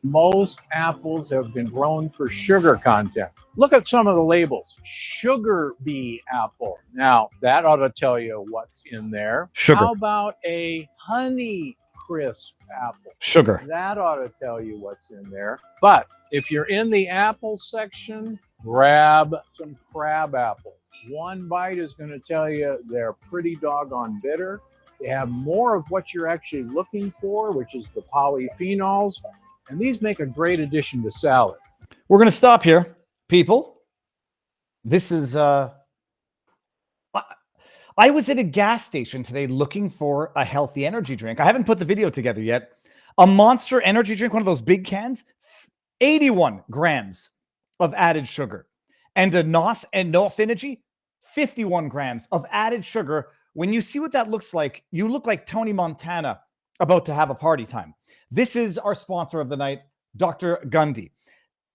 Most apples have been grown for sugar content. Look at some of the labels. Sugar bee apple. Now, that ought to tell you what's in there. Sugar. How about a honey crisp apple? Sugar. That ought to tell you what's in there. But if you're in the apple section, grab some crab apples. One bite is going to tell you they're pretty doggone bitter. They have more of what you're actually looking for, which is the polyphenols. And these make a great addition to salad. We're going to stop here, people. This is... I was at a gas station today looking for a healthy energy drink. I haven't put the video together yet. A Monster energy drink, one of those big cans, 81 grams of added sugar. And a NOS Energy, 51 grams of added sugar. When you see what that looks like, you look like Tony Montana about to have a party time. This is our sponsor of the night, Dr. Gundy.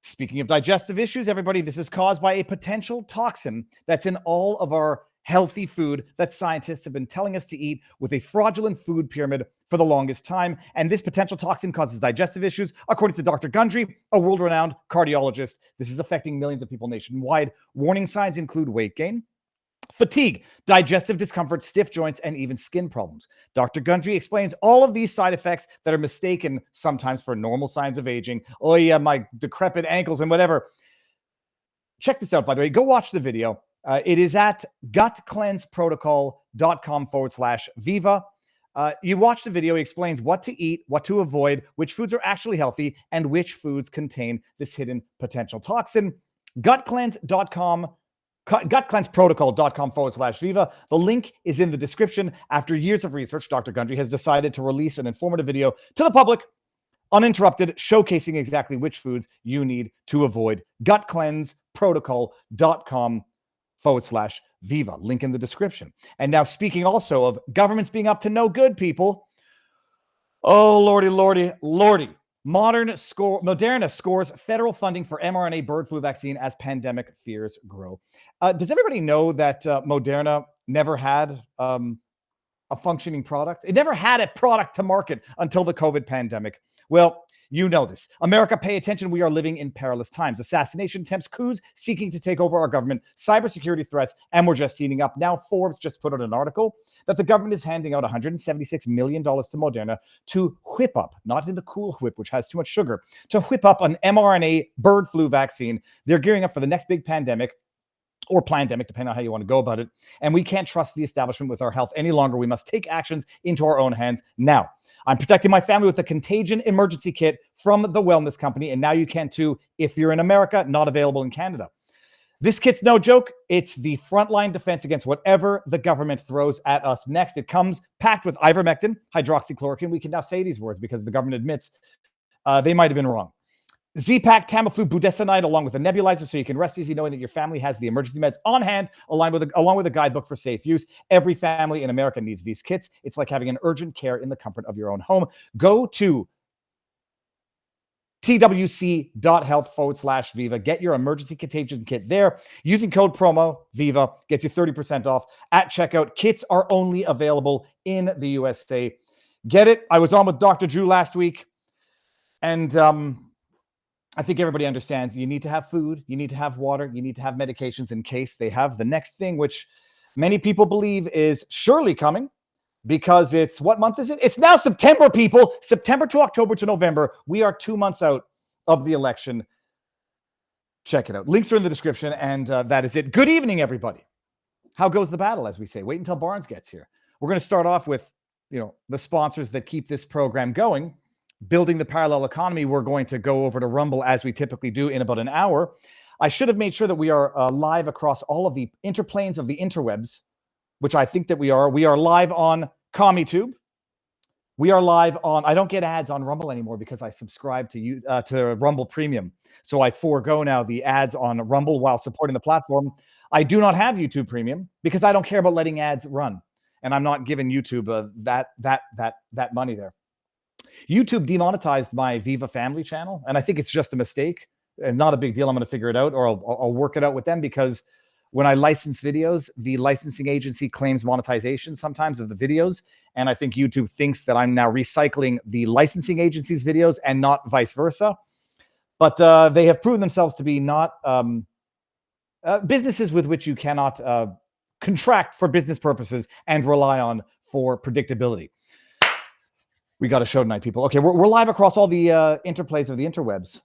Speaking of digestive issues, everybody, this is caused by a potential toxin that's in all of our healthy food that scientists have been telling us to eat with a fraudulent food pyramid for the longest time. And this potential toxin causes digestive issues, according to Dr. Gundry, a world-renowned cardiologist. This is affecting millions of people nationwide. Warning signs include weight gain, fatigue, digestive discomfort, stiff joints, and even skin problems. Dr. Gundry explains all of these side effects that are mistaken sometimes for normal signs of aging. Oh yeah, my decrepit ankles and whatever. Check this out, by the way. Go watch the video. It is at gutcleanseprotocol.com/Viva. You watch the video. He explains what to eat, what to avoid, which foods are actually healthy, and which foods contain this hidden potential toxin. gutcleanseprotocol.com/Viva. The link is in the description. After years of research, Dr. Gundry has decided to release an informative video to the public, uninterrupted, showcasing exactly which foods you need to avoid. gutcleanseprotocol.com/Viva. Link in the description. And now, speaking also of governments being up to no good, people. Oh, lordy. Moderna scores federal funding for mRNA bird flu vaccine as pandemic fears grow. Does everybody know that Moderna never had a functioning product? It never had a product to market until the COVID pandemic. Well, you know this. America, pay attention. We are living in perilous times. Assassination attempts, coups seeking to take over our government, cybersecurity threats, and we're just heating up. Now, Forbes just put out an article that the government is handing out $176 million to Moderna to whip up, not in the Cool Whip, which has too much sugar, to whip up an mRNA bird flu vaccine. They're gearing up for the next big pandemic, or plandemic, depending on how you want to go about it. And we can't trust the establishment with our health any longer. We must take actions into our own hands now. I'm protecting my family with a contagion emergency kit from the Wellness Company, and now you can too if you're in America, not available in Canada. This kit's no joke. It's the frontline defense against whatever the government throws at us next. It comes packed with ivermectin, hydroxychloroquine. We can now say these words because the government admits they might have been wrong. Z-Pack, Tamiflu, budesonide, along with a nebulizer, so you can rest easy knowing that your family has the emergency meds on hand, along with a guidebook for safe use. Every family in America needs these kits. It's like having an urgent care in the comfort of your own home. Go to twc.health/Viva. Get your emergency contagion kit there. Using code promo Viva gets you 30% off at checkout. Kits are only available in the USA. Get it? I was on with Dr. Drew last week, and I think everybody understands you need to have food, you need to have water, you need to have medications in case they have the next thing, which many people believe is surely coming because it's, what month is it? It's now September, people. September to October to November. We are 2 months out of the election. Check it out. Links are in the description, and that is it. Good evening, everybody. How goes the battle, as we say? Wait until Barnes gets here. We're going to start off with, the sponsors that keep this program going. Building the parallel economy, we're going to go over to Rumble as we typically do in about an hour. I should have made sure that we are live across all of the interplanes of the interwebs, which I think that we are. We are live on CommieTube. We are live on, I don't get ads on Rumble anymore because I subscribe to Rumble Premium. So I forego now the ads on Rumble while supporting the platform. I do not have YouTube Premium because I don't care about letting ads run. And I'm not giving YouTube that money there. YouTube demonetized my Viva family channel, and I think it's just a mistake and not a big deal. I'm going to figure it out, or I'll work it out with them, because when I license videos, the licensing agency claims monetization sometimes of the videos. And I think YouTube thinks that I'm now recycling the licensing agency's videos and not vice versa. But they have proven themselves to be not businesses with which you cannot contract for business purposes and rely on for predictability. We got a show tonight, people. Okay, we're live across all the interplays of the interwebs.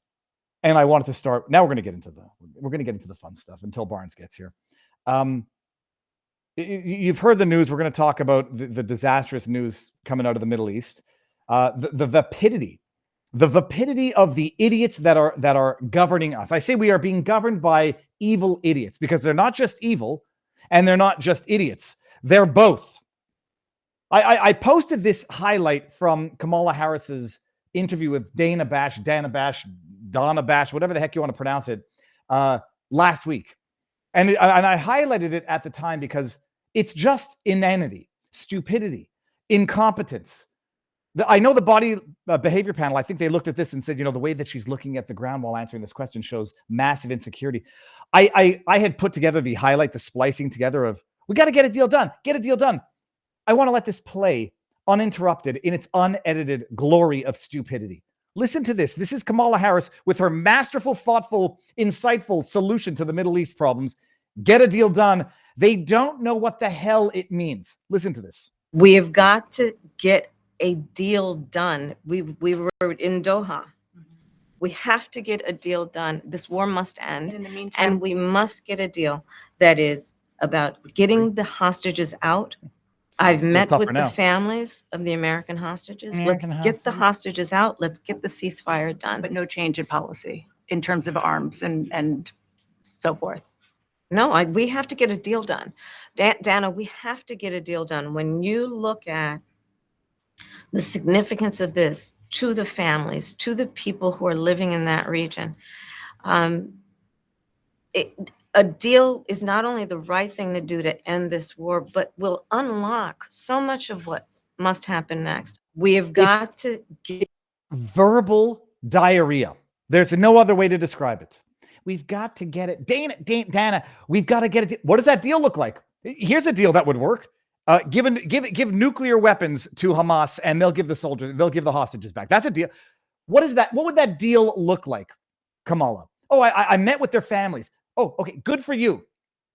And I wanted to start. Now we're going to get into the fun stuff until Barnes gets here. You've heard the news. We're going to talk about the disastrous news coming out of the Middle East. The vapidity of the idiots that are governing us. I say we are being governed by evil idiots because they're not just evil and they're not just idiots. They're both. I posted this highlight from Kamala Harris's interview with Dana Bash, whatever the heck you want to pronounce it, last week. And I highlighted it at the time because it's just inanity, stupidity, incompetence. I know the body behavior panel, I think they looked at this and said, the way that she's looking at the ground while answering this question shows massive insecurity. I had put together the highlight, the splicing together of, we got to get a deal done, get a deal done. I want to let this play uninterrupted in its unedited glory of stupidity. Listen to this. This is Kamala Harris with her masterful, thoughtful, insightful solution to the Middle East problems. Get a deal done. They don't know what the hell it means. Listen to this. We have got to get a deal done. We were in Doha. We have to get a deal done. This war must end. In the meantime, and we must get a deal that is about getting the hostages out. I've met with the families of the American hostages. Let's get the hostages out. Let's get the ceasefire done. but no change in policy in terms of arms and so forth. No, we have to get a deal done. Dana, we have to get a deal done. When you look at the significance of this to the families, to the people who are living in that region, a deal is not only the right thing to do to end this war, but will unlock so much of what must happen next. We have got to get verbal diarrhea. There's no other way to describe it. We've got to get it. Dana, we've got to get it. What does that deal look like? Here's a deal that would work. Give nuclear weapons to Hamas and they'll give the hostages back. That's a deal. What is that? What would that deal look like, Kamala? Oh, I met with their families. Oh, okay, good for you.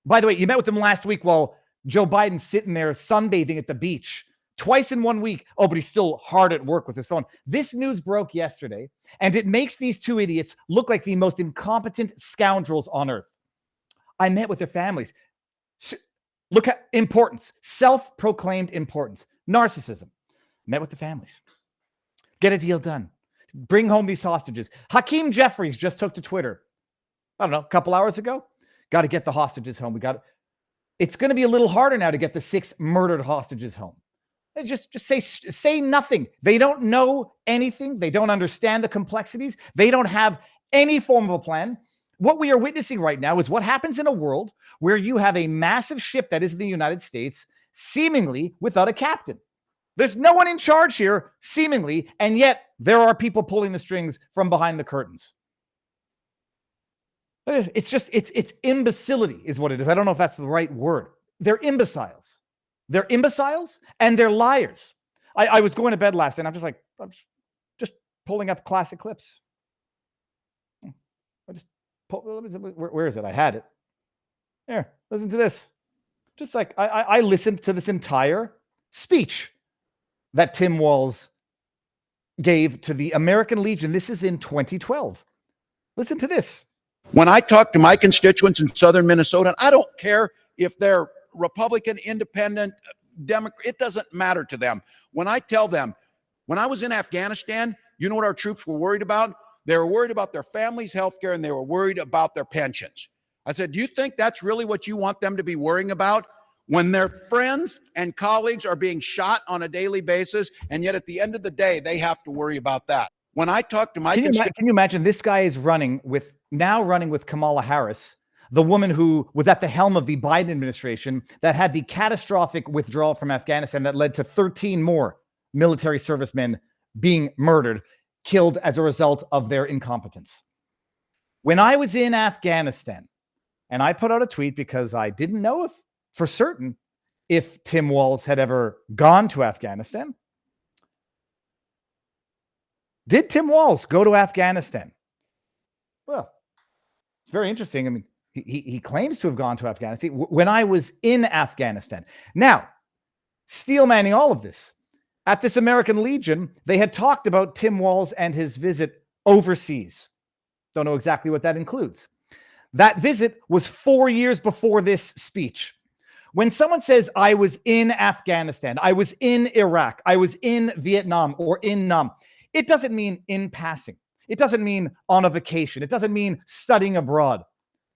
By the way, you met with them last week while Joe Biden's sitting there sunbathing at the beach twice in 1 week. Oh, but he's still hard at work with his phone. This news broke yesterday, and it makes these two idiots look like the most incompetent scoundrels on earth. I met with their families. Look at importance, self-proclaimed importance, narcissism. Met with the families. Get a deal done. Bring home these hostages. Hakeem Jeffries just took to Twitter, I don't know, a couple hours ago. Got to get the hostages home. It's going to be a little harder now to get the 6 murdered hostages home. Just say nothing. They don't know anything. They don't understand the complexities. They don't have any form of a plan. What we are witnessing right now is what happens in a world where you have a massive ship that is the United States, seemingly without a captain. There's no one in charge here, seemingly, and yet there are people pulling the strings from behind the curtains. It's imbecility is what it is. I don't know if that's the right word. They're imbeciles. They're imbeciles and they're liars. I was going to bed last night. I'm just pulling up classic clips. Where is it? I had it. Here, listen to this. Just like I listened to this entire speech that Tim Walz gave to the American Legion. This is in 2012. Listen to this. When I talk to my constituents in southern Minnesota, I don't care if they're Republican, Independent, Democrat, it doesn't matter to them. When I tell them, when I was in Afghanistan, you know what our troops were worried about? They were worried about their family's health care and they were worried about their pensions. I said, do you think that's really what you want them to be worrying about? When their friends and colleagues are being shot on a daily basis, and yet at the end of the day, they have to worry about that. When I talk to my can you imagine this guy is running with Kamala Harris, the woman who was at the helm of the Biden administration that had the catastrophic withdrawal from Afghanistan that led to 13 more military servicemen being murdered, killed as a result of their incompetence. When I was in Afghanistan And I put out a tweet because I didn't know for certain if Tim Walz had ever gone to Afghanistan. Did Tim Walz go to Afghanistan? Well, it's very interesting. I mean, he claims to have gone to Afghanistan when I was in Afghanistan. Now, steel manning all of this. At this American Legion, they had talked about Tim Walz and his visit overseas. Don't know exactly what that includes. That visit was 4 years before this speech. When someone says, I was in Afghanistan, I was in Iraq, I was in Vietnam or in Nam, it doesn't mean in passing. It doesn't mean on a vacation. It doesn't mean studying abroad.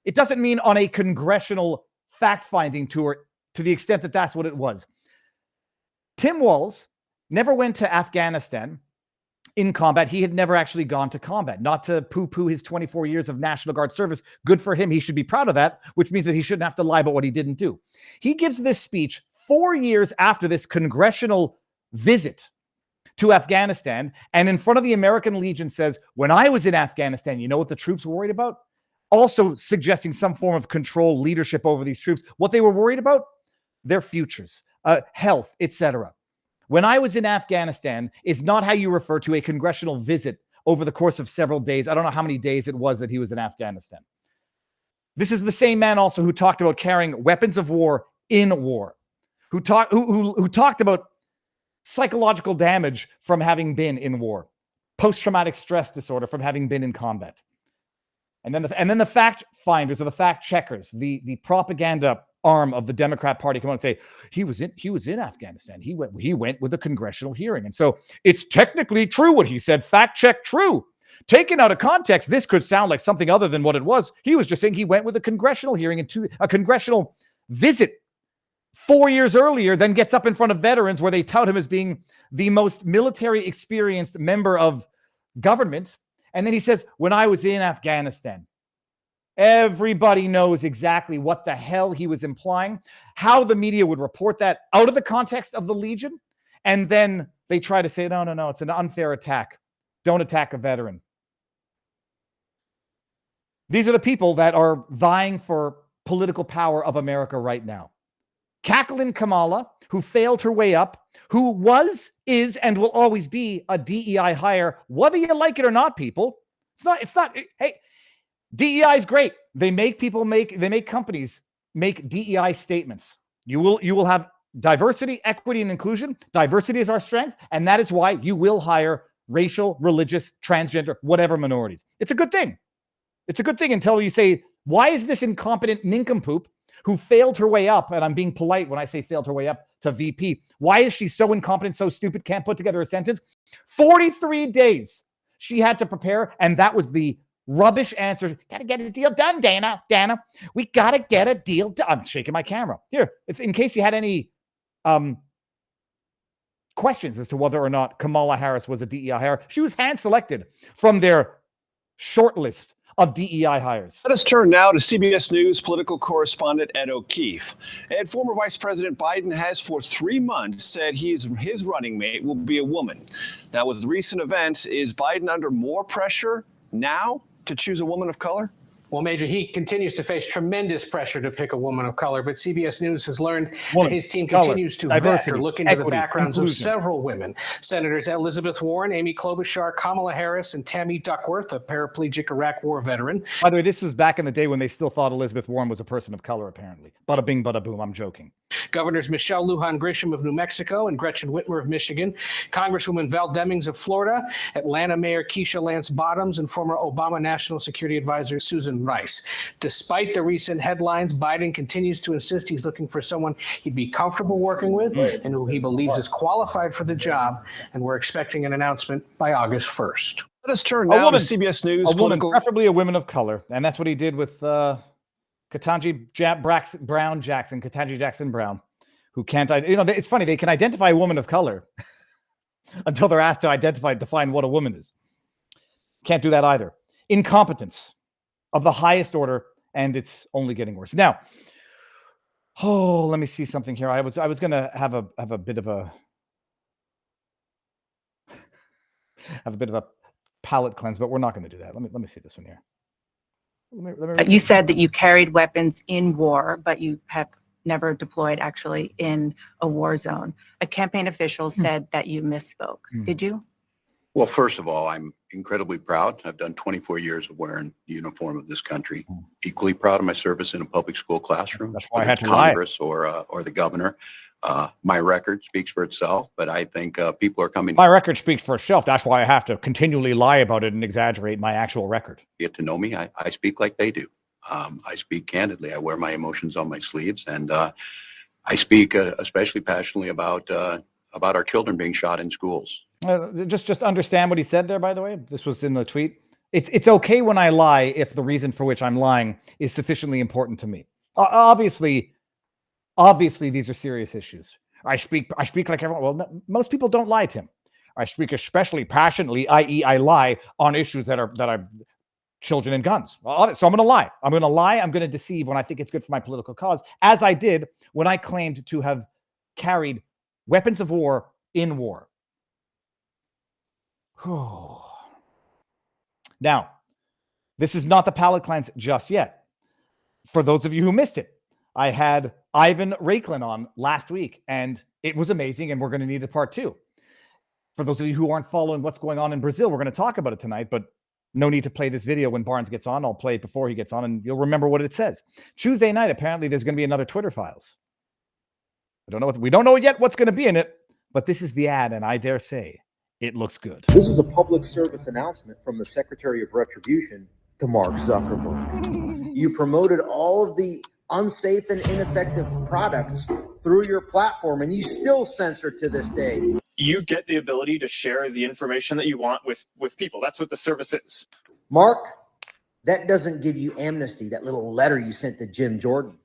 It doesn't mean on a congressional fact-finding tour to the extent that that's what it was. Tim Walz never went to Afghanistan in combat. He had never actually gone to combat. Not to poo-poo his 24 years of National Guard service. Good for him. He should be proud of that, which means that he shouldn't have to lie about what he didn't do. He gives this speech 4 years after this congressional visit to Afghanistan, and in front of the American Legion says, when I was in Afghanistan, you know what the troops were worried about? Also suggesting some form of control, leadership over these troops. What they were worried about? Their futures, health, etc. When I was in Afghanistan is not how you refer to a congressional visit over the course of several days. I don't know how many days it was that he was in Afghanistan. This is the same man also who talked about carrying weapons of war in war, who talked about psychological damage from having been in war, post-traumatic stress disorder from having been in combat. And then the fact finders or the fact checkers, the propaganda arm of the Democrat Party come out and say he was in Afghanistan. He went with a congressional hearing. And so it's technically true what he said. Fact check true. Taken out of context, this could sound like something other than what it was. He was just saying he went with a congressional hearing and to a congressional visit 4 years earlier, then gets up in front of veterans where they tout him as being the most military experienced member of government. And then he says, when I was in Afghanistan, everybody knows exactly what the hell he was implying, how the media would report that out of the context of the Legion. And then they try to say, no, it's an unfair attack. Don't attack a veteran. These are the people that are vying for political power of America right now. Cackling Kamala, who failed her way up, who was, is, and will always be a DEI hire, whether you like it or not, people. It's not, hey, DEI is great. They make companies make DEI statements. You will have diversity, equity, and inclusion. Diversity is our strength, and that is why you will hire racial, religious, transgender, whatever minorities. It's a good thing. It's a good thing until you say, why is this incompetent nincompoop who failed her way up, and I'm being polite when I say failed her way up to VP, why is she so incompetent, so stupid, can't put together a sentence? 43 days she had to prepare, and that was the rubbish answer. Got to get a deal done, Dana. We got to get a deal done. I'm shaking my camera. Here, in case you had any questions as to whether or not Kamala Harris was a DEI hire, she was hand-selected from their short list of DEI hires. Let us turn now to CBS News political correspondent Ed O'Keefe. Ed, former Vice President Biden has for 3 months said his running mate will be a woman. Now, with recent events, is Biden under more pressure now to choose a woman of color? Well, Major, he continues to face tremendous pressure to pick a woman of color, but CBS News has learned that his team continues to vet or look into the backgrounds of several women. Senators Elizabeth Warren, Amy Klobuchar, Kamala Harris, and Tammy Duckworth, a paraplegic Iraq War veteran. By the way, this was back in the day when they still thought Elizabeth Warren was a person of color, apparently. Bada bing, bada boom, I'm joking. Governors Michelle Lujan Grisham of New Mexico and Gretchen Whitmer of Michigan, Congresswoman Val Demings of Florida, Atlanta Mayor Keisha Lance Bottoms, and former Obama National Security Advisor Susan Rice. Despite the recent headlines, Biden continues to insist he's looking for someone he'd be comfortable working with and who he believes is qualified for the job, and we're expecting an announcement by August 1st. Let us turn now to CBS News. A woman, preferably a woman of color, and that's what he did with Ketanji Jackson Brown, who can't, it's funny, they can identify a woman of color until they're asked to define what a woman is. Can't do that either. Incompetence of the highest order, and it's only getting worse. Now, let me see something here. I was going to have a bit of a palate cleanse, but we're not going to do that. Let me see this one here. You said that you carried weapons in war, but you have never deployed actually in a war zone. A campaign official said that you misspoke. Did you? Well, first of all, I'm incredibly proud. I've done 24 years of wearing the uniform of this country. Equally proud of my service in a public school classroom. That's why I whether had it's to lie. Congress or the governor. My record speaks for itself, but I think people are coming My record speaks for itself. That's why I have to continually lie about it and exaggerate my actual record. to get to know me. I speak like they do. I speak candidly. I wear my emotions on my sleeves, and I speak especially passionately about our children being shot in schools. Just understand what he said there, by the way. This was in the tweet. It's okay when I lie if the reason for which I'm lying is sufficiently important to me. Obviously, these are serious issues. I speak like everyone. Well, most people don't lie, Tim. I speak especially passionately, i.e., I lie on issues that are children and guns. So I'm going to lie. I'm going to lie. I'm going to deceive when I think it's good for my political cause, as I did when I claimed to have carried weapons of war in war. Now, this is not the palate cleanse just yet. For those of you who missed it, I had Ivan Raiklin on last week, and it was amazing, and we're going to need a part 2. For those of you who aren't following what's going on in Brazil, we're going to talk about it tonight, but no need to play this video when Barnes gets on. I'll play it before he gets on, and you'll remember what it says. Tuesday night, apparently, there's going to be another Twitter Files. We don't know yet what's going to be in it, but this is the ad, and I dare say it looks good. This is a public service announcement from the Secretary of Retribution to Mark Zuckerberg. You promoted all of the unsafe and ineffective products through your platform, and you still censor to this day. You get the ability to share the information that you want with people. That's what the service is. Mark, that doesn't give you amnesty, that little letter you sent to Jim Jordan.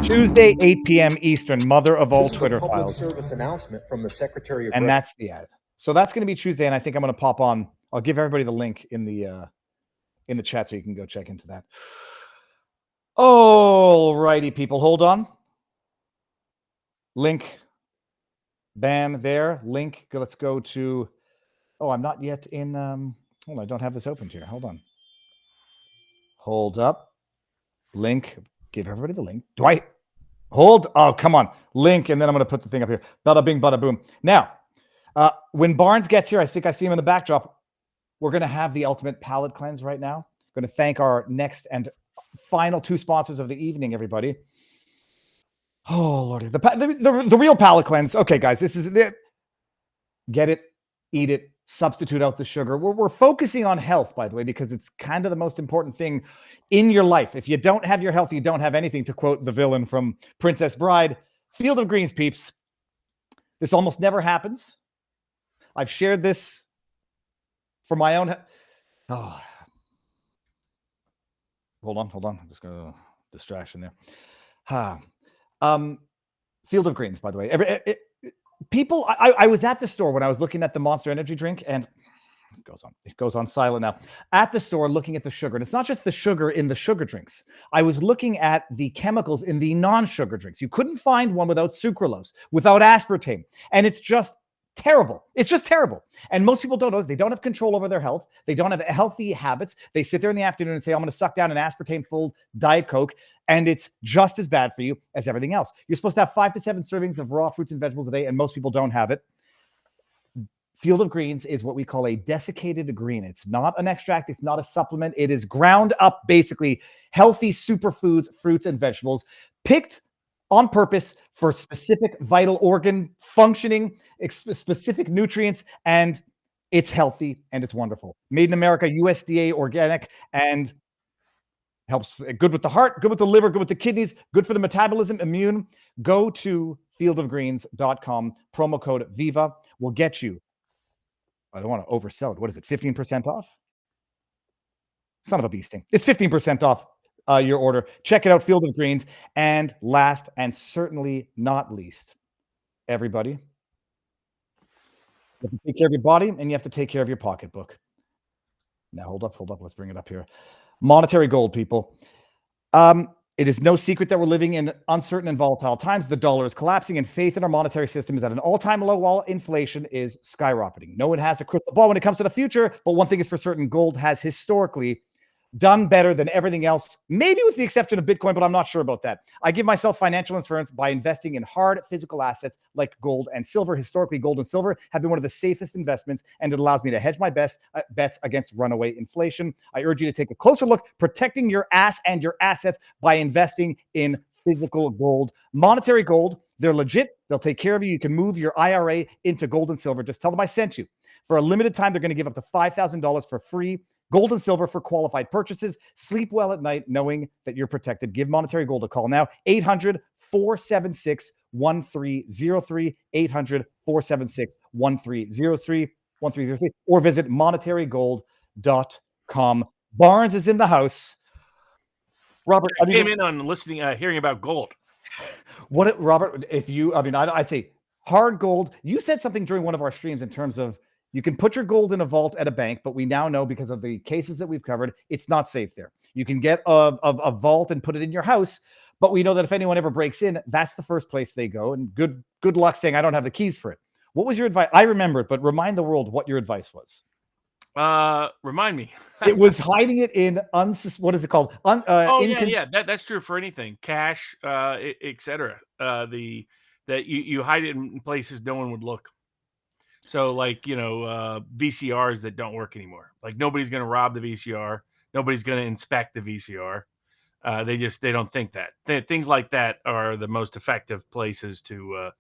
Tuesday, 8 p.m. Eastern, mother of all This is Twitter a public Files. service announcement from the Secretary of And that's the ad. So that's going to be Tuesday, and I think I'm going to pop on. I'll give everybody the link in the chat so you can go check into that. All righty, people, hold on. Link, bam, there. Link. Let's go to. Oh, I'm not yet in. Hold on, I don't have this opened here. Hold on. Hold up. Link. Give everybody the link. Do I hold? Oh, come on. Link, and then I'm going to put the thing up here. Bada bing, bada boom. Now, when Barnes gets here, I think I see him in the backdrop. We're going to have the ultimate palate cleanse right now. Going to thank our next and final 2 sponsors of the evening, everybody. Oh, Lordy. The real palate cleanse. Okay, guys, this is it. Get it, eat it, substitute out the sugar. We're focusing on health, by the way, because it's kind of the most important thing in your life. If you don't have your health, you don't have anything, to quote the villain from Princess Bride. Field of Greens, peeps. This almost never happens. I've shared this for my own. Oh. Hold on. I'm just going to distraction there. Field of Greens, by the way. People, I was at the store when I was looking at the Monster Energy drink, and it goes on silent now. At the store looking at the sugar, and it's not just the sugar in the sugar drinks. I was looking at the chemicals in the non-sugar drinks. You couldn't find one without sucralose, without aspartame, and it's just terrible. It's just terrible. And most people don't know this. They don't have control over their health. They don't have healthy habits. They sit there in the afternoon and say, I'm going to suck down an aspartame-filled Diet Coke, and it's just as bad for you as everything else. You're supposed to have 5 to 7 servings of raw fruits and vegetables a day, and most people don't have it. Field of Greens is what we call a desiccated green. It's not an extract. It's not a supplement. It is ground up, basically, healthy superfoods, fruits, and vegetables, picked on purpose for specific vital organ functioning, specific nutrients, and it's healthy and it's wonderful. Made in America, USDA organic, and helps good with the heart, good with the liver, good with the kidneys, good for the metabolism, immune. Go to fieldofgreens.com. Promo code Viva will get you. I don't want to oversell it. What is it? 15% off? Son of a bee sting. It's 15% off your order. Check it out, Field of Greens. And last and certainly not least, everybody, you have to take care of your body and you have to take care of your pocketbook. Now, hold up. Let's bring it up here. Monetary gold, people. It is no secret that we're living in uncertain and volatile times. The dollar is collapsing, and faith in our monetary system is at an all-time low while inflation is skyrocketing. No one has a crystal ball when it comes to the future, but one thing is for certain: gold has historically done better than everything else, maybe with the exception of Bitcoin, but I'm not sure about that. I give myself financial insurance by investing in hard physical assets like gold and silver. Historically, gold and silver have been one of the safest investments, and it allows me to hedge my bets against runaway inflation. I urge you to take a closer look, protecting your ass and your assets by investing in physical gold. Monetary gold, they're legit. They'll take care of you. You can move your IRA into gold and silver. Just tell them I sent you. For a limited time, they're going to give up to $5,000 for free gold and silver for qualified purchases. Sleep well at night knowing that you're protected. Give Monetary Gold a call now. 800-476-1303. 800-476-1303. Or visit monetarygold.com. Barnes is in the house. Robert, I came in on listening, hearing about gold. Robert, I'd say hard gold. You said something during one of our streams in terms of you can put your gold in a vault at a bank, but we now know because of the cases that we've covered, it's not safe there. You can get a vault and put it in your house, but we know that if anyone ever breaks in, that's the first place they go. And good luck saying I don't have the keys for it. What was your advice? I remember it, but remind the world what your advice was. Remind me. It was hiding it in what is it called? That's true for anything, cash, etc. That you hide it in places no one would look. So like, VCRs that don't work anymore. Like nobody's going to rob the VCR. Nobody's going to inspect the VCR. They don't think that. Things like that are the most effective places to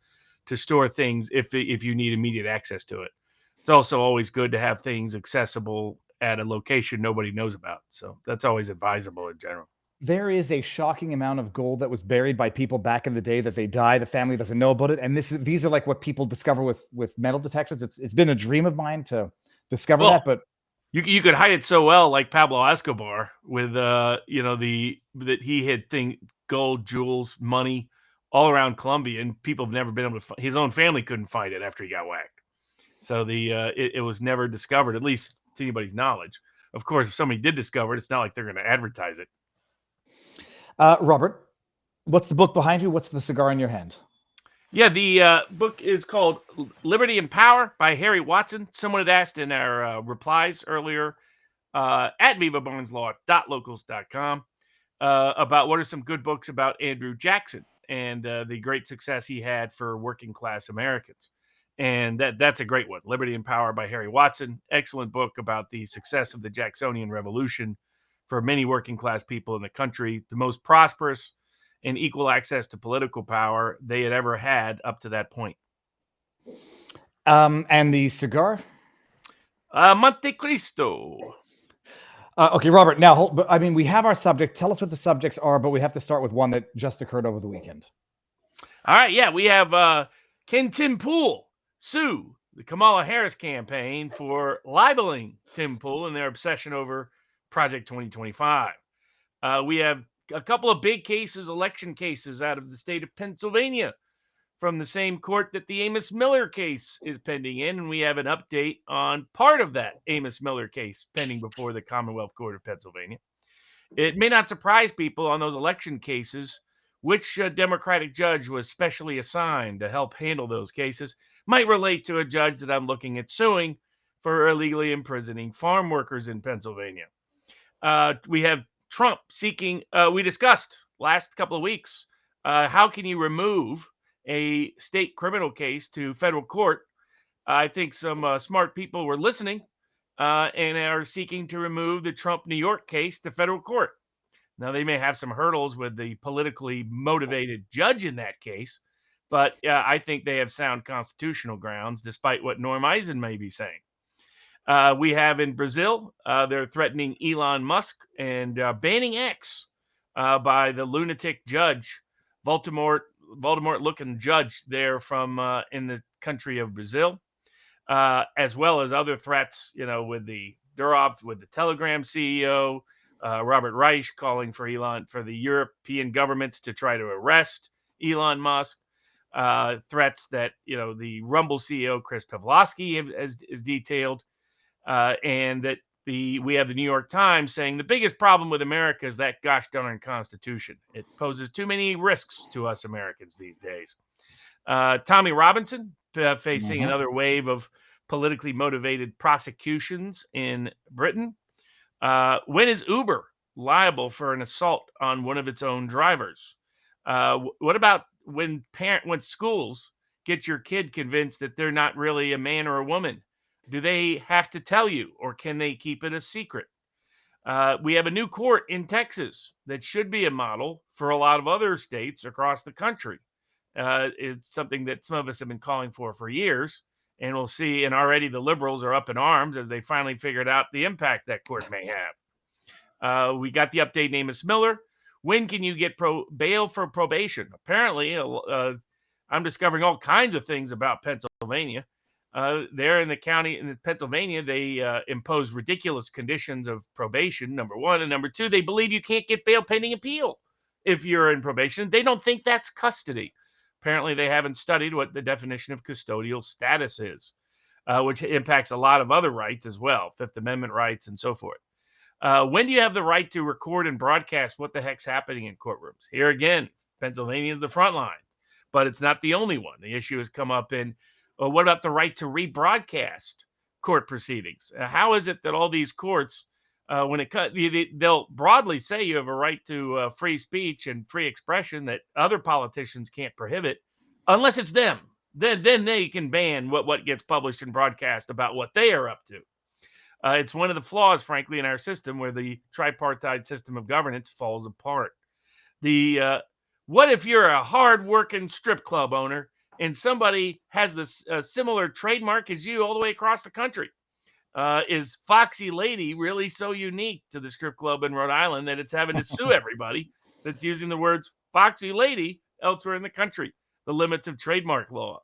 store things if you need immediate access to it. It's also always good to have things accessible at a location nobody knows about. So that's always advisable in general. There is a shocking amount of gold that was buried by people back in the day that they die. The family doesn't know about it. And these are like what people discover with metal detectors. It's been a dream of mine to discover that, but you could hide it so well, like Pablo Escobar with, that he had gold, jewels, money all around Colombia, and people have never been able to his own family couldn't find it after he got whacked. So it was never discovered, at least to anybody's knowledge. Of course, if somebody did discover it, it's not like they're going to advertise it. Robert, what's the book behind you? What's the cigar in your hand? Yeah, the book is called Liberty and Power by Harry Watson. Someone had asked in our replies earlier at vivabarneslaw.locals.com about what are some good books about Andrew Jackson and the great success he had for working class Americans. And that's a great one. Liberty and Power by Harry Watson. Excellent book about the success of the Jacksonian Revolution for many working class people in the country, the most prosperous and equal access to political power they had ever had up to that point. And the cigar? Monte Cristo. Okay, Robert, now, we have our subject. Tell us what the subjects are, but we have to start with one that just occurred over the weekend. All right, yeah, we have can Tim Pool sue the Kamala Harris campaign for libeling Tim Pool and their obsession over Project 2025. We have a couple of big cases, election cases out of the state of Pennsylvania from the same court that the Amos Miller case is pending in. And we have an update on part of that Amos Miller case pending before the Commonwealth Court of Pennsylvania. It may not surprise people on those election cases which Democratic judge was specially assigned to help handle those cases. Might relate to a judge that I'm looking at suing for illegally imprisoning farm workers in Pennsylvania. We have Trump seeking, we discussed last couple of weeks, how can you remove a state criminal case to federal court? I think some smart people were listening and are seeking to remove the Trump New York case to federal court. Now, they may have some hurdles with the politically motivated judge in that case, but I think they have sound constitutional grounds, despite what Norm Eisen may be saying. We have in Brazil, they're threatening Elon Musk and banning X by the lunatic judge, Voldemort-looking judge there from in the country of Brazil, as well as other threats, with the Durov, with the Telegram CEO, Robert Reich calling for the European governments to try to arrest Elon Musk. Threats that, the Rumble CEO, Chris Pavlovsky, is detailed. And that we have the New York Times saying the biggest problem with America is that gosh darn Constitution. It poses too many risks to us Americans these days. Tommy Robinson facing another wave of politically motivated prosecutions in Britain. When is Uber liable for an assault on one of its own drivers? What about when schools get your kid convinced that they're not really a man or a woman? Do they have to tell you, or can they keep it a secret? We have a new court in Texas that should be a model for a lot of other states across the country. It's something that some of us have been calling for years, and we'll see. And already the liberals are up in arms as they finally figured out the impact that court may have. We got the update, Amos Miller. When can you get bail for probation? Apparently, I'm discovering all kinds of things about Pennsylvania. There in the county in Pennsylvania, they impose ridiculous conditions of probation, number one. And number two, they believe you can't get bail pending appeal if you're in probation. They don't think that's custody. Apparently, they haven't studied what the definition of custodial status is, which impacts a lot of other rights as well, Fifth Amendment rights and so forth. When do you have the right to record and broadcast what the heck's happening in courtrooms? Here again, Pennsylvania is the front line, but it's not the only one. The issue has come up in what about the right to rebroadcast court proceedings? How is it that all these courts, they'll broadly say you have a right to free speech and free expression that other politicians can't prohibit, unless it's them. Then they can ban what gets published and broadcast about what they are up to. It's one of the flaws, frankly, in our system where the tripartite system of governance falls apart. What if you're a hard-working strip club owner and somebody has this similar trademark as you all the way across the country? Is Foxy Lady really so unique to the strip club in Rhode Island that it's having to sue everybody that's using the words Foxy Lady elsewhere in the country? The limits of trademark law.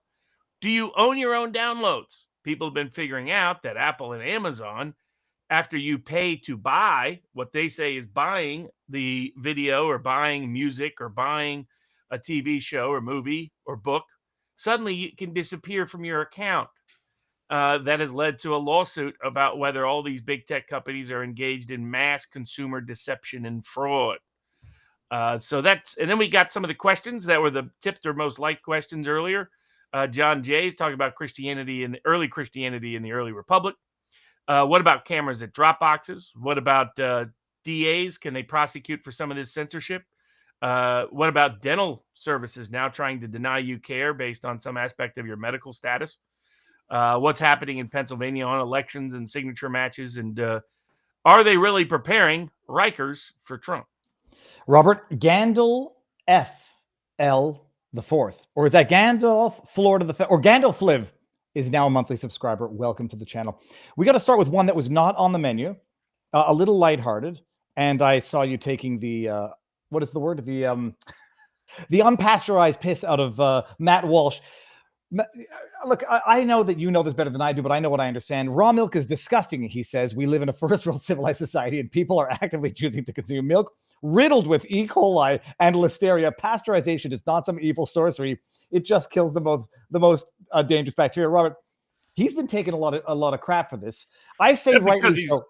Do you own your own downloads? People have been figuring out that Apple and Amazon, after you pay to buy what they say is buying the video or buying music or buying a TV show or movie or book, suddenly you can disappear from your account. That has led to a lawsuit about whether all these big tech companies are engaged in mass consumer deception and fraud. And then we got some of the questions that were the tipped or most liked questions earlier. John Jay's talking about Christianity and early Christianity in the early Republic. What about cameras at drop boxes? What about DAs? Can they prosecute for some of this censorship? What about dental services now trying to deny you care based on some aspect of your medical status? What's happening in Pennsylvania on elections and signature matches? And are they really preparing Rikers for Trump? Robert, Gandalf FL the fourth, or is that Gandalf Florida the or Gandalf Live is now a monthly subscriber. Welcome to the channel. We got to start with one that was not on the menu, a little lighthearted, and I saw you taking the what is the word, the unpasteurized piss out of Matt Walsh. Look, I know that you know this better than I do, but I know what I understand. Raw milk is disgusting, he says. We live in a first world civilized society and people are actively choosing to consume milk riddled with E. coli and listeria. Pasteurization is not some evil sorcery. It just kills the most dangerous bacteria. Robert, he's been taking a lot of crap for this. I say rightly so.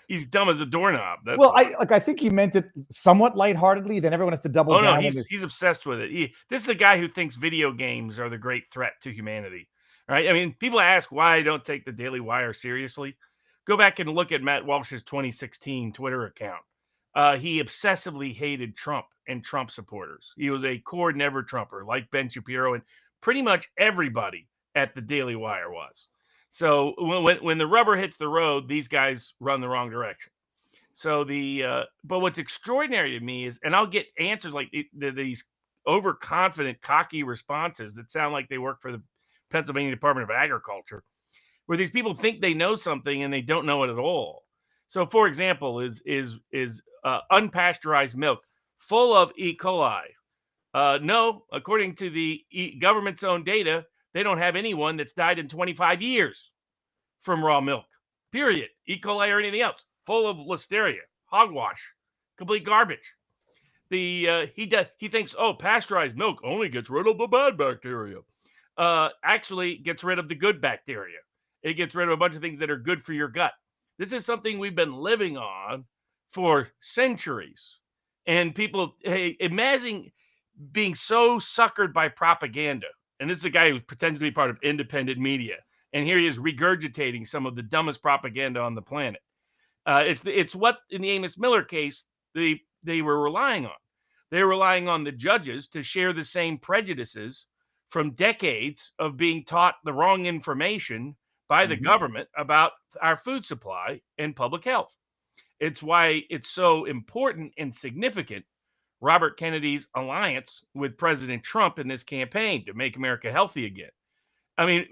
He's dumb as a doorknob. I think he meant it somewhat lightheartedly. Then everyone has to double down. Oh no, he's obsessed with it. This is a guy who thinks video games are the great threat to humanity. Right? I mean, people ask why I don't take the Daily Wire seriously. Go back and look at Matt Walsh's 2016 Twitter account. He obsessively hated Trump and Trump supporters. He was a core never Trumper, like Ben Shapiro and pretty much everybody at the Daily Wire was. So when the rubber hits the road, these guys run the wrong direction. So but what's extraordinary to me is, and I'll get answers like these overconfident, cocky responses that sound like they work for the Pennsylvania Department of Agriculture, where these people think they know something and they don't know it at all. So, for example, is unpasteurized milk full of E. coli? No, according to the government's own data, they don't have anyone that's died in 25 years from raw milk, period. E. coli or anything else, full of listeria, hogwash, complete garbage. He thinks, pasteurized milk only gets rid of the bad bacteria. Actually gets rid of the good bacteria. It gets rid of a bunch of things that are good for your gut. This is something we've been living on for centuries. And people, hey, imagine being so suckered by propaganda. And this is a guy who pretends to be part of independent media. And here he is regurgitating some of the dumbest propaganda on the planet. It's what, in the Amos Miller case, they were relying on. They were relying on the judges to share the same prejudices from decades of being taught the wrong information by the government about our food supply and public health. It's why it's so important and significant, Robert Kennedy's alliance with President Trump in this campaign to make America healthy again. I mean,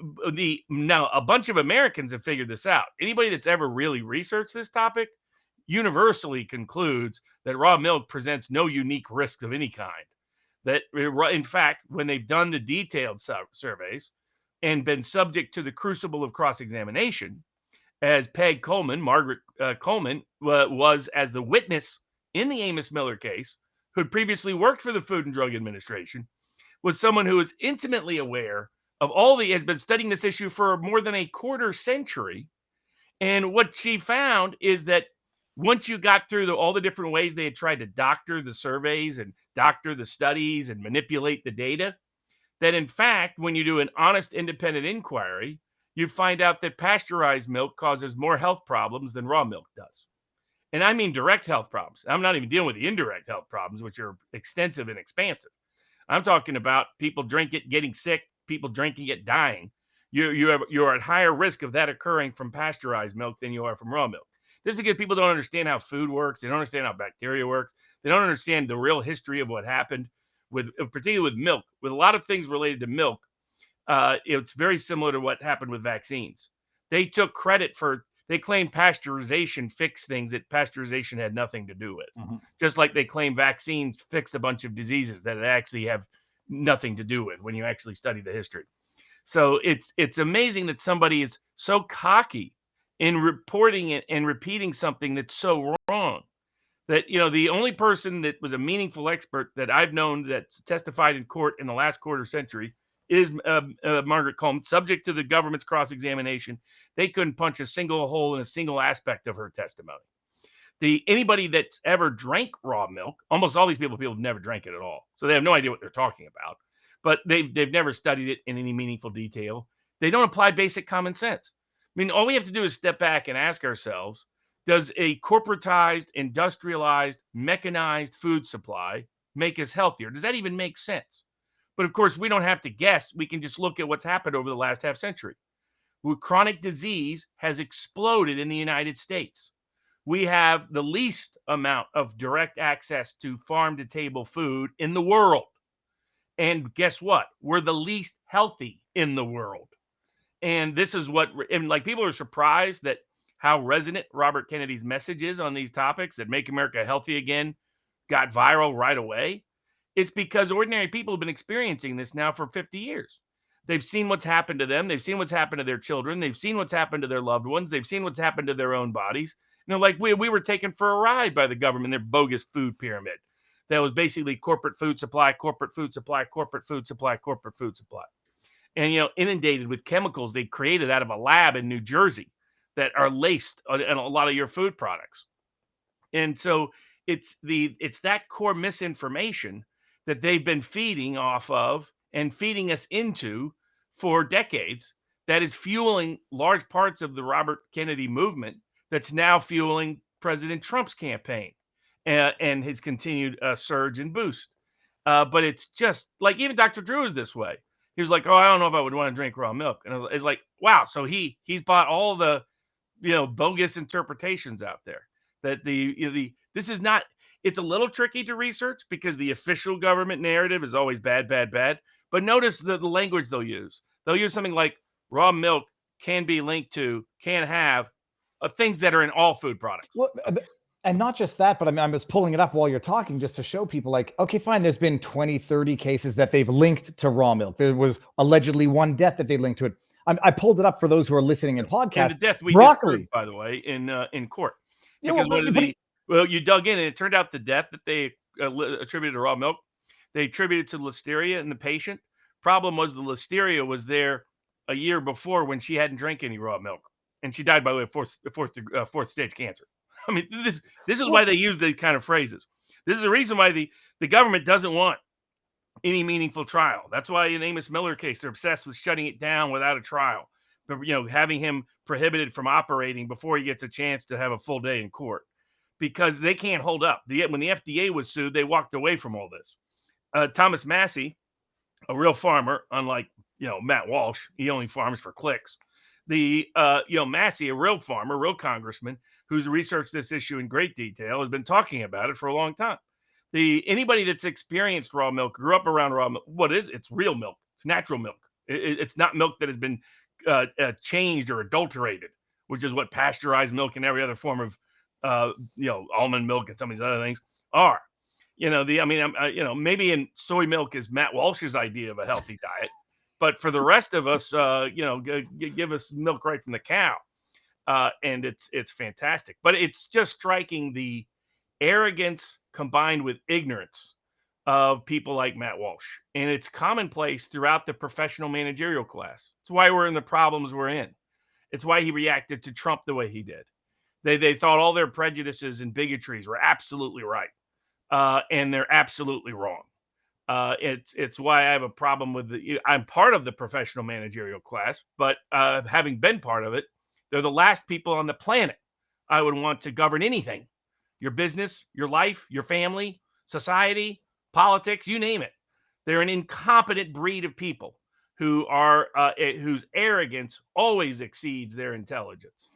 now a bunch of Americans have figured this out. Anybody that's ever really researched this topic universally concludes that raw milk presents no unique risks of any kind. That, in fact, when they've done the detailed surveys and been subject to the crucible of cross-examination, as Peg Coleman, Margaret Coleman, was as the witness in the Amos Miller case, who had previously worked for the Food and Drug Administration, was someone who was intimately aware of has been studying this issue for more than a quarter century. And what she found is that once you got through all the different ways they had tried to doctor the surveys and doctor the studies and manipulate the data, that in fact, when you do an honest independent inquiry, you find out that pasteurized milk causes more health problems than raw milk does. And I mean direct health problems. I'm not even dealing with the indirect health problems, which are extensive and expansive. I'm talking about people drink it, getting sick, people drinking it, dying. You're at higher risk of that occurring from pasteurized milk than you are from raw milk. This is because people don't understand how food works. They don't understand how bacteria works. They don't understand the real history of what happened particularly with milk. With a lot of things related to milk, it's very similar to what happened with vaccines. They took credit they claimed pasteurization fixed things that pasteurization had nothing to do with. Just like they claim vaccines fixed a bunch of diseases that actually have nothing to do with when you actually study the history. So it's amazing that somebody is so cocky in reporting it and repeating something that's so wrong. That, the only person that was a meaningful expert that I've known that's testified in court in the last quarter century is Margaret Coleman, subject to the government's cross-examination. They couldn't punch a single hole in a single aspect of her testimony. Anybody that's ever drank raw milk, almost all these people have never drank it at all. So they have no idea what they're talking about, but they've never studied it in any meaningful detail. They don't apply basic common sense. I mean, all we have to do is step back and ask ourselves, does a corporatized, industrialized, mechanized food supply make us healthier? Does that even make sense? But of course, we don't have to guess. We can just look at what's happened over the last half century. Chronic disease has exploded in the United States. We have the least amount of direct access to farm-to-table food in the world. And guess what? We're the least healthy in the world. And this is people are surprised that how resonant Robert Kennedy's message is on these topics that make America healthy again got viral right away. It's because ordinary people have been experiencing this now for 50 years. They've seen what's happened to them. They've seen what's happened to their children. They've seen what's happened to their loved ones. They've seen what's happened to their own bodies. Like we were taken for a ride by the government, their bogus food pyramid. That was basically corporate food supply, corporate food supply, corporate food supply, corporate food supply. And, inundated with chemicals they created out of a lab in New Jersey that are laced in a lot of your food products. And so it's that core misinformation that they've been feeding off of and feeding us into for decades that is fueling large parts of the Robert Kennedy movement that's now fueling President Trump's campaign and his continued surge and boost. But it's just like even Dr. Drew is this way. He was like, oh, I don't know if I would want to drink raw milk. And it's like, wow. So he's bought all the, bogus interpretations out there that this is not, it's a little tricky to research because the official government narrative is always bad, bad, bad. But notice the language they'll use. They'll use something like raw milk can have things that are in all food products. Well, and not just that, but I was pulling it up while you're talking just to show people like, okay, fine. There's been 20, 30 cases that they've linked to raw milk. There was allegedly one death that they linked to it. I pulled it up for those who are listening in podcasts. And the death we broccoli, just heard, by the way, in court. Yeah, Because you dug in and it turned out the death that they attributed to raw milk, they attributed to listeria in the patient. Problem was the listeria was there a year before when she hadn't drank any raw milk. and she died, by the way, of fourth stage cancer. I mean, this is why they use these kind of phrases. This is the reason why the government doesn't want any meaningful trial. That's why in Amos Miller case, they're obsessed with shutting it down without a trial. But, having him prohibited from operating before he gets a chance to have a full day in court, because they can't hold up. When the FDA was sued, they walked away from all this. Thomas Massey, a real farmer, unlike Matt Walsh, he only farms for clicks. Massey, a real farmer, real congressman who's researched this issue in great detail, has been talking about it for a long time. Anybody that's experienced raw milk, grew up around raw milk, it's real milk. It's natural milk. It's not milk that has been changed or adulterated, which is what pasteurized milk and every other form of almond milk and some of these other things are. Maybe in soy milk is Matt Walsh's idea of a healthy diet, but for the rest of us, give us milk right from the cow, and it's fantastic. But it's just striking the arrogance combined with ignorance of people like Matt Walsh, and it's commonplace throughout the professional managerial class. It's why we're in the problems we're in. It's why he reacted to Trump the way he did. They thought all their prejudices and bigotries were absolutely right. And they're absolutely wrong. It's why I have a problem with I'm part of the professional managerial class, but having been part of it, they're the last people on the planet I would want to govern anything. Your business, your life, your family, society, politics, you name it. They're an incompetent breed of people who are whose arrogance always exceeds their intelligence.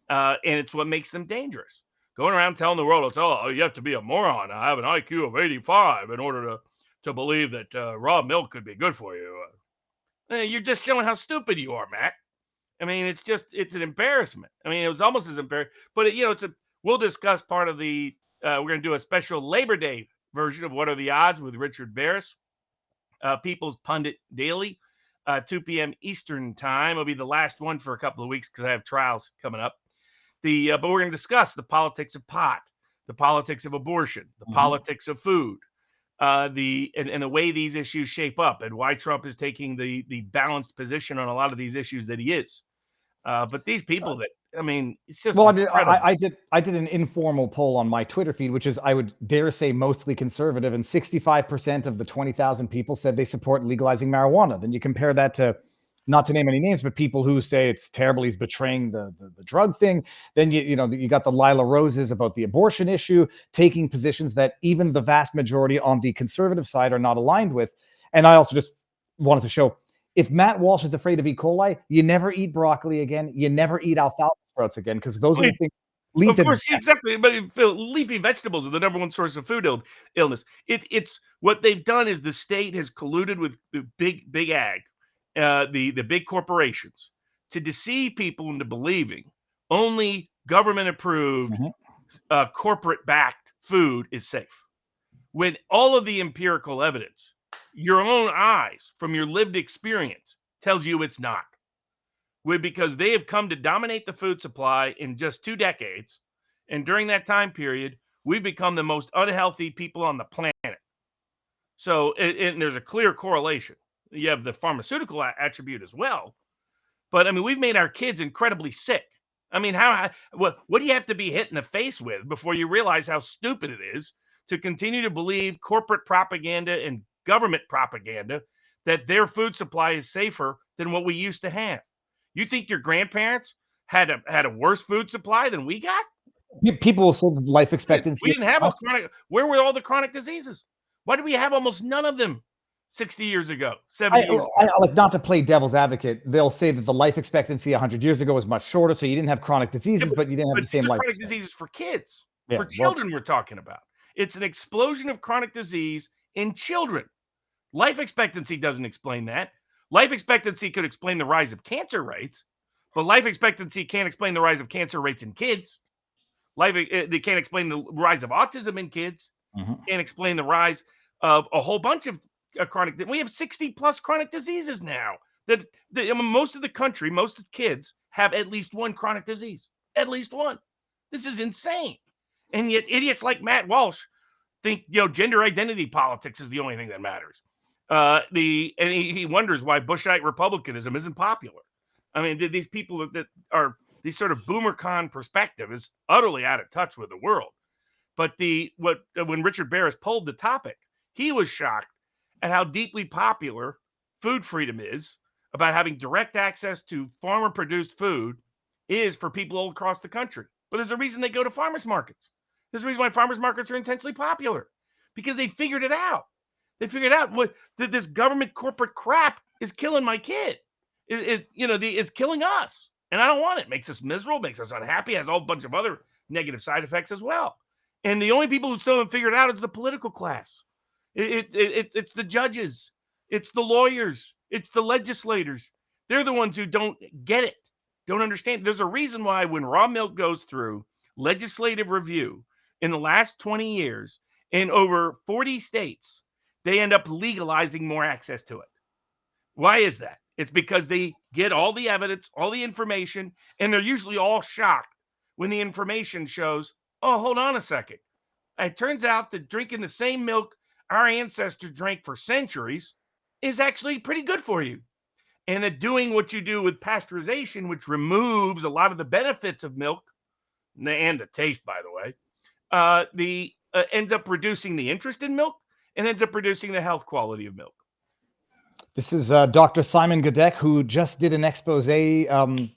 And it's what makes them dangerous. Going around telling the world, you have to be a moron. I have an IQ of 85 in order to believe that raw milk could be good for you. You're just showing how stupid you are, Matt. I mean, it's an embarrassment. I mean, it was almost as embarrassing. But, we'll discuss part of we're going to do a special Labor Day version of What Are the Odds with Richard Barris, People's Pundit Daily, 2 p.m. Eastern Time. It'll be the last one for a couple of weeks because I have trials coming up. But we're going to discuss the politics of pot, the politics of abortion, the politics of food, and the way these issues shape up, and why Trump is taking the balanced position on a lot of these issues that he is. But these people it's just I did an informal poll on my Twitter feed, which is, I would dare say, mostly conservative, and 65% of the 20,000 people said they support legalizing marijuana. Then you compare that to, not to name any names, but people who say it's terrible, he's betraying the drug thing. Then you got the Lila Roses about the abortion issue, taking positions that even the vast majority on the conservative side are not aligned with. And I also just wanted to show, if Matt Walsh is afraid of E. coli, you never eat broccoli again. You never eat alfalfa sprouts again, because those are the things lead to. Of course, exactly. But leafy vegetables are the number one source of food illness. It's what they've done is the state has colluded with the big ag, the big corporations, to deceive people into believing only government-approved, corporate-backed food is safe, when all of the empirical evidence, your own eyes from your lived experience, tells you it's not. Because they have come to dominate the food supply in just 2 decades, and during that time period, we've become the most unhealthy people on the planet. So, and there's a clear correlation. You have the pharmaceutical attribute as well, but we've made our kids incredibly sick. What do you have to be hit in the face with before you realize how stupid it is to continue to believe corporate propaganda and government propaganda that their food supply is safer than what we used to have? You think your grandparents had a worse food supply than we got? People will say life expectancy. We didn't have a chronic. Where were all the chronic diseases? Why did we have almost none of them 60 years ago, 70 years ago? I like, not to play devil's advocate, they'll say that the life expectancy 100 years ago was much shorter, so you didn't have chronic diseases, but you didn't have the same life. Chronic diseases for kids, for children, we're talking about. It's an explosion of chronic disease in children. Life expectancy doesn't explain that. Life expectancy could explain the rise of cancer rates, but life expectancy can't explain the rise of cancer rates in kids. They can't explain the rise of autism in kids. Can't explain the rise of a whole bunch of chronic. We have 60 plus chronic diseases now. Most of the country, most kids have at least one chronic disease. At least one. This is insane. And yet, idiots like Matt Walsh think gender identity politics is the only thing that matters. And he wonders why Bushite republicanism isn't popular. These people that are the sort of boomer-con perspective is utterly out of touch with the world. But when Richard Barris polled the topic, he was shocked at how deeply popular food freedom is, about having direct access to farmer-produced food is for people all across the country. But there's a reason they go to farmers markets. There's a reason why farmers markets are intensely popular, because they figured it out. They figured out that this government corporate crap is killing my kid. It's killing us, and I don't want it. It makes us miserable, makes us unhappy, has a whole bunch of other negative side effects as well. And the only people who still haven't figured it out is the political class. It's the judges, it's the lawyers, it's the legislators. They're the ones who don't get it, don't understand. There's a reason why when raw milk goes through legislative review in the last 20 years in over 40 states, they end up legalizing more access to it. Why is that? It's because they get all the evidence, all the information, and they're usually all shocked when the information shows, oh, hold on a second. It turns out that drinking the same milk our ancestors drank for centuries is actually pretty good for you. And that doing what you do with pasteurization, which removes a lot of the benefits of milk, and the taste, by the way, ends up reducing the interest in milk and ends up reducing the health quality of milk. This is Dr. Simon Godek, who just did an expose,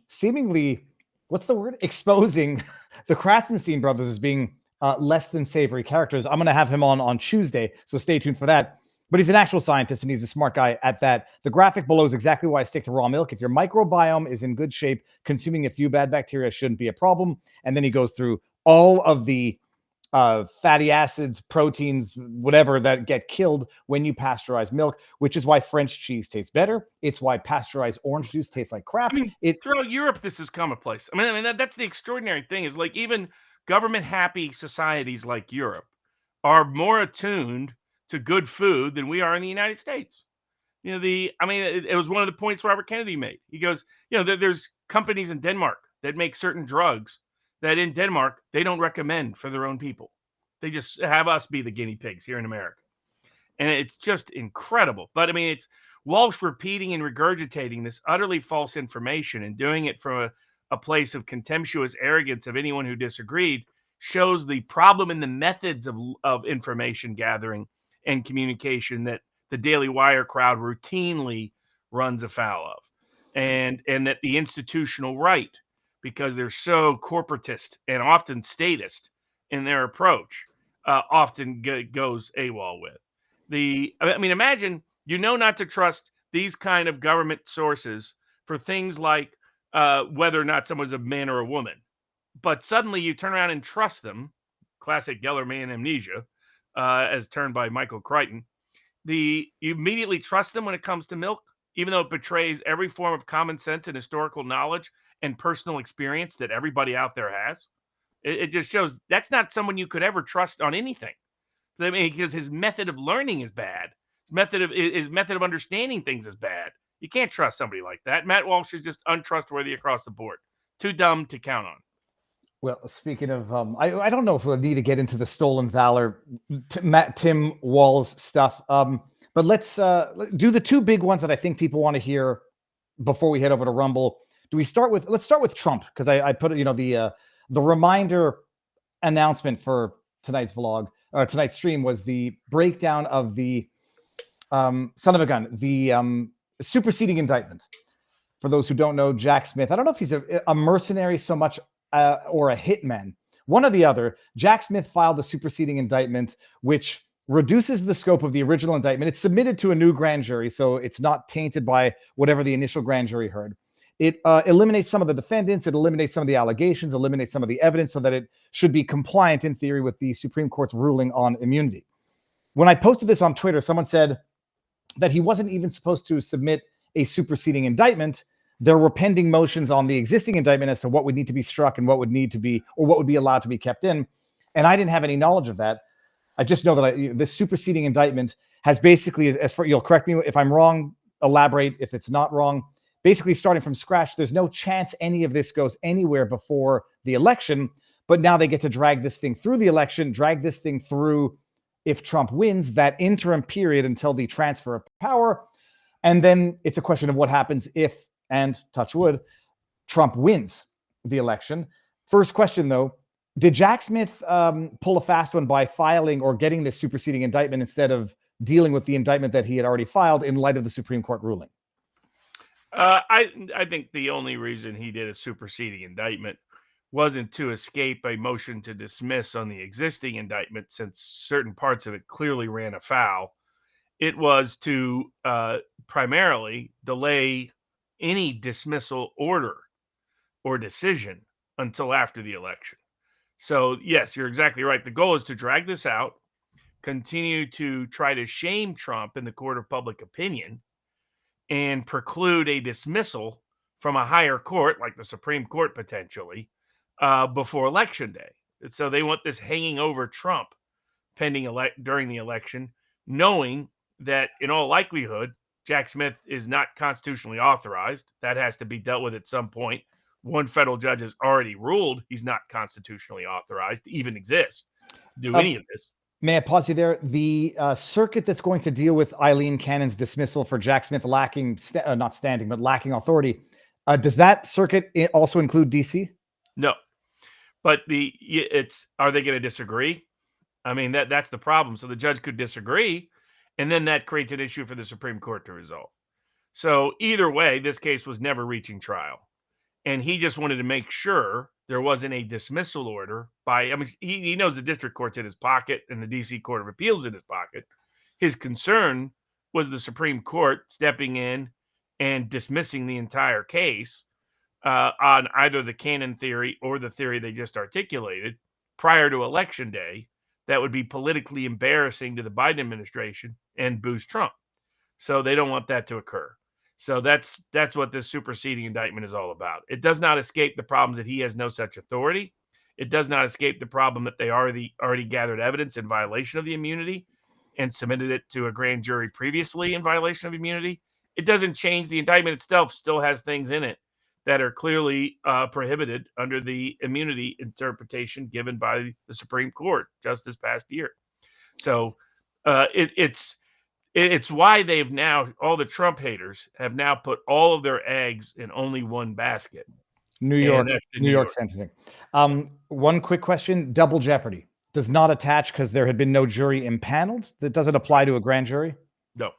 seemingly, what's the word? Exposing the Krasenstein brothers as being less than savory characters. I'm going to have him on Tuesday, so stay tuned for that. But he's an actual scientist, and he's a smart guy at that. The graphic below is exactly why I stick to raw milk. If your microbiome is in good shape, consuming a few bad bacteria shouldn't be a problem. And then he goes through all of the fatty acids, proteins, whatever that get killed when you pasteurize milk, which is why French cheese tastes better. It's why pasteurized orange juice tastes like crap. I mean, throughout Europe, this is commonplace. I mean, that's the extraordinary thing is like even government-happy societies like Europe are more attuned to good food than we are in the United States. It was one of the points Robert Kennedy made. He goes, there's companies in Denmark that make certain drugs that in Denmark, they don't recommend for their own people. They just have us be the guinea pigs here in America. And it's just incredible. But I mean, it's Walsh repeating and regurgitating this utterly false information and doing it from a place of contemptuous arrogance of anyone who disagreed shows the problem in the methods of information gathering and communication that the Daily Wire crowd routinely runs afoul of. And that the institutional right, because they're so corporatist and often statist in their approach, often goes AWOL with. Imagine not to trust these kind of government sources for things like whether or not someone's a man or a woman. But suddenly you turn around and trust them, classic Gellerman amnesia, as termed by Michael Crichton. You immediately trust them when it comes to milk, even though it betrays every form of common sense and historical knowledge and personal experience that everybody out there has. It just shows that's not someone you could ever trust on anything. Because his method of learning is bad. His method of understanding things is bad. You can't trust somebody like that. Matt Walsh is just untrustworthy across the board. Too dumb to count on. Well, speaking of, I don't know if we'll need to get into the stolen valor, Tim Walz stuff, but let's do the two big ones that I think people want to hear before we head over to Rumble. Let's start with Trump, because I put, the reminder announcement for tonight's vlog, or tonight's stream was the breakdown of the son of a gun, the superseding indictment. For those who don't know, Jack Smith, I don't know if he's a mercenary so much or a hitman, one or the other. Jack Smith filed a superseding indictment, which reduces the scope of the original indictment. It's submitted to a new grand jury, so it's not tainted by whatever the initial grand jury heard. It eliminates some of the defendants, it eliminates some of the allegations, eliminates some of the evidence so that it should be compliant in theory with the Supreme Court's ruling on immunity. When I posted this on Twitter, someone said that he wasn't even supposed to submit a superseding indictment. There were pending motions on the existing indictment as to what would need to be struck and what would need to be, or what would be allowed to be kept in. And I didn't have any knowledge of that. I just know that this superseding indictment has basically, as for, you'll correct me if I'm wrong, elaborate if it's not wrong, basically starting from scratch. There's no chance any of this goes anywhere before the election, but now they get to drag this thing through the election, drag this thing through if Trump wins, that interim period until the transfer of power. And then it's a question of what happens if, and touch wood, Trump wins. the election. First question, though, did Jack Smith pull a fast one by filing or getting this superseding indictment instead of dealing with the indictment that he had already filed in light of the Supreme Court ruling? I think the only reason he did a superseding indictment wasn't to escape a motion to dismiss on the existing indictment, since certain parts of it clearly ran afoul. It was to primarily delay any dismissal order or decision until after the election. So, yes, you're exactly right. The goal is to drag this out, continue to try to shame Trump in the court of public opinion, and preclude a dismissal from a higher court, like the Supreme Court potentially, before Election Day. So they want this hanging over Trump during the election, knowing that in all likelihood, Jack Smith is not constitutionally authorized. That has to be dealt with at some point. One federal judge has already ruled he's not constitutionally authorized to even exist to do any of this. May I pause you there? The circuit that's going to deal with Eileen Cannon's dismissal for Jack Smith lacking, not standing, but lacking authority, does that circuit also include DC? No, but are they going to disagree? I mean, that's the problem. So the judge could disagree, and then that creates an issue for the Supreme Court to resolve. So either way, this case was never reaching trial. And he just wanted to make sure there wasn't a dismissal order he knows the district court's in his pocket and the DC Court of Appeals in his pocket. His concern was the Supreme Court stepping in and dismissing the entire case on either the Cannon theory or the theory they just articulated prior to Election Day. That would be politically embarrassing to the Biden administration and boost Trump. So they don't want that to occur. So that's what this superseding indictment is all about. It does not escape the problems that he has no such authority. It does not escape the problem that they already gathered evidence in violation of the immunity and submitted it to a grand jury previously in violation of immunity. It doesn't change. The indictment itself still has things in it that are clearly prohibited under the immunity interpretation given by the Supreme Court just this past year. So it's why they've now, all the Trump haters have now put all of their eggs in only one basket. New York sentencing. One quick question: double jeopardy does not attach because there had been no jury impaneled. That doesn't apply to a grand jury. No.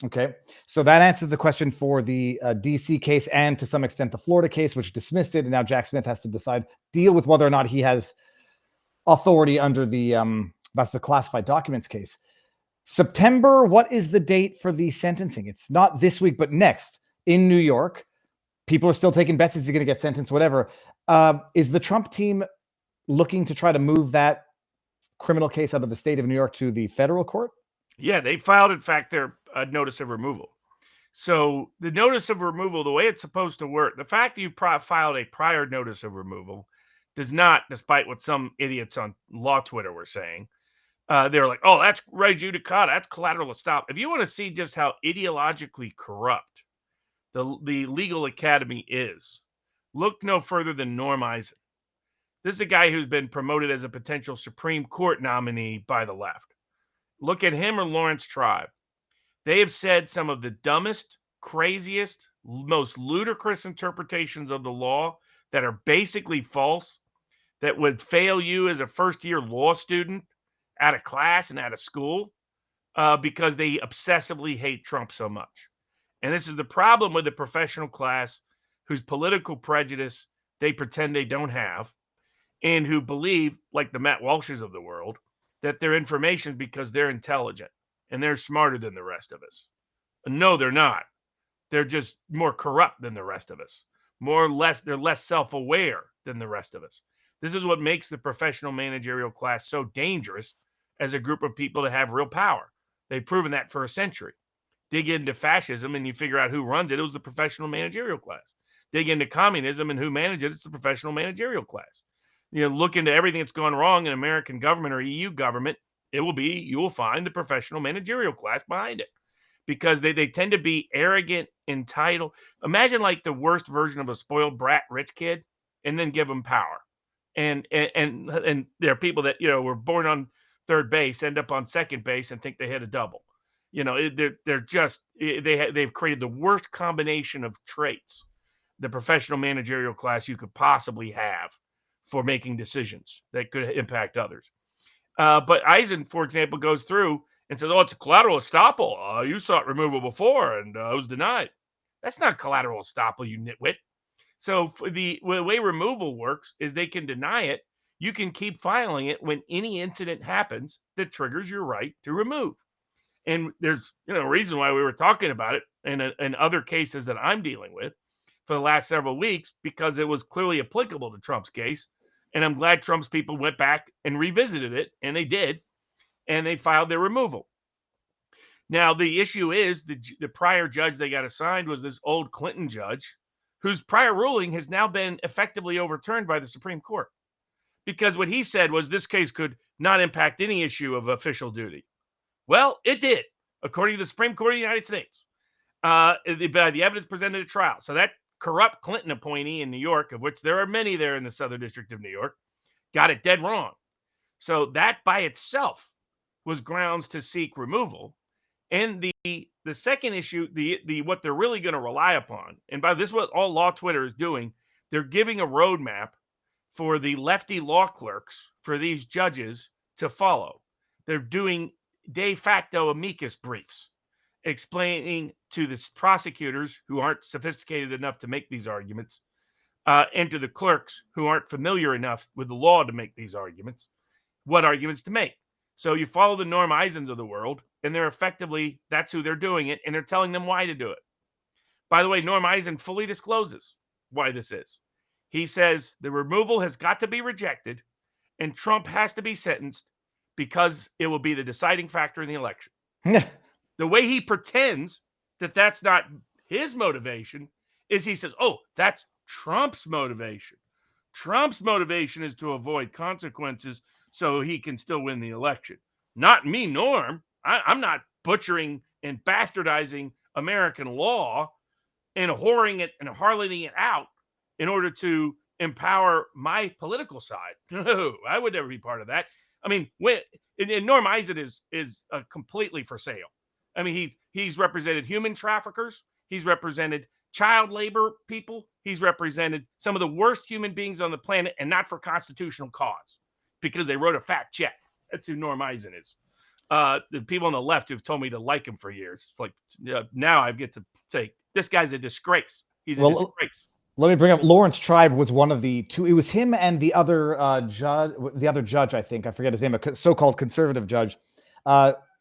Okay, so that answers the question for the DC case and to some extent the Florida case, which dismissed it, and now Jack Smith has to deal with whether or not he has authority under the that's the classified documents case. September, what is the date for the sentencing? It's not this week, but next in New York. People are still taking bets. Is he going to get sentenced? Whatever. Is the Trump team looking to try to move that criminal case out of the state of New York to the federal court? Yeah, they filed, in fact, their notice of removal. So the notice of removal, the way it's supposed to work, the fact that you filed a prior notice of removal does not, despite what some idiots on law Twitter were saying, they're like, oh, that's res judicata, that's collateral estoppel. If you want to see just how ideologically corrupt the legal academy is, look no further than Norm Eisen. This is a guy who's been promoted as a potential Supreme Court nominee by the left. Look at him or Lawrence Tribe. They have said some of the dumbest, craziest, most ludicrous interpretations of the law that are basically false, that would fail you as a first-year law student out of class and out of school because they obsessively hate Trump so much. And this is the problem with the professional class whose political prejudice they pretend they don't have and who believe, like the Matt Walshes of the world, that their information because they're intelligent and they're smarter than the rest of us. No, they're not. They're just more corrupt than the rest of us. They're less self-aware than the rest of us. This is what makes the professional managerial class so dangerous as a group of people to have real power. They've proven that for a century. Dig into fascism and you figure out who runs it. It was the professional managerial class. Dig into communism and who manages it. It's the professional managerial class. Look into everything that's gone wrong in American government or EU government. You will find the professional managerial class behind it because they tend to be arrogant, entitled. Imagine like the worst version of a spoiled brat rich kid and then give them power. And there are people that, were born on third base, end up on second base and think they hit a double. They've created the worst combination of traits the professional managerial class you could possibly have for making decisions that could impact others. But Eisen, for example, goes through and says, oh, it's a collateral estoppel. You sought removal before and it was denied. That's not collateral estoppel, you nitwit. So for the way removal works is they can deny it. You can keep filing it when any incident happens that triggers your right to remove. And there's a reason why we were talking about it in other cases that I'm dealing with for the last several weeks, because it was clearly applicable to Trump's case. And I'm glad Trump's people went back and revisited it, and they did, and they filed their removal. Now, the issue is the prior judge they got assigned was this old Clinton judge whose prior ruling has now been effectively overturned by the Supreme Court, because what he said was this case could not impact any issue of official duty. Well, it did, according to the Supreme Court of the United States, by the evidence presented at trial. So that corrupt Clinton appointee in New York, of which there are many there in the Southern District of New York, got it dead wrong. So that by itself was grounds to seek removal. And the second issue, the what they're really going to rely upon, and by this is what all law Twitter is doing, they're giving a roadmap for the lefty law clerks for these judges to follow. They're doing de facto amicus briefs explaining to the prosecutors who aren't sophisticated enough to make these arguments, and to the clerks who aren't familiar enough with the law to make these arguments, what arguments to make. So you follow the Norm Eisens of the world, and they're effectively, that's who they're doing it, and they're telling them why to do it. By the way, Norm Eisen fully discloses why this is. He says the removal has got to be rejected, and Trump has to be sentenced because it will be the deciding factor in the election. The way he pretends that that's not his motivation is he says, oh, that's Trump's motivation. Trump's motivation is to avoid consequences so he can still win the election. Not me, Norm. I'm not butchering and bastardizing American law and whoring it and harloting it out in order to empower my political side. No, I would never be part of that. I mean, and Norm Eisen is completely for sale. I mean, he's represented human traffickers. He's represented child labor people. He's represented some of the worst human beings on the planet, and not for constitutional cause, because they wrote a fat check. That's who Norm Eisen is. The people on the left who've told me to like him for years, it's like now I get to say this guy's a disgrace. He's a disgrace. Let me bring up Lawrence Tribe was one of the two. It was him and the other judge, I think, I forget his name, a so-called conservative judge,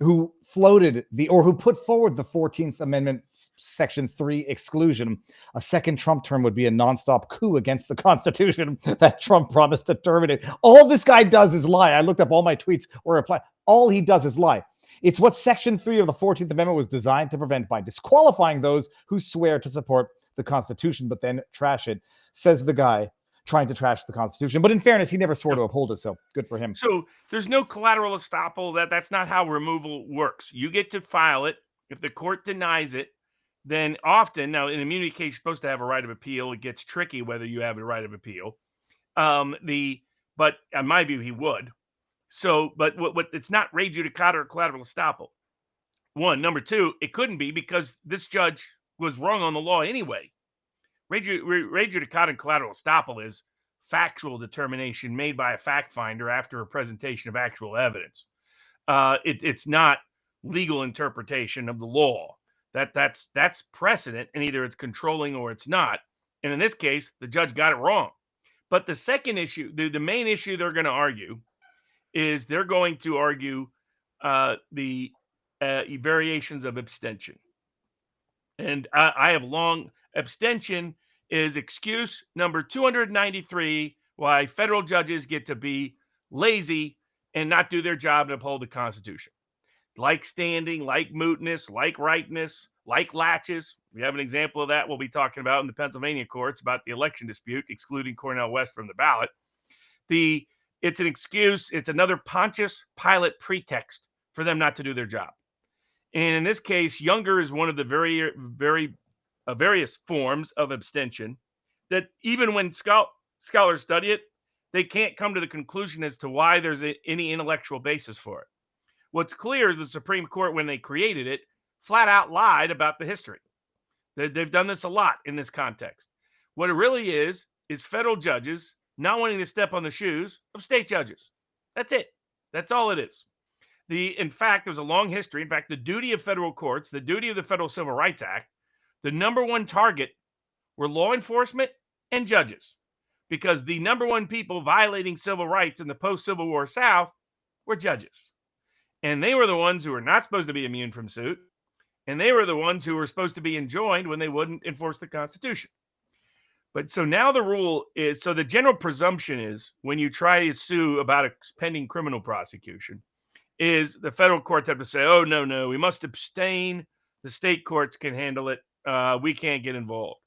who floated who put forward the 14th Amendment Section 3 exclusion. A second Trump term would be a nonstop coup against the Constitution that Trump promised to terminate. All this guy does is lie. I looked up all my tweets or reply. All he does is lie. It's what Section 3 of the 14th Amendment was designed to prevent by disqualifying those who swear to support the Constitution but then trash it, says the guy trying to trash the Constitution. But in fairness, he never swore to uphold it, so good for him. So there's no collateral estoppel. That's not how removal works. You get to file it. If the court denies it, then often, now in immunity case, you're supposed to have a right of appeal. It gets tricky whether you have a right of appeal. But in my view, he would. So, but what it's not re judicata or collateral estoppel. One. Number two, it couldn't be because this judge was wrong on the law anyway. Re judicata and collateral estoppel is factual determination made by a fact finder after a presentation of actual evidence. It's not legal interpretation of the law. That's precedent, and either it's controlling or it's not. And in this case, the judge got it wrong. But the second issue, the main issue they're going to argue is they're going to argue the variations of abstention. And I have long abstention is excuse number 293 why federal judges get to be lazy and not do their job and uphold the Constitution. Like standing, like mootness, like rightness, like latches. We have an example of that we'll be talking about in the Pennsylvania courts about the election dispute, excluding Cornel West from the ballot. It's an excuse. It's another Pontius Pilate pretext for them not to do their job. And in this case, Younger is one of the various forms of abstention that even when scholars study it, they can't come to the conclusion as to why there's any intellectual basis for it. What's clear is the Supreme Court, when they created it, flat out lied about the history. They've done this a lot in this context. What it really is federal judges not wanting to step on the shoes of state judges. That's it. That's all it is. In fact, there's a long history. In fact, the duty of federal courts, the duty of the Federal Civil Rights Act, the number one target were law enforcement and judges, because the number one people violating civil rights in the post-Civil War South were judges. And they were the ones who were not supposed to be immune from suit. And they were the ones who were supposed to be enjoined when they wouldn't enforce the Constitution. But so now the rule is, so the general presumption is when you try to sue about a pending criminal prosecution, is the federal courts have to say, oh, no, we must abstain. The state courts can handle it. We can't get involved.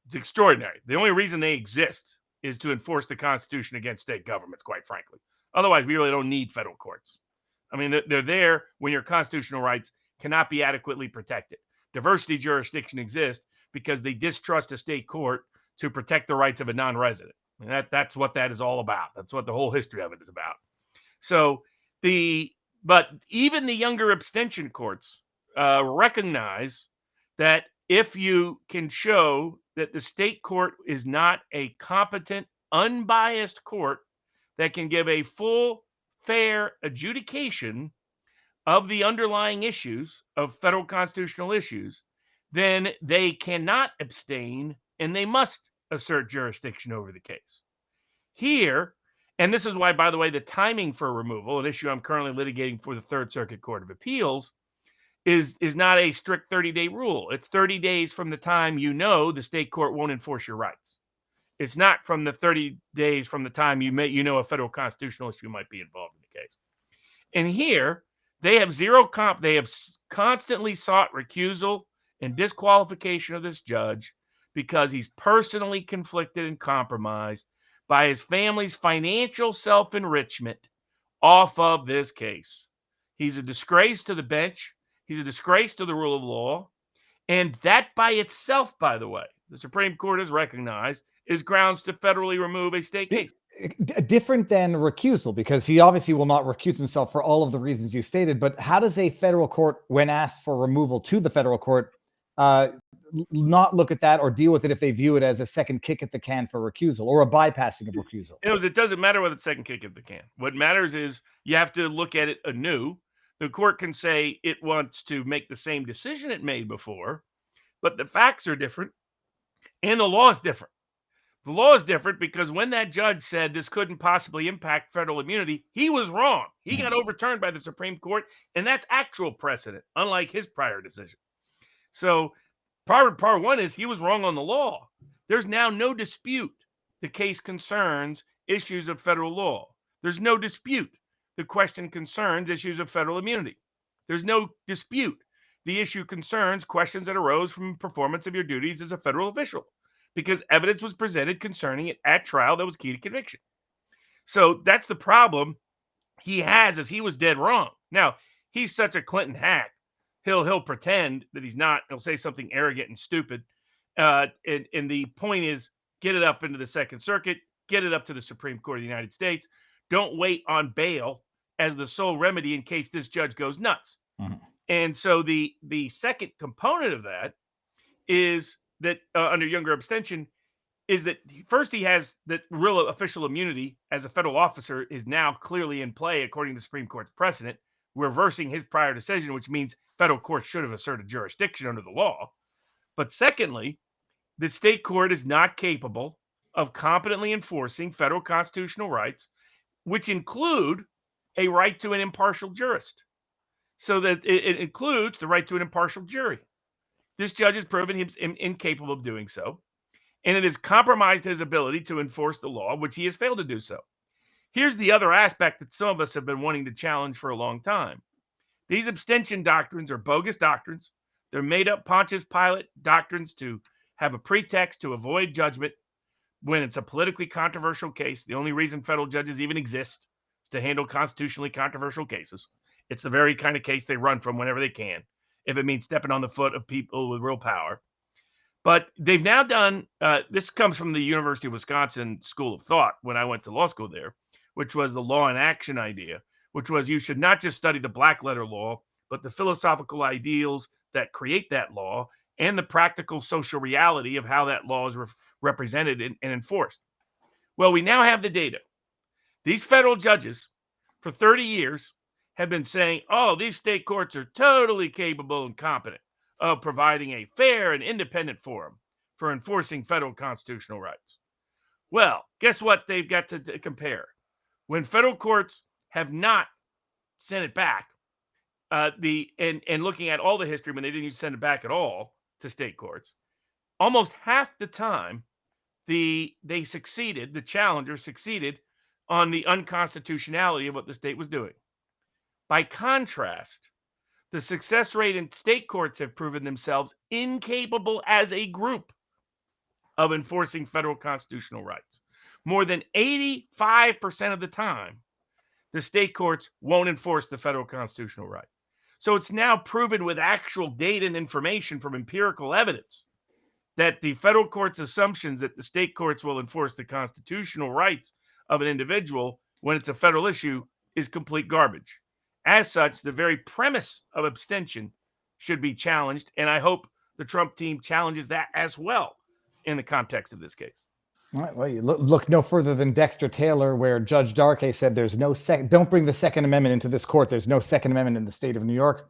It's extraordinary. The only reason they exist is to enforce the Constitution against state governments, quite frankly. Otherwise, we really don't need federal courts. I mean, they're there when your constitutional rights cannot be adequately protected. Diversity jurisdiction exists because they distrust a state court to protect the rights of a non-resident. And that's what that is all about. That's what the whole history of it is about. So but even the younger abstention courts recognize that if you can show that the state court is not a competent, unbiased court that can give a full, fair adjudication of the underlying issues of federal constitutional issues, then they cannot abstain and they must assert jurisdiction over the case. Here, and this is why, by the way, the timing for removal, an issue I'm currently litigating for the Third Circuit Court of Appeals, is not a strict 30-day rule. It's 30 days from the time you know the state court won't enforce your rights. It's not from the 30 days from the time you know a federal constitutional issue might be involved in the case. And here, they have they have constantly sought recusal and disqualification of this judge because he's personally conflicted and compromised by his family's financial self-enrichment off of this case. He's a disgrace to the bench. He's a disgrace to the rule of law. And that by itself, by the way, the Supreme Court has recognized is grounds to federally remove a state case. Different than recusal, because he obviously will not recuse himself for all of the reasons you stated. But how does a federal court, when asked for removal to the federal court, not look at that or deal with it if they view it as a second kick at the can for recusal or a bypassing of recusal? It doesn't matter whether it's second kick at the can. What matters is you have to look at it anew. The court can say it wants to make the same decision it made before, but the facts are different and the law is different. The law is different because when that judge said this couldn't possibly impact federal immunity, he was wrong. He got overturned by the Supreme Court, and that's actual precedent, unlike his prior decision. So part one is he was wrong on the law. There's now no dispute the case concerns issues of federal law. There's no dispute the question concerns issues of federal immunity. There's no dispute the issue concerns questions that arose from performance of your duties as a federal official, because evidence was presented concerning it at trial that was key to conviction. So that's the problem he has, is he was dead wrong. Now, he's such a Clinton hack. He'll pretend that he's not. He'll say something arrogant and stupid. And the point is, get it up into the Second Circuit, get it up to the Supreme Court of the United States. Don't wait on bail as the sole remedy in case this judge goes nuts. Mm-hmm. And so the second component of that is that under younger abstention is that first he has that real official immunity as a federal officer is now clearly in play according to the Supreme Court's precedent, reversing his prior decision, which means federal courts should have asserted jurisdiction under the law. But secondly, the state court is not capable of competently enforcing federal constitutional rights, which include a right to an impartial jurist. So that it includes the right to an impartial jury. This judge has proven he's incapable of doing so, and it has compromised his ability to enforce the law, which he has failed to do so. Here's the other aspect that some of us have been wanting to challenge for a long time. These abstention doctrines are bogus doctrines. They're made up Pontius Pilate doctrines to have a pretext to avoid judgment when it's a politically controversial case. The only reason federal judges even exist is to handle constitutionally controversial cases. It's the very kind of case they run from whenever they can, if it means stepping on the foot of people with real power. But they've now done, this comes from the University of Wisconsin School of Thought when I went to law school there, which was the law in action idea, which was you should not just study the black letter law, but the philosophical ideals that create that law and the practical social reality of how that law is represented and enforced. Well, we now have the data. These federal judges for 30 years have been saying, oh, these state courts are totally capable and competent of providing a fair and independent forum for enforcing federal constitutional rights. Well, guess what they've got to compare? When federal courts have not sent it back, and looking at all the history when they didn't send it back at all to state courts, almost half the time the challenger succeeded on the unconstitutionality of what the state was doing. By contrast, the success rate in state courts have proven themselves incapable as a group of enforcing federal constitutional rights. More than 85% of the time, the state courts won't enforce the federal constitutional right. So it's now proven with actual data and information from empirical evidence that the federal court's assumptions that the state courts will enforce the constitutional rights of an individual when it's a federal issue is complete garbage. As such, the very premise of abstention should be challenged, and I hope the Trump team challenges that as well in the context of this case. All right, well, you look no further than Dexter Taylor, where Judge Darkey said there's no don't bring the Second Amendment into this court. There's no Second Amendment in the state of New York.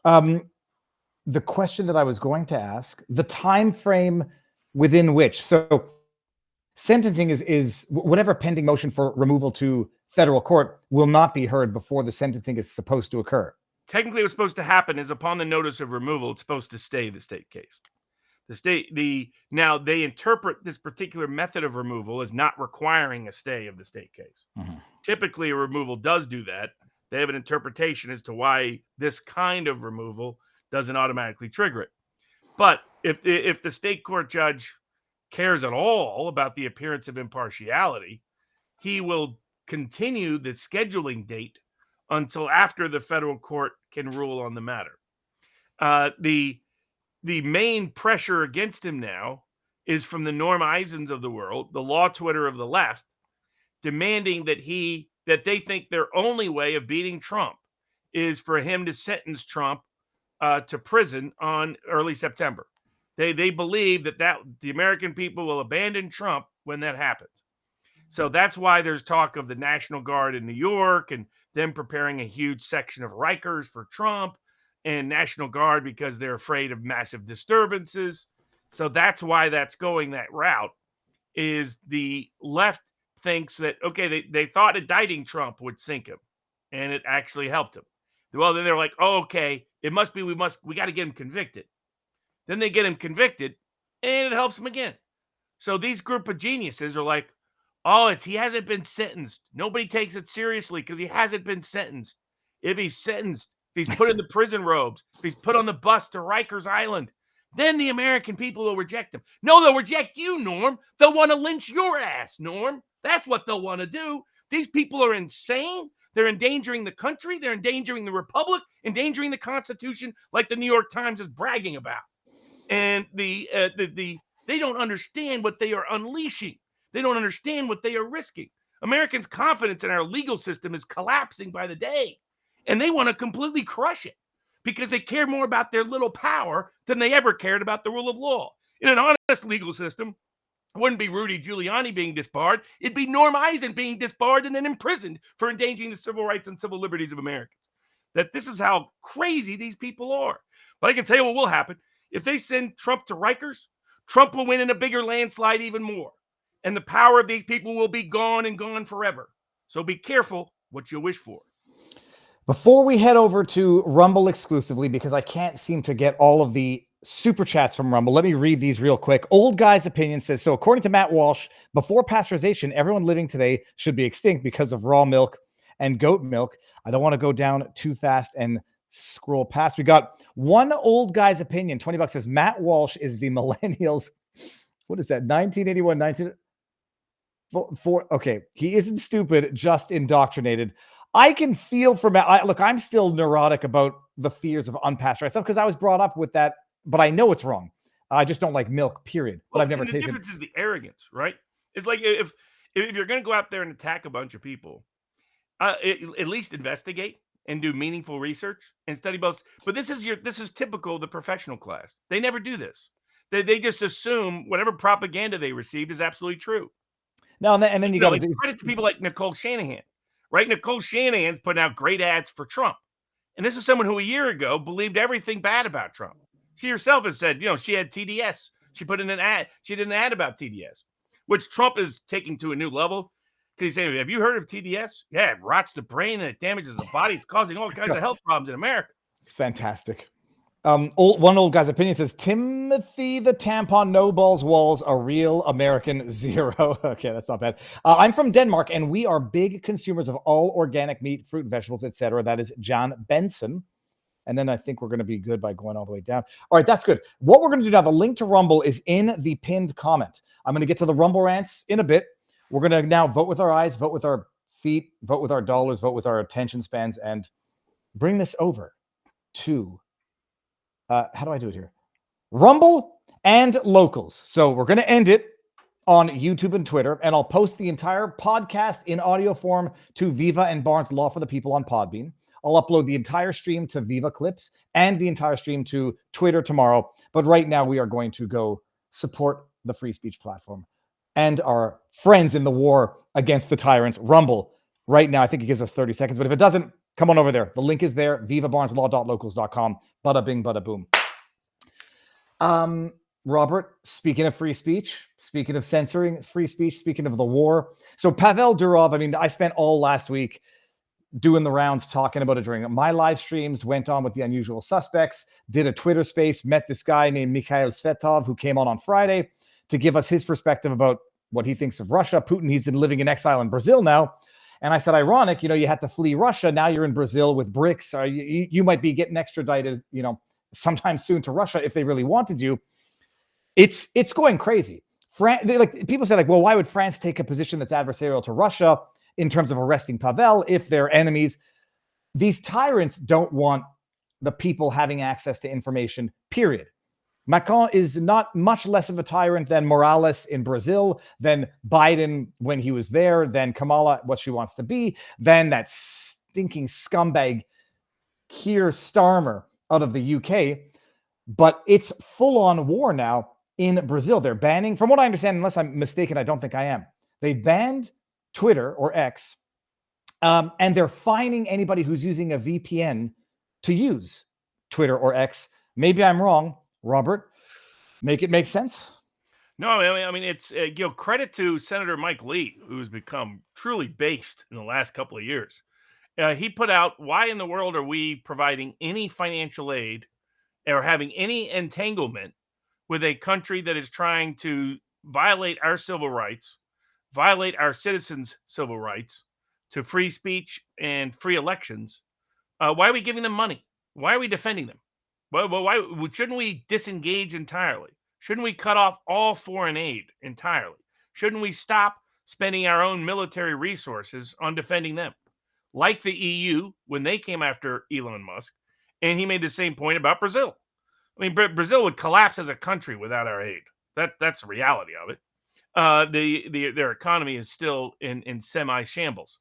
The question that I was going to ask, the time frame within which, so sentencing is whatever pending motion for removal to federal court will not be heard before the sentencing is supposed to occur. Technically, what's supposed to happen is upon the notice of removal, it's supposed to stay the state case. Now they interpret this particular method of removal as not requiring a stay of the state case. Mm-hmm. Typically, a removal does do that. They have an interpretation as to why this kind of removal doesn't automatically trigger it. But if the state court judge cares at all about the appearance of impartiality, he will continue the scheduling date until after the federal court can rule on the matter. The main pressure against him now is from the Norm Eisens of the world, the law Twitter of the left, demanding that they think their only way of beating Trump is for him to sentence Trump to prison on early September. They believe that the American people will abandon Trump when that happens. So that's why there's talk of the National Guard in New York and them preparing a huge section of Rikers for Trump and National Guard because they're afraid of massive disturbances. So that's why that's going that route, is the left thinks that, okay, they thought indicting Trump would sink him, and it actually helped him. Well, then they're like, oh, okay, it must be we got to get him convicted. Then they get him convicted, and it helps him again. So these group of geniuses are like, oh, he hasn't been sentenced. Nobody takes it seriously because he hasn't been sentenced. If he's sentenced, if he's put in the prison robes, if he's put on the bus to Rikers Island, then the American people will reject him. No, they'll reject you, Norm. They'll want to lynch your ass, Norm. That's what they'll want to do. These people are insane. They're endangering the country. They're endangering the republic, endangering the Constitution, like the New York Times is bragging about. And they don't understand what they are unleashing. They don't understand what they are risking. Americans' confidence in our legal system is collapsing by the day, and they want to completely crush it because they care more about their little power than they ever cared about the rule of law. In an honest legal system, it wouldn't be Rudy Giuliani being disbarred. It'd be Norm Eisen being disbarred and then imprisoned for endangering the civil rights and civil liberties of Americans. That this is how crazy these people are. But I can tell you what will happen. If they send Trump to Rikers, Trump will win in a bigger landslide even more. And the power of these people will be gone and gone forever. So be careful what you wish for. Before we head over to Rumble exclusively, because I can't seem to get all of the super chats from Rumble, let me read these real quick. Old Guy's Opinion says, so according to Matt Walsh, before pasteurization, everyone living today should be extinct because of raw milk and goat milk. I don't want to go down too fast and scroll past. We got one Old Guy's Opinion. $20 says, Matt Walsh is the millennials. What is that? 1981, okay. He isn't stupid, just indoctrinated. I can feel for Matt. Look, I'm still neurotic about the fears of unpasteurized stuff because I was brought up with that, but I know it's wrong. I just don't like milk, period. But I've never tasted. The difference is the arrogance, right? It's like if you're going to go out there and attack a bunch of people, at least investigate and do meaningful research and study both. But this is typical of the professional class. They never do this. They just assume whatever propaganda they received is absolutely true. No, and then you got to credit to people like Nicole Shanahan, right? Nicole Shanahan's putting out great ads for Trump. And this is someone who a year ago believed everything bad about Trump. She herself has said, she had TDS. She put in an ad. She did an ad about TDS, which Trump is taking to a new level. Because he's saying, have you heard of TDS? Yeah, it rots the brain and it damages the body. It's causing all kinds of health problems in America. It's fantastic. One old guy's opinion says, Timothy the tampon no balls Walls, a real American zero. Okay, that's not bad. I'm from Denmark, and we are big consumers of all organic meat, fruit, vegetables, etc. That is John Benson. And then I think we're going to be good by going all the way down. All right, that's good. What we're going to do now, the link to Rumble is in the pinned comment. I'm going to get to the Rumble rants in a bit. We're going to now vote with our eyes, vote with our feet, vote with our dollars, vote with our attention spans, and bring this over to... how do I do it here? Rumble and locals. So we're going to end it on YouTube and Twitter, and I'll post the entire podcast in audio form to Viva and Barnes Law for the People on Podbean. I'll upload the entire stream to Viva Clips and the entire stream to Twitter tomorrow. But right now we are going to go support the free speech platform and our friends in the war against the tyrants. Rumble right now. I think it gives us 30 seconds, but if it doesn't, come on over there. The link is there, vivabarneslaw.locals.com. Bada bing, bada boom. Robert, speaking of free speech, speaking of censoring free speech, speaking of the war. So Pavel Durov, I spent all last week doing the rounds, talking about it during my live streams, went on with the Unusual Suspects, did a Twitter space, met this guy named Mikhail Svetov, who came on Friday to give us his perspective about what he thinks of Russia. Putin, he's living in exile in Brazil now. And I said, ironic, you had to flee Russia. Now you're in Brazil with BRICS. You might be getting extradited, sometime soon to Russia if they really wanted you. It's going crazy. People say, well, why would France take a position that's adversarial to Russia in terms of arresting Pavel if they're enemies? These tyrants don't want the people having access to information, period. Macron is not much less of a tyrant than Morales in Brazil, than Biden when he was there, than Kamala, what she wants to be, than that stinking scumbag Keir Starmer out of the UK. But it's full-on war now in Brazil. They're banning, from what I understand, unless I'm mistaken, I don't think I am, they banned Twitter or X, and they're fining anybody who's using a VPN to use Twitter or X. Maybe I'm wrong. Robert, make it make sense? No, I mean it's credit to Senator Mike Lee, who's become truly based in the last couple of years. He put out, why in the world are we providing any financial aid or having any entanglement with a country that is trying to violate our civil rights, violate our citizens' civil rights to free speech and free elections? Why are we giving them money? Why are we defending them? Well, why shouldn't we disengage entirely? Shouldn't we cut off all foreign aid entirely? Shouldn't we stop spending our own military resources on defending them? Like the EU, when they came after Elon Musk, and he made the same point about Brazil. I mean, Brazil would collapse as a country without our aid. That's the reality of it. Their economy is still in semi-shambles.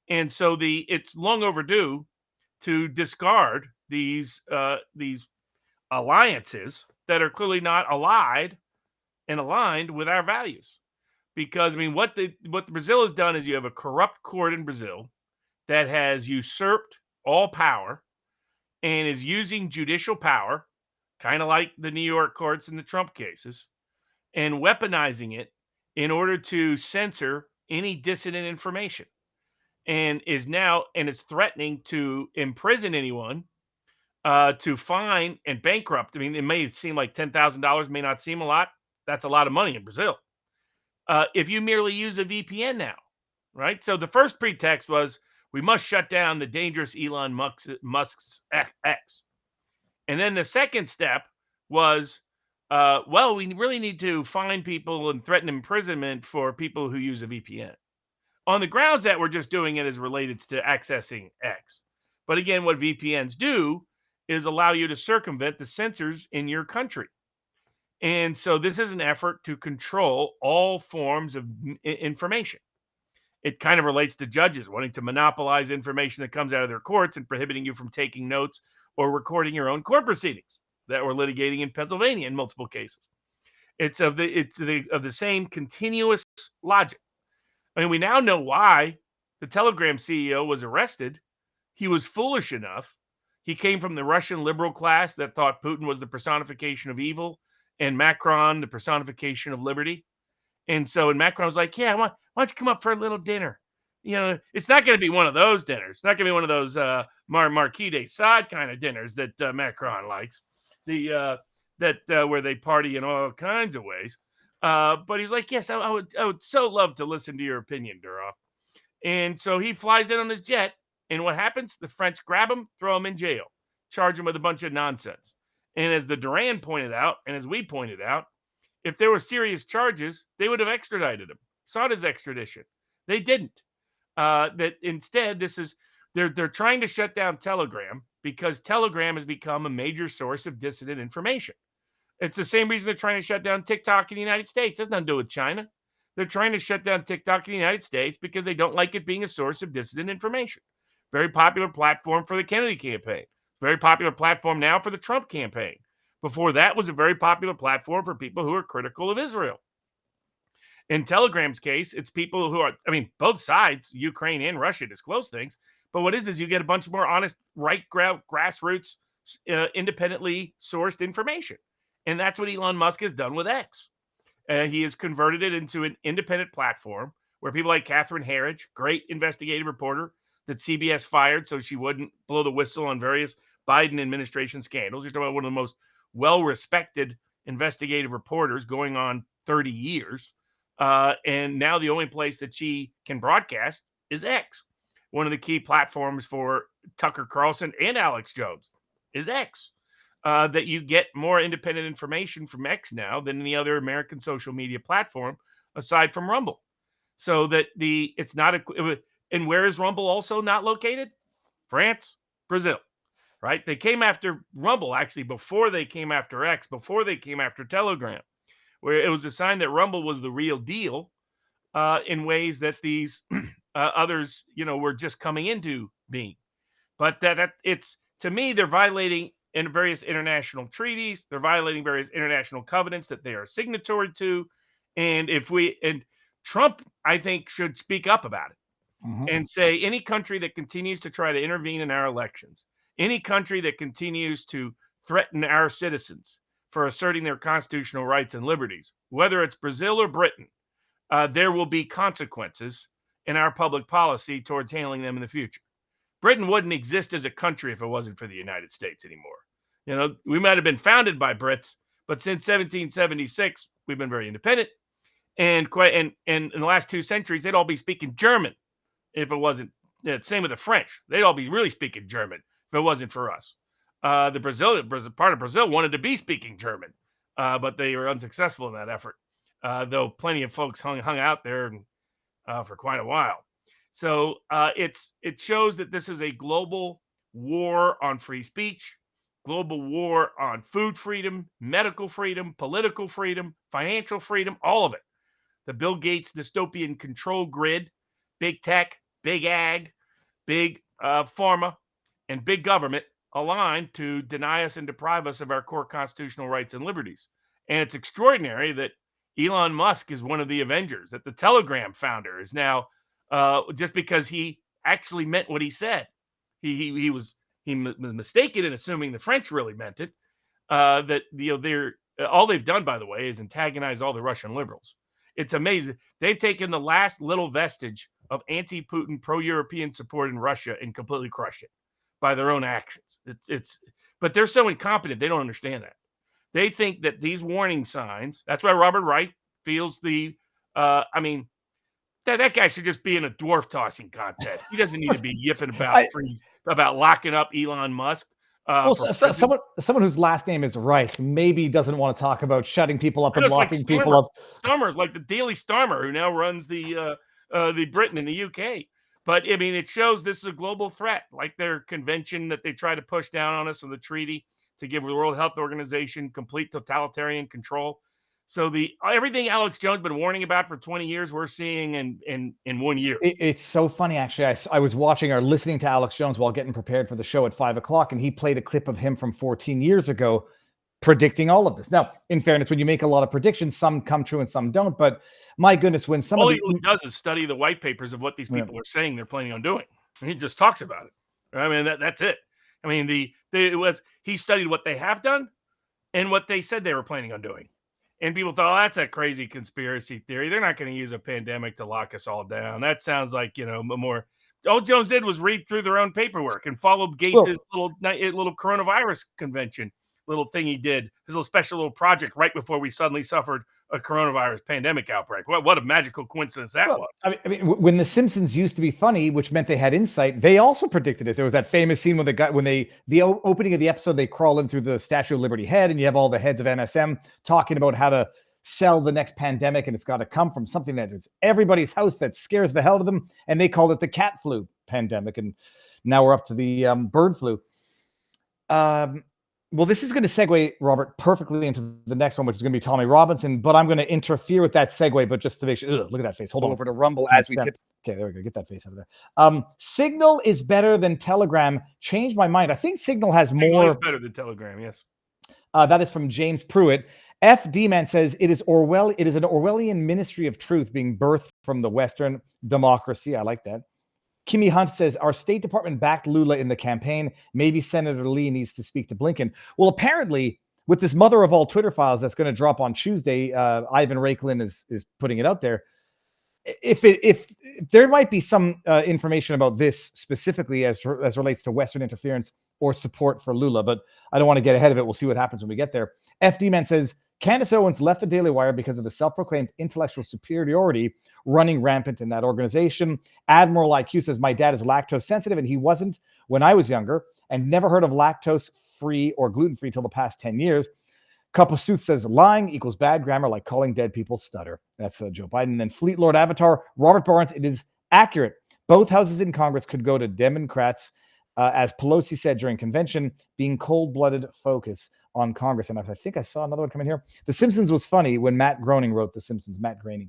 And so it's long overdue to discard these alliances that are clearly not allied and aligned with our values. Because what Brazil has done is you have a corrupt court in Brazil that has usurped all power and is using judicial power, kind of like the New York courts in the Trump cases, and weaponizing it in order to censor any dissident information, and is threatening to imprison anyone, to fine and bankrupt. I mean, it may seem like $10,000 may not seem a lot. That's a lot of money in Brazil. If you merely use a VPN now, right? So the first pretext was we must shut down the dangerous Elon Musk's X. And then the second step was, we really need to fine people and threaten imprisonment for people who use a VPN, on the grounds that we're just doing it as related to accessing X. But again, what VPNs do is allow you to circumvent the censors in your country. And so this is an effort to control all forms of information. It kind of relates to judges wanting to monopolize information that comes out of their courts and prohibiting you from taking notes or recording your own court proceedings that we're litigating in Pennsylvania in multiple cases. It's of the same continuous logic. I mean, we now know why the Telegram CEO was arrested. He was foolish enough. He came from the Russian liberal class that thought Putin was the personification of evil and Macron the personification of liberty. And Macron was like, yeah, why don't you come up for a little dinner? You know, it's not going to be one of those dinners. It's not going to be one of those Marquis de Sade kind of dinners that Macron likes, where they party in all kinds of ways. But he's like, yes, I would so love to listen to your opinion, Durov. And so he flies in on his jet. And what happens? The French grab him, throw him in jail, charge him with a bunch of nonsense. And as the Duran pointed out, and as we pointed out, if there were serious charges, they would have extradited him, sought his extradition. They didn't. That instead, they're trying to shut down Telegram because Telegram has become a major source of dissident information. It's the same reason they're trying to shut down TikTok in the United States. It has nothing to do with China. They're trying to shut down TikTok in the United States because they don't like it being a source of dissident information. Very popular platform for the Kennedy campaign. Very popular platform now for the Trump campaign. Before that was a very popular platform for people who are critical of Israel. In Telegram's case, it's people who are, both sides, Ukraine and Russia, disclose things. But what is you get a bunch more honest, right grassroots, independently sourced information. And that's what Elon Musk has done with X. He has converted it into an independent platform where people like Catherine Herridge, great investigative reporter that CBS fired so she wouldn't blow the whistle on various Biden administration scandals. You're talking about one of the most well-respected investigative reporters going on 30 years. And now the only place that she can broadcast is X. One of the key platforms for Tucker Carlson and Alex Jones is X. That you get more independent information from X now than any other American social media platform aside from Rumble. So that it's not and where is Rumble also not located? France, Brazil, right? They came after Rumble actually before they came after X, before they came after Telegram, where it was a sign that Rumble was the real deal in ways that these others, were just coming into being. But that it's, to me, they're violating in various international treaties. They're violating various international covenants that they are signatory to. And Trump, I think, should speak up about it and say any country that continues to try to intervene in our elections, any country that continues to threaten our citizens for asserting their constitutional rights and liberties, whether it's Brazil or Britain, there will be consequences in our public policy towards handling them in the future. Britain wouldn't exist as a country if it wasn't for the United States anymore. We might have been founded by Brits, but since 1776, we've been very independent. And in the last 2 centuries, they'd all be speaking German if it wasn't. Same with the French. They'd all be really speaking German if it wasn't for us. The part of Brazil wanted to be speaking German, but they were unsuccessful in that effort, though plenty of folks hung out there for quite a while. So it shows that this is a global war on free speech, global war on food freedom, medical freedom, political freedom, financial freedom, all of it. The Bill Gates dystopian control grid, big tech, big ag, big pharma, and big government aligned to deny us and deprive us of our core constitutional rights and liberties. And it's extraordinary that Elon Musk is one of the avengers, that the Telegram founder is now, just because he actually meant what he said. He was mistaken in assuming the French really meant it. That they're all they've done, by the way, is antagonize all the Russian liberals. It's amazing. They've taken the last little vestige of anti-Putin, pro-European support in Russia and completely crushed it by their own actions. But they're so incompetent, they don't understand that. They think that these warning signs, that's why Robert Wright feels that guy should just be in a dwarf tossing contest. He doesn't need to be yipping about locking up Elon Musk. Someone whose last name is Reich maybe doesn't want to talk about shutting people up and locking people up. Starmer's like the Daily Starmer, who now runs the Britain and the UK. But it shows this is a global threat, like their convention that they try to push down on us, or the treaty to give the World Health Organization complete totalitarian control. So everything Alex Jones has been warning about for 20 years, we're seeing in 1 year. It's so funny, actually. I was watching or listening to Alex Jones while getting prepared for the show at 5 o'clock, and he played a clip of him from 14 years ago predicting all of this. Now, in fairness, when you make a lot of predictions, some come true and some don't. But my goodness, when some all of he really does is study the white papers of what these people are saying they're planning on doing. And he just talks about it. I mean, that's it. I mean, he studied what they have done and what they said they were planning on doing. And people thought, oh, that's a crazy conspiracy theory. They're not going to use a pandemic to lock us all down. That sounds like, more. All Jones did was read through their own paperwork and follow Gates' little coronavirus convention, little thing he did, his little special little project right before we suddenly suffered a coronavirus pandemic outbreak. What a magical coincidence that was. I mean, when The Simpsons used to be funny, which meant they had insight, they also predicted it. There was that famous scene when the opening of the episode, they crawl in through the Statue of Liberty head, and you have all the heads of MSM talking about how to sell the next pandemic, and it's got to come from something that is everybody's house that scares the hell out of them, and they called it the cat flu pandemic, and now we're up to the bird flu. Well, this is going to segue, Robert, perfectly into the next one, which is going to be Tommy Robinson, but I'm going to interfere with that segue, but just to make sure, look at that face. Hold on. Over to Rumble as we tip. Okay, there we go. Get that face out of there. Signal is better than Telegram. Changed my mind. I think Signal has more. Signal is better than Telegram, yes. That is from James Pruitt. FD Man says it is an Orwellian ministry of truth being birthed from the Western democracy. I like that. Kimmy Hunt says, our State Department backed Lula in the campaign. Maybe Senator Lee needs to speak to Blinken. Well, apparently, with this mother of all Twitter files that's going to drop on Tuesday, Ivan Raiklin is putting it out there. If there might be some information about this specifically as relates to Western interference or support for Lula, but I don't want to get ahead of it. We'll see what happens when we get there. FD Man says, Candace Owens left the Daily Wire because of the self-proclaimed intellectual superiority running rampant in that organization. Admiral IQ says, my dad is lactose sensitive and he wasn't when I was younger and never heard of lactose-free or gluten-free till the past 10 years. Cup of Suit says, lying equals bad grammar like calling dead people stutter. That's Joe Biden. And then Fleet Lord Avatar, Robert Barnes, it is accurate. Both houses in Congress could go to Democrats, as Pelosi said during convention, being cold-blooded focus on Congress. And I think I saw another one come in here. The Simpsons was funny when Matt Groening wrote The Simpsons, Matt Groening.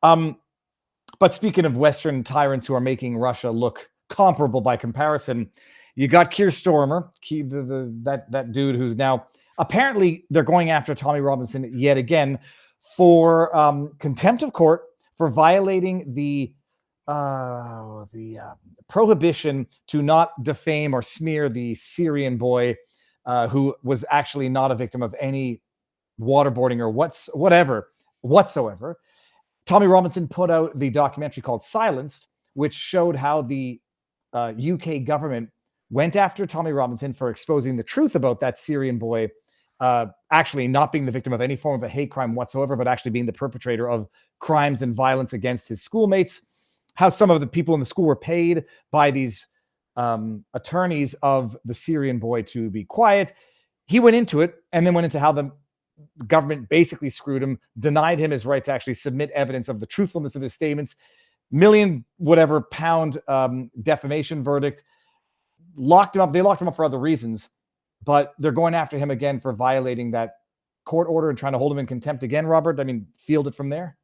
But speaking of Western tyrants who are making Russia look comparable by comparison, you got Keir Starmer, that dude who's now apparently they're going after Tommy Robinson yet again for contempt of court for violating the prohibition to not defame or smear the Syrian boy who was actually not a victim of any waterboarding or whatsoever. Tommy Robinson put out the documentary called Silenced, which showed how the UK government went after Tommy Robinson for exposing the truth about that Syrian boy actually not being the victim of any form of a hate crime whatsoever, but actually being the perpetrator of crimes and violence against his schoolmates. How some of the people in the school were paid by these attorneys of the Syrian boy to be quiet. He went into it and then went into how the government basically screwed him, denied him his right to actually submit evidence of the truthfulness of his statements, £1,000,000 defamation verdict, locked him up. They locked him up for other reasons, but they're going after him again for violating that court order and trying to hold him in contempt again, Robert. I mean, field it from there.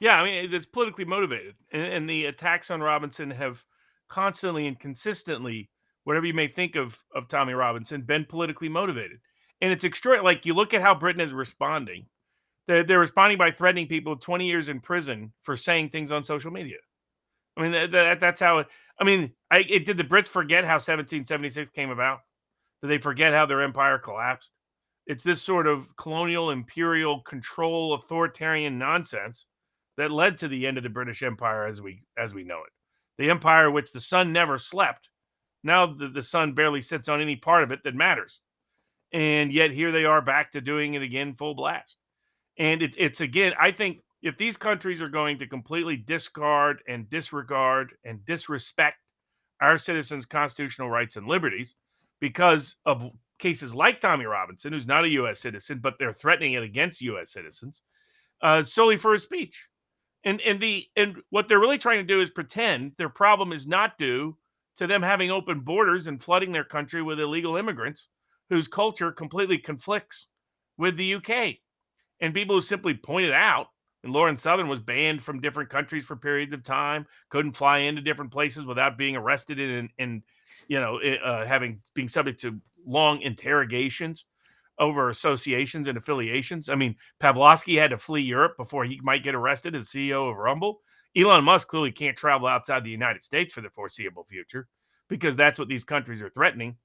Yeah, I mean, it's politically motivated. And the attacks on Robinson have constantly and consistently, whatever you may think of Tommy Robinson, been politically motivated. And it's extraordinary. Like, you look at how Britain is responding. They're responding by threatening people 20 years in prison for saying things on social media. I mean, that's how it. I mean, did the Brits forget how 1776 came about? Did they forget how their empire collapsed? It's this sort of colonial, imperial, control, authoritarian nonsense that led to the end of the British Empire as we know it. The empire which the sun never slept. Now the sun barely sits on any part of it that matters. And yet here they are back to doing it again full blast. And it's again, I think if these countries are going to completely discard and disregard and disrespect our citizens' constitutional rights and liberties because of cases like Tommy Robinson, who's not a U.S. citizen, but they're threatening it against U.S. citizens solely for his speech. And what they're really trying to do is pretend their problem is not due to them having open borders and flooding their country with illegal immigrants whose culture completely conflicts with the UK. And people who simply pointed out, and Lauren Southern was banned from different countries for periods of time, couldn't fly into different places without being arrested and being subject to long interrogations. over associations and affiliations. I mean, Pavlovsky had to flee Europe before he might get arrested as CEO of Rumble. Elon Musk clearly can't travel outside the United States for the foreseeable future because that's what these countries are threatening.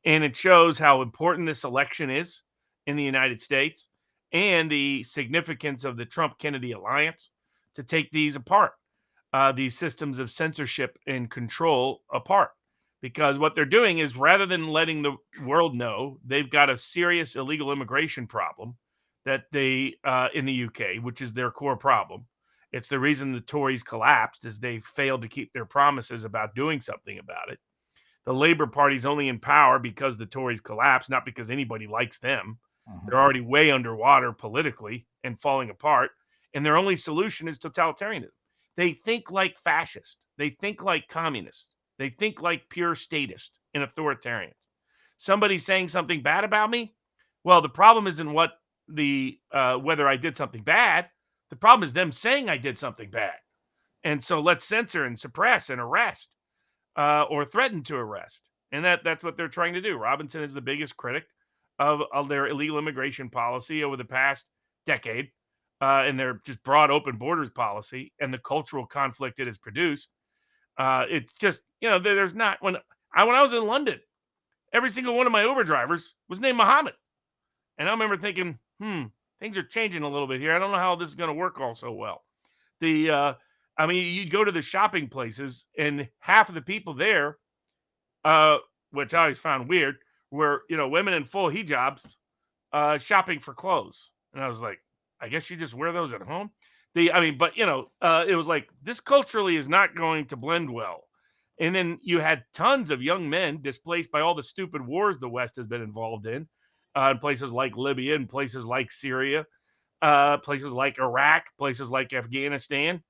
And it shows how important this election is in the United States and the significance of the Trump-Kennedy alliance to take these apart, these systems of censorship and control apart. Because what they're doing is, rather than letting the world know they've got a serious illegal immigration problem that they in the UK, which is their core problem. It's the reason the Tories collapsed, is they failed to keep their promises about doing something about it. The Labour Party's only in power because the Tories collapsed, not because anybody likes them. They're already way underwater politically and falling apart. And their only solution is totalitarianism. They think like fascists. They think like communists. They think like pure statists and authoritarians. Somebody saying something bad about me? Well, the problem isn't what the whether I did something bad. The problem is them saying I did something bad. And so let's censor and suppress and arrest or threaten to arrest. And that's what they're trying to do. Robinson is the biggest critic of their illegal immigration policy over the past decade and their just broad open borders policy and the cultural conflict it has produced. It's just, there's not, when I was in London, every single one of my Uber drivers was named Muhammad. And I remember thinking, things are changing a little bit here. I don't know how this is going to work all so well. You go to the shopping places and half of the people there, which I always found weird, were, women in full hijabs shopping for clothes. And I was like, I guess you just wear those at home. It was like, this culturally is not going to blend well. And then you had tons of young men displaced by all the stupid wars the West has been involved in places like Libya and places like Syria, places like Iraq, places like Afghanistan,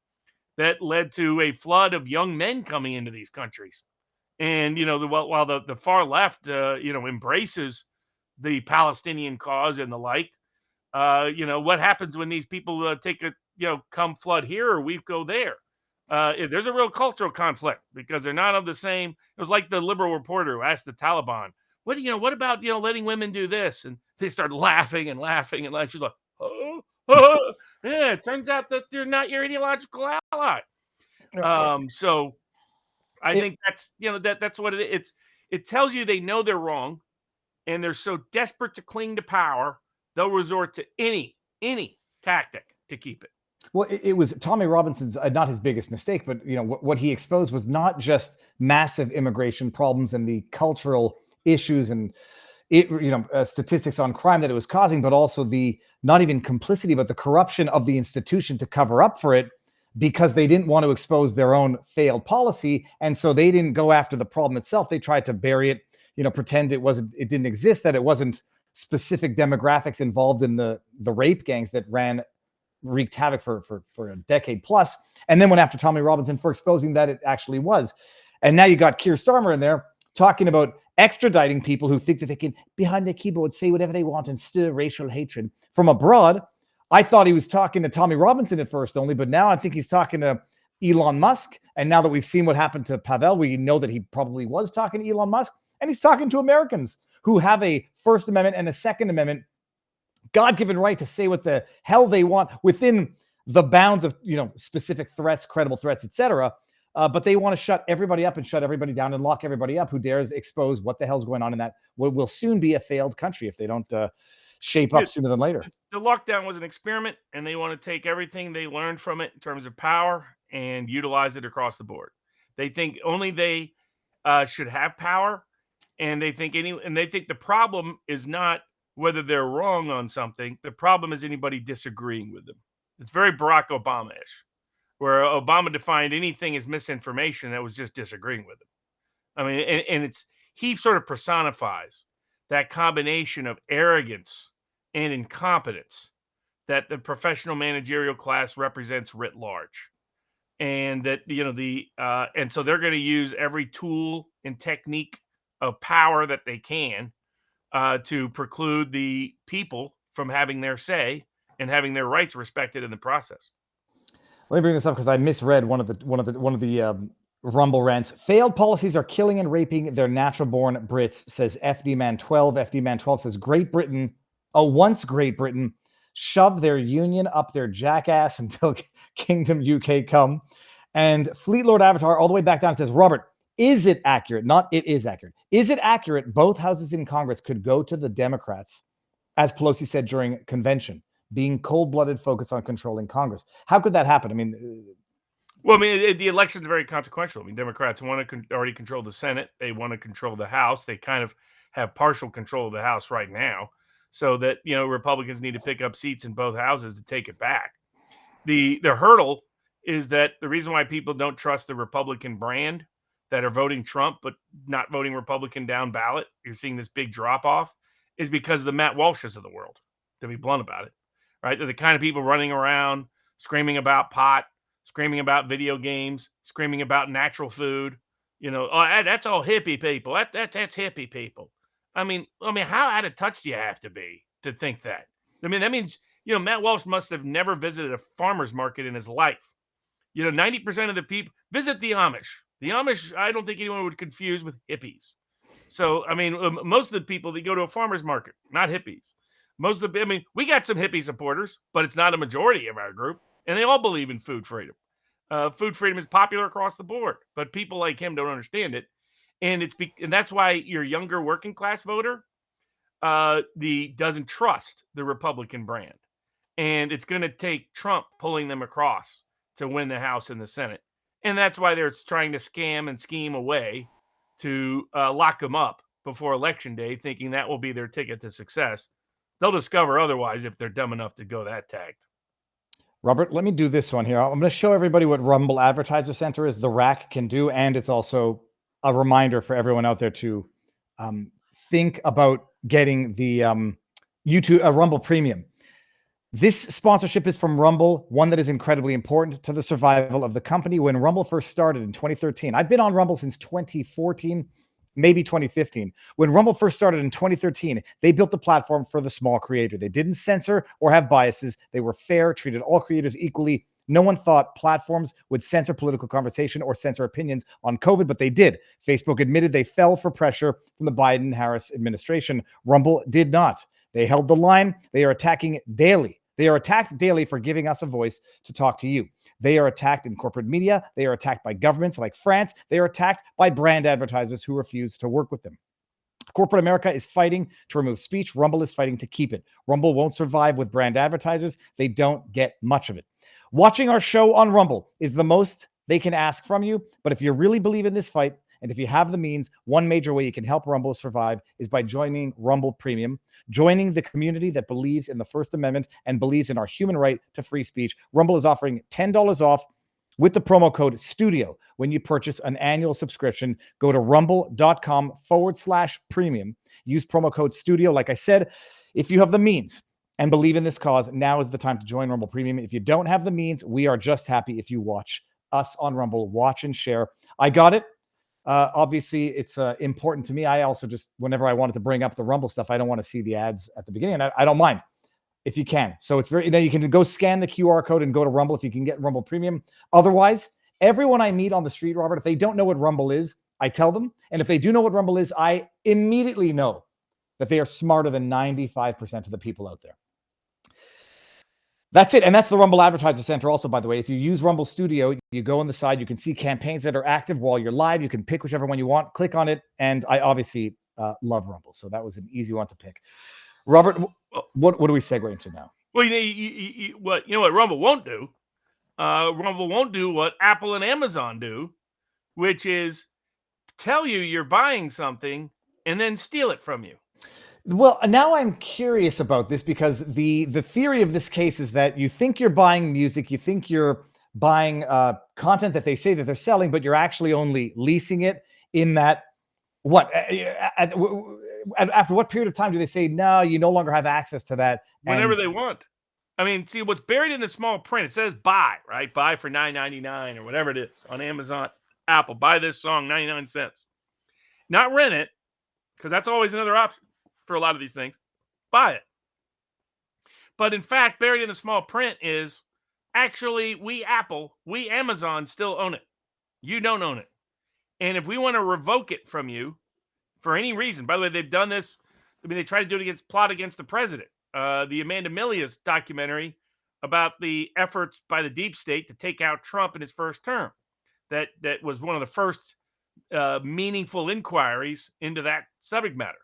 that led to a flood of young men coming into these countries. And, while the far left, embraces the Palestinian cause and the like, what happens when these people take a, come flood here or we go there? There's a real cultural conflict because they're not of the same. It was like the liberal reporter who asked the Taliban, what about, letting women do this? And they started laughing and laughing and laughing. She's like, yeah, it turns out that they're not your ideological ally. So I think that's, that's what it is. It tells you they know they're wrong and they're so desperate to cling to power, they'll resort to any tactic to keep it. Well, it was Tommy Robinson's not his biggest mistake, but what he exposed was not just massive immigration problems and the cultural issues and statistics on crime that it was causing, but also the not even complicity, but the corruption of the institution to cover up for it, because they didn't want to expose their own failed policy, and so they didn't go after the problem itself. They tried to bury it, pretend it didn't exist, that it wasn't specific demographics involved in the rape gangs that wreaked havoc for a decade plus, and then went after Tommy Robinson for exposing that it actually was. And now you got Keir Starmer in there talking about extraditing people who think that they can, behind their keyboard, say whatever they want and stir racial hatred from abroad. I thought he was talking to Tommy Robinson at first only, but now I think he's talking to Elon Musk. And now that we've seen what happened to Pavel, we know that he probably was talking to Elon Musk, and he's talking to Americans who have a First Amendment and a Second Amendment God-given right to say what the hell they want within the bounds of, specific threats, credible threats, etc. But they want to shut everybody up and shut everybody down and lock everybody up who dares expose what the hell's going on in that what will soon be a failed country if they don't shape up sooner than later. The lockdown was an experiment, and they want to take everything they learned from it in terms of power and utilize it across the board. They think only they should have power, and they think the problem is not whether they're wrong on something. The problem is anybody disagreeing with them. It's very Barack Obama-ish, where Obama defined anything as misinformation that was just disagreeing with him. I mean, and he sort of personifies that combination of arrogance and incompetence that the professional managerial class represents writ large. And that, and so they're going to use every tool and technique of power that they can to preclude the people from having their say and having their rights respected in the process. Let me bring this up because I misread one of the Rumble rants. Failed policies are killing and raping their natural-born Brits, says FD Man 12. FD Man 12 says Great Britain once Great Britain, shove their union up their jackass until Kingdom UK come. And Fleet Lord Avatar all the way back down says, Robert, is it accurate? Not it is accurate. Is it accurate both houses in Congress could go to the Democrats, as Pelosi said during convention, being cold-blooded focus on controlling Congress? How could that happen? I mean, well, I mean, the election's very consequential. I mean, Democrats want to already control the Senate. They want to control the House. They kind of have partial control of the House right now, so that, you know, Republicans need to pick up seats in both houses to take it back. The hurdle is that the reason why people don't trust the Republican brand that are voting Trump but not voting Republican down ballot, you're seeing this big drop off, is because of the Matt Walshes of the world, to be blunt about it, right? They're the kind of people running around screaming about pot, screaming about video games, screaming about natural food. You know, oh, that's all hippie people. That's hippie people. I mean, how out of touch do you have to be to think that? I mean, that means, you know, Matt Walsh must have never visited a farmer's market in his life. You know, 90% of the people visit the Amish. The Amish, I don't think anyone would confuse with hippies. So, I mean, most of the people that go to a farmer's market, not hippies. I mean, we got some hippie supporters, but it's not a majority of our group. And they all believe in food freedom. Food freedom is popular across the board, but people like him don't understand it. And and that's why your younger working class voter doesn't trust the Republican brand. And it's going to take Trump pulling them across to win the House and the Senate. And that's why they're trying to scam and scheme a way to lock them up before Election Day, thinking that will be their ticket to success. They'll discover otherwise if they're dumb enough to go that tagged. Robert, let me do this one here. I'm going to show everybody what Rumble Advertiser Center is, the rack can do, and it's also a reminder for everyone out there to think about getting the YouTube Rumble Premium. This sponsorship is from Rumble, one that is incredibly important to the survival of the company. When Rumble first started in 2013, I've been on Rumble since 2014, maybe 2015. When Rumble first started in 2013, they built the platform for the small creator. They didn't censor or have biases. They were fair, treated all creators equally. No one thought platforms would censor political conversation or censor opinions on COVID, but they did. Facebook admitted they fell for pressure from the Biden-Harris administration. Rumble did not. They held the line. They are attacking daily. They are attacked daily for giving us a voice to talk to you. They are attacked in corporate media. They are attacked by governments like France. They are attacked by brand advertisers who refuse to work with them. Corporate America is fighting to remove speech. Rumble is fighting to keep it. Rumble won't survive with brand advertisers. They don't get much of it. Watching our show on Rumble is the most they can ask from you. But if you really believe in this fight, and if you have the means, one major way you can help Rumble survive is by joining Rumble Premium, joining the community that believes in the First Amendment and believes in our human right to free speech. Rumble is offering $10 off with the promo code STUDIO when you purchase an annual subscription. Go to rumble.com/premium. Use promo code STUDIO. Like I said, if you have the means and believe in this cause, now is the time to join Rumble Premium. If you don't have the means, we are just happy if you watch us on Rumble. Watch and share. I got it. Obviously, it's important to me. I also just, whenever I wanted to bring up the Rumble stuff, I don't want to see the ads at the beginning. I don't mind if you can. So it's very, you can go scan the QR code and go to Rumble if you can get Rumble Premium. Otherwise, everyone I meet on the street, Robert, if they don't know what Rumble is, I tell them. And if they do know what Rumble is, I immediately know that they are smarter than 95% of the people out there. That's it. And that's the Rumble Advertiser Center also, by the way. If you use Rumble Studio, you go on the side, you can see campaigns that are active while you're live. You can pick whichever one you want, click on it. And I obviously love Rumble. So that was an easy one to pick. Robert, what do we segue into now? Well, you know what Rumble won't do? Rumble won't do what Apple and Amazon do, which is tell you you're buying something and then steal it from you. Well, now I'm curious about this because the theory of this case is that you think you're buying music, you think you're buying content that they say that they're selling, but you're actually only leasing it. In that, after what period of time do they say, no, you no longer have access to that? Whenever they want. I mean, see, what's buried in the small print, it says buy, right? Buy for $9.99 or whatever it is on Amazon, Apple. Buy this song, 99 cents. Not rent it, because that's always another option for a lot of these things. Buy it. But in fact, buried in the small print is actually we Amazon still own it. You don't own it. And if we want to revoke it from you for any reason, by the way, they've done this. I mean, they tried to do it plot against the president the Amanda Milius documentary about the efforts by the deep state to take out Trump in his first term. That was one of the first meaningful inquiries into that subject matter,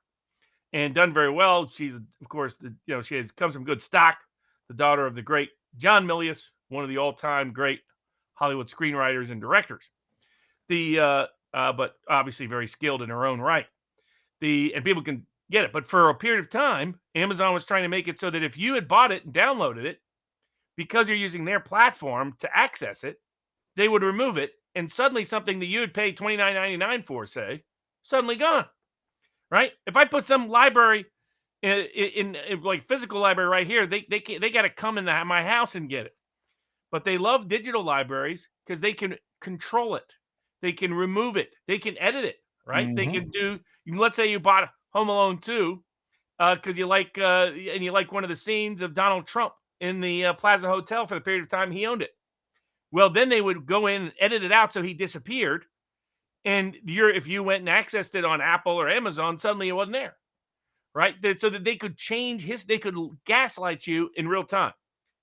and done very well. She's, of course, comes from good stock, the daughter of the great John Milius, one of the all-time great Hollywood screenwriters and directors. But obviously very skilled in her own right. And people can get it. But for a period of time, Amazon was trying to make it so that if you had bought it and downloaded it, because you're using their platform to access it, they would remove it, and suddenly something that you would pay $29.99 for, say, suddenly gone. Right? If I put some library in like physical library right here, they got to come in my house and get it. But they love digital libraries because they can control it, they can remove it, they can edit it. Right? Mm-hmm. They can do. Let's say you bought Home Alone 2 because you like one of the scenes of Donald Trump in the Plaza Hotel for the period of time he owned it. Well, then they would go in and edit it out so he disappeared. And if you went and accessed it on Apple or Amazon, suddenly it wasn't there, right? So that they could they could gaslight you in real time.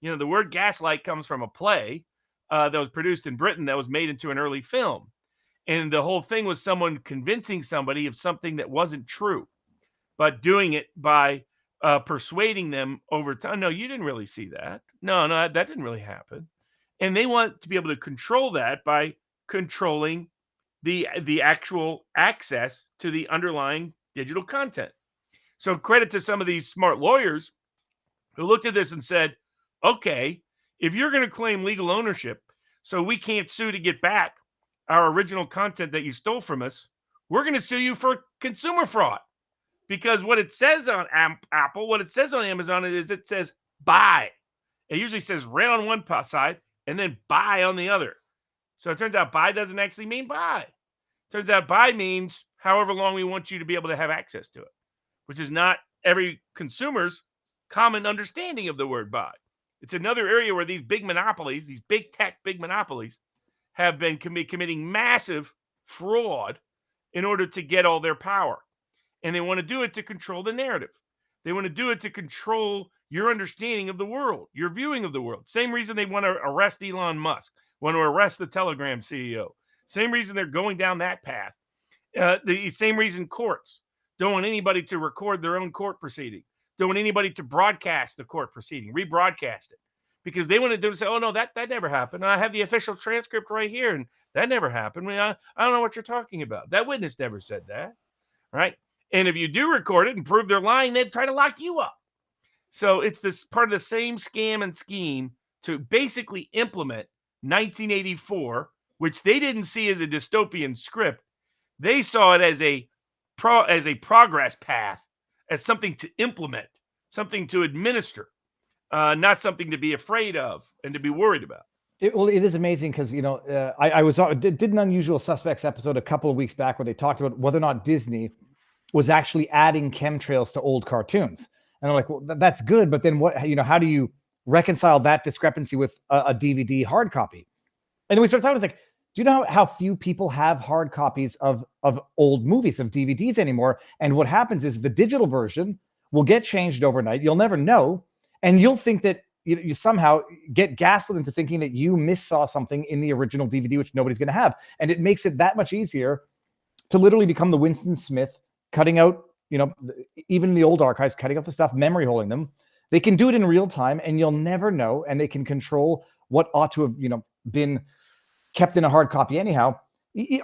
You know, the word gaslight comes from a play that was produced in Britain that was made into an early film. And the whole thing was someone convincing somebody of something that wasn't true, but doing it by persuading them over time. No, you didn't really see that. No, that didn't really happen. And they want to be able to control that by controlling the actual access to the underlying digital content. So credit to some of these smart lawyers who looked at this and said, okay, if you're going to claim legal ownership so we can't sue to get back our original content that you stole from us, we're going to sue you for consumer fraud. Because what it says on Apple, what it says on Amazon is it says buy. It usually says rent on one side and then buy on the other. So it turns out buy doesn't actually mean buy. Turns out buy means however long we want you to be able to have access to it, which is not every consumer's common understanding of the word buy. It's another area where these big monopolies, these big tech, big monopolies have been committing massive fraud in order to get all their power. And they want to do it to control the narrative. They want to do it to control your understanding of the world, your viewing of the world. Same reason they want to arrest Elon Musk, want to arrest the Telegram CEO. Same reason they're going down that path. The same reason courts don't want anybody to record their own court proceeding. Don't want anybody to broadcast the court proceeding, rebroadcast it. Because they want to say, oh, no, that never happened. I have the official transcript right here, and that never happened. I don't know what you're talking about. That witness never said that, right? And if you do record it and prove they're lying, they'd try to lock you up. So it's this part of the same scam and scheme to basically implement 1984, which they didn't see as a dystopian script. They saw it as a progress path, as something to implement, something to administer, not something to be afraid of and to be worried about. It is amazing because, I did an Unusual Suspects episode a couple of weeks back where they talked about whether or not Disney was actually adding chemtrails to old cartoons. And I'm like, well, that's good. But then what, how do you reconcile that discrepancy with a DVD hard copy? And then we started talking, it's like, do you know how few people have hard copies of old movies, of DVDs anymore? And what happens is the digital version will get changed overnight. You'll never know. And you'll think that you somehow get gaslit into thinking that you missaw something in the original DVD, which nobody's going to have. And it makes it that much easier to literally become the Winston Smith, cutting out, even the old archives, cutting out the stuff, memory holding them. They can do it in real time and you'll never know. And they can control what ought to have, been kept in a hard copy anyhow.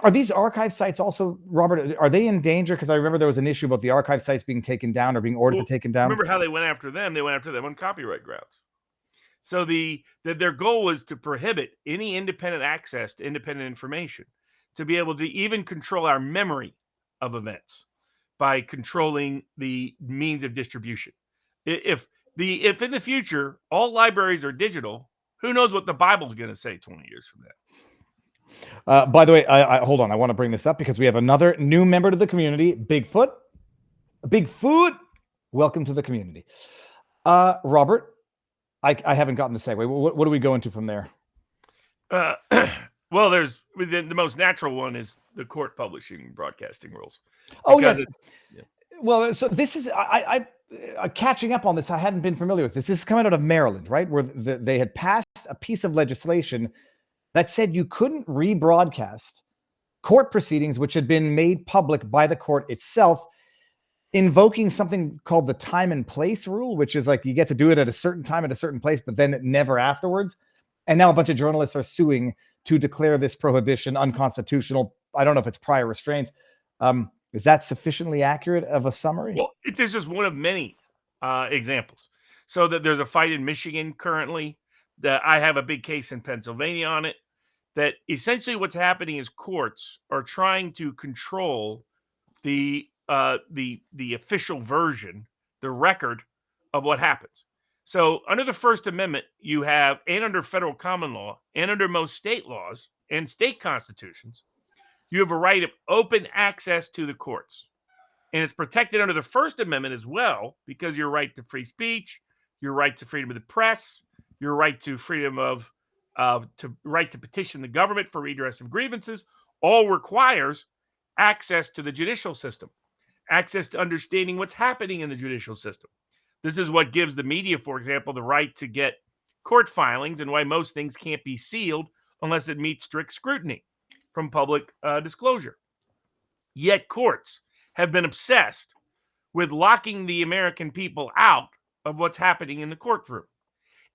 Are these archive sites also, Robert, are they in danger? Because I remember there was an issue about the archive sites being taken down or being ordered to take down. Remember how they went after them? They went after them on copyright grounds. So their goal was to prohibit any independent access to independent information, to be able to even control our memory of events by controlling the means of distribution. If in the future all libraries are digital, who knows what the Bible's going to say 20 years from now? By the way, I hold on. I want to bring this up because we have another new member to the community, Bigfoot. Bigfoot, welcome to the community. Robert, I haven't gotten the segue. What do we go into from there? Well, there's the most natural one is the court publishing and broadcasting rules. Oh, yes. Yeah. Well, so this is catching up on this, I hadn't been familiar with this. This is coming out of Maryland, right? Where they had passed a piece of legislation that said you couldn't rebroadcast court proceedings which had been made public by the court itself, invoking something called the time and place rule, which is like you get to do it at a certain time at a certain place, but then never afterwards. And now a bunch of journalists are suing to declare this prohibition unconstitutional. I don't know if it's prior restraint. Is that sufficiently accurate of a summary? Well, it is just one of many examples. So that there's a fight in Michigan currently, that I have a big case in Pennsylvania on it, that essentially what's happening is courts are trying to control the official version, the record of what happens. So under the First Amendment, you have, and under federal common law, and under most state laws and state constitutions, you have a right of open access to the courts. And it's protected under the First Amendment as well, because your right to free speech, your right to freedom of the press, your right to freedom of right to petition the government for redress of grievances, all requires access to the judicial system, access to understanding what's happening in the judicial system. This is what gives the media, for example, the right to get court filings, and why most things can't be sealed unless it meets strict scrutiny from public disclosure. Yet courts have been obsessed with locking the American people out of what's happening in the courtroom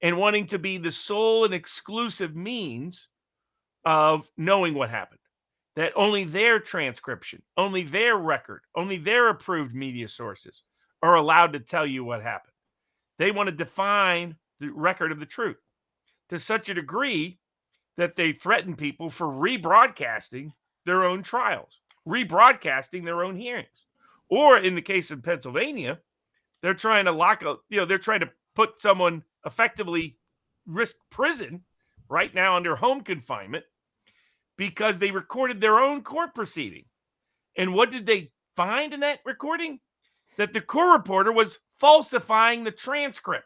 and wanting to be the sole and exclusive means of knowing what happened. That only their transcription, only their record, only their approved media sources are allowed to tell you what happened. They want to define the record of the truth to such a degree that they threaten people for rebroadcasting their own trials, rebroadcasting their own hearings. Or in the case of Pennsylvania, they're trying to they're trying to put someone effectively risk prison right now under home confinement because they recorded their own court proceeding. And what did they find in that recording? That the court reporter was falsifying the transcript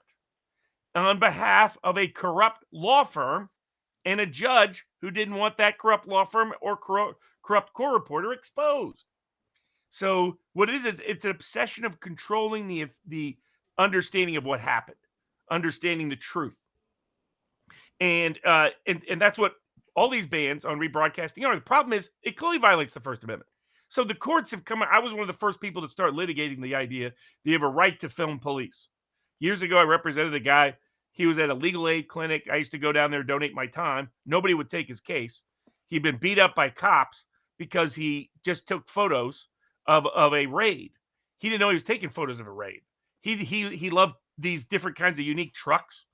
on behalf of a corrupt law firm and a judge who didn't want that corrupt law firm or corrupt court reporter exposed. So what it is it's an obsession of controlling the understanding of what happened, understanding the truth. And that's what all these bans on rebroadcasting are. The problem is it clearly violates the First Amendment. So the courts have come. I was one of the first people to start litigating the idea that you have a right to film police. Years ago, I represented a guy. He was at a legal aid clinic. I used to go down there, donate my time. Nobody would take his case. He'd been beat up by cops because he just took photos of a raid. He didn't know he was taking photos of a raid. He loved these different kinds of unique trucks,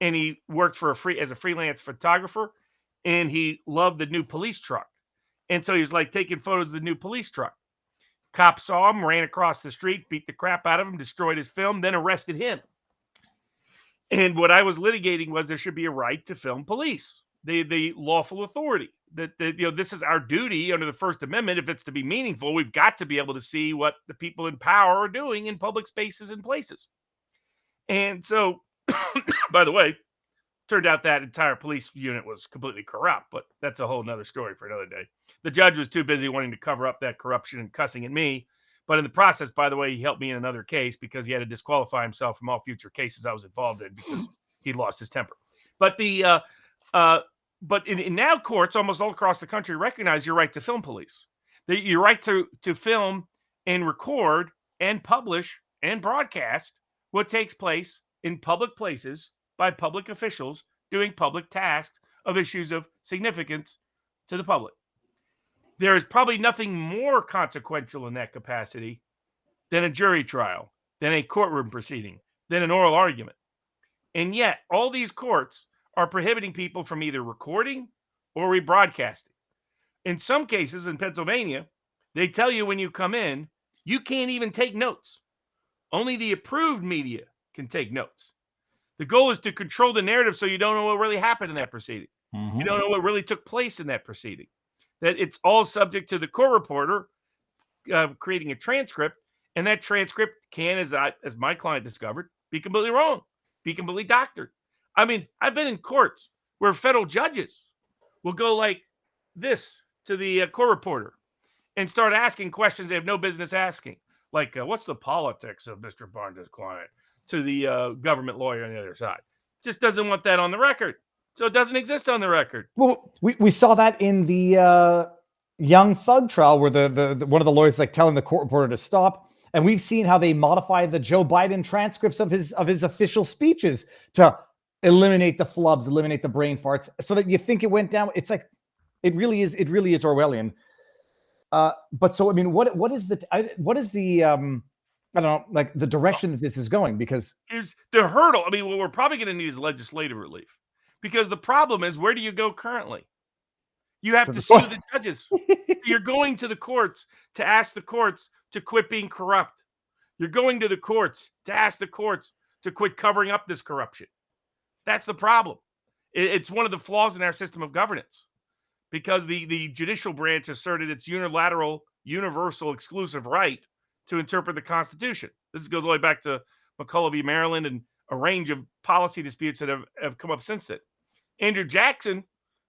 and he worked for as a freelance photographer, and he loved the new police truck. And so he was like taking photos of the new police truck. Cops saw him, ran across the street, beat the crap out of him, destroyed his film, then arrested him. And what I was litigating was there should be a right to film police, the lawful authority. That this is our duty under the First Amendment. If it's to be meaningful, we've got to be able to see what the people in power are doing in public spaces and places. And so, by the way, turned out that entire police unit was completely corrupt, but that's a whole nother story for another day. The judge was too busy wanting to cover up that corruption and cussing at me. But in the process, by the way, he helped me in another case because he had to disqualify himself from all future cases I was involved in because he lost his temper. But in now courts almost all across the country recognize your right to film police, your right to film and record and publish and broadcast what takes place in public places by public officials doing public tasks of issues of significance to the public. There is probably nothing more consequential in that capacity than a jury trial, than a courtroom proceeding, than an oral argument. And yet, all these courts are prohibiting people from either recording or rebroadcasting. In some cases, in Pennsylvania, they tell you when you come in, you can't even take notes. Only the approved media can take notes. The goal is to control the narrative so you don't know what really happened in that proceeding. Mm-hmm. You don't know what really took place in that proceeding. That it's all subject to the court reporter creating a transcript, and that transcript can, as my client discovered, be completely wrong, be completely doctored. I mean, I've been in courts where federal judges will go like this to the court reporter and start asking questions they have no business asking. like what's the politics of Mr. Barnes' client, to the government lawyer on the other side. Just doesn't want that on the record. So it doesn't exist on the record. Well, we saw that in the Young Thug trial where the one of the lawyers like telling the court reporter to stop. And we've seen how they modify the Joe Biden transcripts of his official speeches to eliminate the flubs, eliminate the brain farts, so that you think it went down. It's like it really is Orwellian. But so I mean, what is the I don't know, like the direction that this is going? Because here's the hurdle. I mean, what we're probably going to need is legislative relief, because the problem is, where do you go currently? You have to sue the judges. You're going to the courts to ask the courts to quit being corrupt. You're going to the courts to ask the courts to quit covering up this corruption. That's the problem. It's one of the flaws in our system of governance, because the judicial branch asserted its unilateral, universal, exclusive right to interpret the Constitution. This goes all the way back to McCulloch v. Maryland and a range of policy disputes that have come up since then. Andrew Jackson,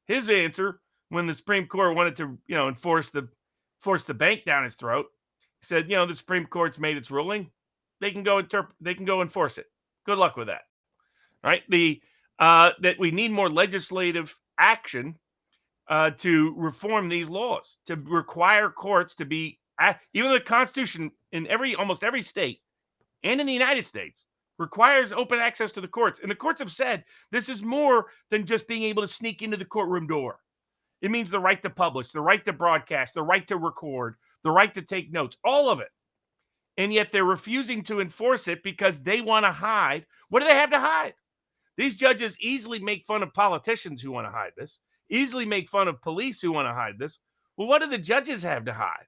his answer when the Supreme Court wanted to, enforce the bank down his throat, he said, the Supreme Court's made its ruling. They can go enforce it. Good luck with that. Right? That we need more legislative action to reform these laws, to require courts to be, even the Constitution in almost every state and in the United States requires open access to the courts. And the courts have said this is more than just being able to sneak into the courtroom door. It means the right to publish, the right to broadcast, the right to record, the right to take notes, all of it. And yet they're refusing to enforce it because they want to hide. What do they have to hide? These judges easily make fun of politicians who want to hide this, easily make fun of police who want to hide this. Well, what do the judges have to hide?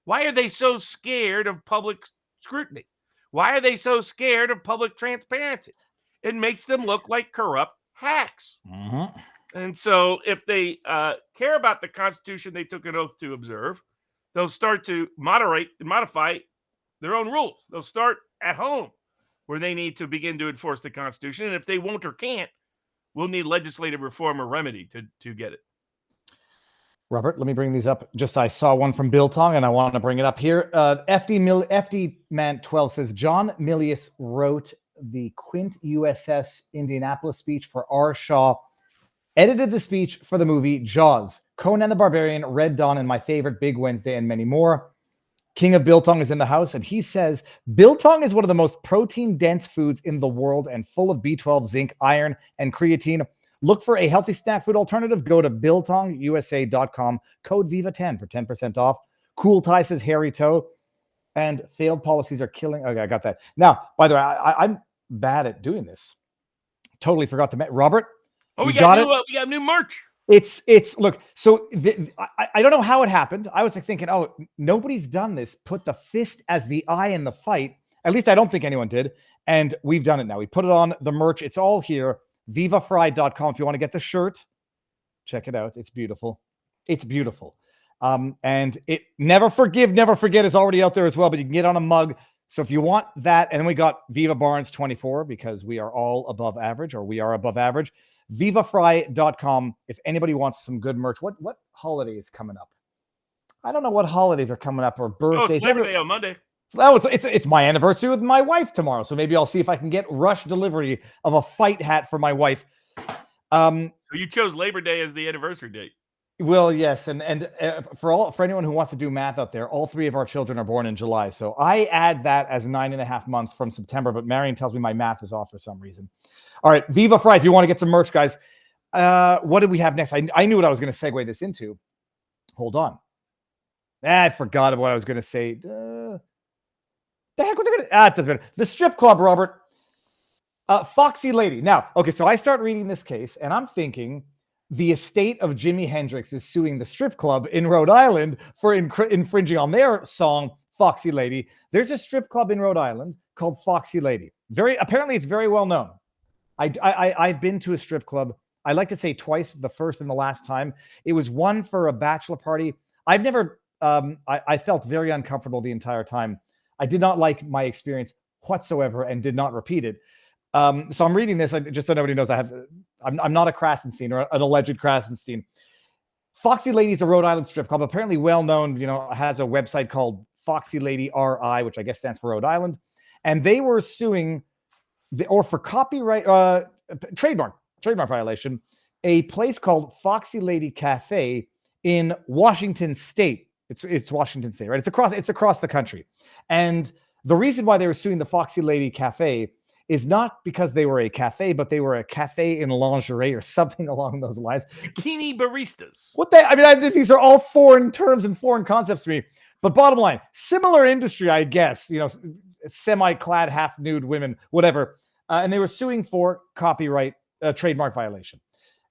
Why are they so scared of public scrutiny? Why are they so scared of public transparency? It makes them look like corrupt hacks. Mm-hmm. And so if they care about the Constitution they took an oath to observe, they'll start to moderate and modify their own rules. They'll start at home where they need to begin to enforce the Constitution. And if they won't or can't, we'll need legislative reform or remedy to get it. Robert, let me bring these up. Just I saw one from Bill Tong, and I want to bring it up here. FD Man 12 says John Milius wrote the Quint USS Indianapolis speech for R. Shaw, edited the speech for the movie Jaws, Conan the Barbarian, Red Dawn, and my favorite Big Wednesday, and many more. King of Biltong is in the house, and he says biltong is one of the most protein-dense foods in the world and full of B12, zinc, iron, and creatine. Look for a healthy snack food alternative. Go to biltongusa.com. Code VIVA10 for 10% off. Cool Tie says hairy toe. And failed policies are killing. Okay, I got that. Now, by the way, I'm bad at doing this. Totally forgot to mention. Robert? Oh, we got new merch. It's look, so I don't know how it happened. I was like thinking, oh, nobody's done this. Put the fist as the eye in the fight. At least I don't think anyone did. And we've done it now. We put it on the merch. It's all here. VivaFried.com. If you want to get the shirt, check it out. It's beautiful. It's beautiful. And it Never Forgive, Never Forget is already out there as well, but you can get on a mug. So if you want that, and then we got Viva Barnes 24 because we are all above average, or we are above average. VivaFry.com. If anybody wants some good merch, what holiday is coming up? I don't know what holidays are coming up or birthdays. Oh, it's Labor Day on Monday. Oh, it's my anniversary with my wife tomorrow. So maybe I'll see if I can get rush delivery of a fight hat for my wife. So you chose Labor Day as the anniversary date. Well, yes, and for anyone who wants to do math out there, all three of our children are born in July. So I add that as 9.5 months from September. But Marion tells me my math is off for some reason. All right, Viva Fry. If you want to get some merch, guys, what did we have next? I knew what I was going to segue this into. Hold on. I forgot what I was going to say. The heck was I going to? It doesn't matter. The strip club, Robert. Foxy Lady. Now, okay, so I start reading this case, and I'm thinking the estate of Jimi Hendrix is suing the strip club in Rhode Island for infringing on their song, Foxy Lady. There's a strip club in Rhode Island called Foxy Lady. Apparently, it's very well known. I've been to a strip club. I like to say twice, the first and the last time. It was one for a bachelor party. I've never, I felt very uncomfortable the entire time. I did not like my experience whatsoever and did not repeat it. So I'm reading this just so nobody knows I'm not a Krasenstein or an alleged Krasenstein. Foxy Lady is a Rhode Island strip club, apparently well known, has a website called Foxy Lady RI, which I guess stands for Rhode Island, and they were suing for copyright trademark violation, a place called Foxy Lady Cafe in Washington State. It's Washington State, right? It's across the country. And the reason why they were suing the Foxy Lady Cafe is not because they were a cafe, but they were a cafe in lingerie or something along those lines. Bikini baristas. These are all foreign terms and foreign concepts to me. But bottom line, similar industry, I guess, semi-clad, half-nude women, whatever. And they were suing for copyright trademark violation.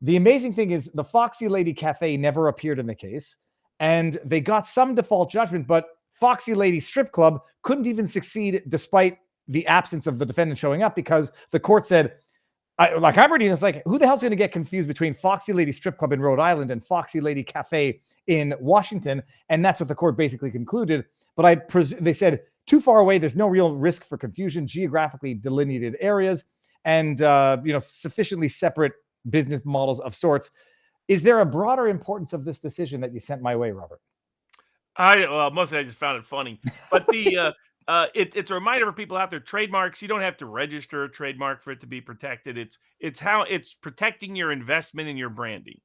The amazing thing is the Foxy Lady Cafe never appeared in the case, and they got some default judgment, but Foxy Lady Strip Club couldn't even succeed despite the absence of the defendant showing up, because the court said, I'm reading this like, who the hell's going to get confused between Foxy Lady Strip Club in Rhode Island and Foxy Lady Cafe in Washington? And that's what the court basically concluded. But they said, too far away, there's no real risk for confusion, geographically delineated areas, and sufficiently separate business models of sorts. Is there a broader importance of this decision that you sent my way, Robert? Mostly I just found it funny. But it's a reminder for people out there, trademarks, you don't have to register a trademark for it to be protected. It's how it's protecting your investment in your branding.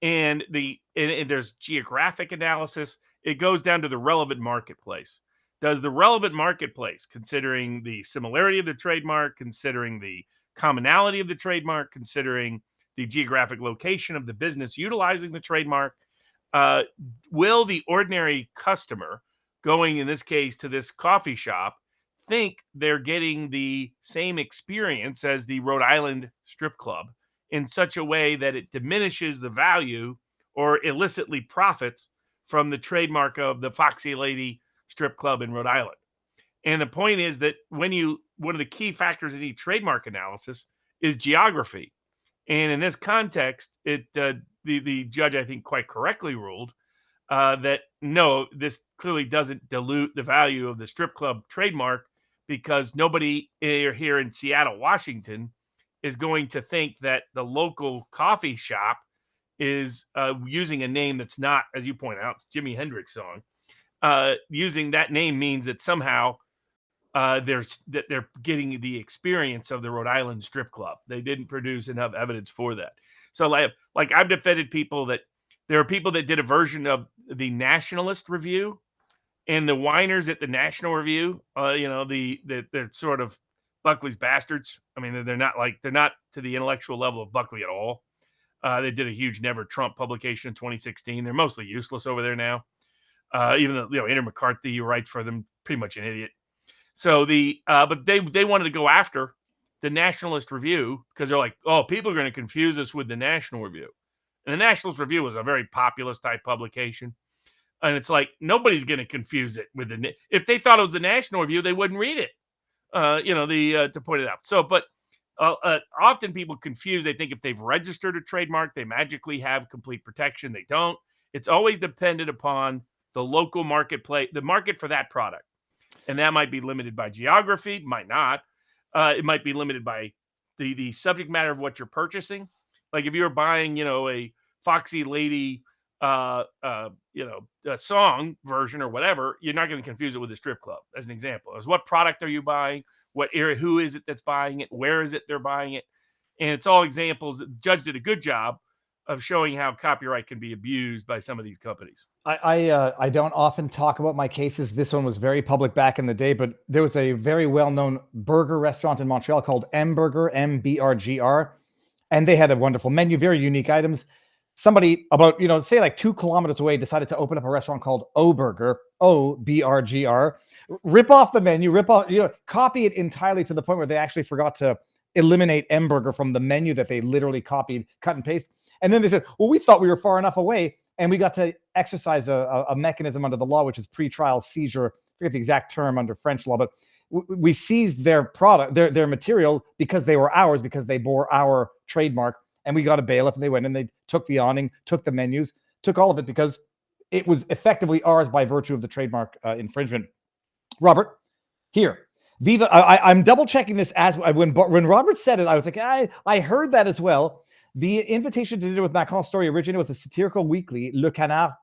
And there's geographic analysis. It goes down to the relevant marketplace. Does the relevant marketplace, considering the similarity of the trademark, considering the commonality of the trademark, considering the geographic location of the business utilizing the trademark, will the ordinary customer going, in this case, to this coffee shop think they're getting the same experience as the Rhode Island strip club in such a way that it diminishes the value or illicitly profits from the trademark of the Foxy Lady Strip Club in Rhode Island? And the point is that one of the key factors in any trademark analysis is geography. And in this context, the judge, I think, quite correctly ruled that no, this clearly doesn't dilute the value of the strip club trademark, because nobody here in Seattle, Washington, is going to think that the local coffee shop is using a name that's not, as you point out, Jimi Hendrix song. Using that name means that somehow they're getting the experience of the Rhode Island strip club. They didn't produce enough evidence for that. So like I've defended people that there are people that did a version of the Nationalist Review, and the whiners at the National Review, they're sort of Buckley's bastards. I mean, they're not to the intellectual level of Buckley at all. They did a huge Never Trump publication in 2016. They're mostly useless over there now. Even though Andrew McCarthy, who writes for them, pretty much an idiot. So but they wanted to go after the Nationalist Review because they're like, oh, people are going to confuse us with the National Review. And the Nationalist Review was a very populist type publication. And it's like, nobody's going to confuse it with if they thought it was the National Review, they wouldn't read it, to point it out. So, but often people confuse. They think if they've registered a trademark, they magically have complete protection. They don't. It's always dependent upon the local marketplace, the market for that product. And that might be limited by geography, might not. It might be limited by the subject matter of what you're purchasing. Like if you're buying, a Foxy Lady, a song version or whatever, you're not going to confuse it with a strip club, as an example. As what product are you buying? What area? Who is it that's buying it? Where is it they're buying it? And it's all examples. The judge did a good job of showing how copyright can be abused by some of these companies. I don't often talk about my cases. This one was very public back in the day, but there was a very well-known burger restaurant in Montreal called M Burger, MBRGR, and they had a wonderful menu, very unique items. Somebody about, say like 2 kilometers away decided to open up a restaurant called O Burger, OBRGR, rip off the menu, copy it entirely to the point where they actually forgot to eliminate M Burger from the menu that they literally copied, cut and paste. And then they said, well, we thought we were far enough away, and we got to exercise a mechanism under the law, which is pretrial seizure. I forget the exact term under French law, but we seized their product, their material, because they were ours, because they bore our trademark, and we got a bailiff, and they went and they took the awning, took the menus, took all of it, because it was effectively ours by virtue of the trademark infringement. Robert, here, Viva. I'm double checking this as when Robert said it. I was like, I heard that as well. The invitation to dinner with Macron's story originated with a satirical weekly, Le Canard,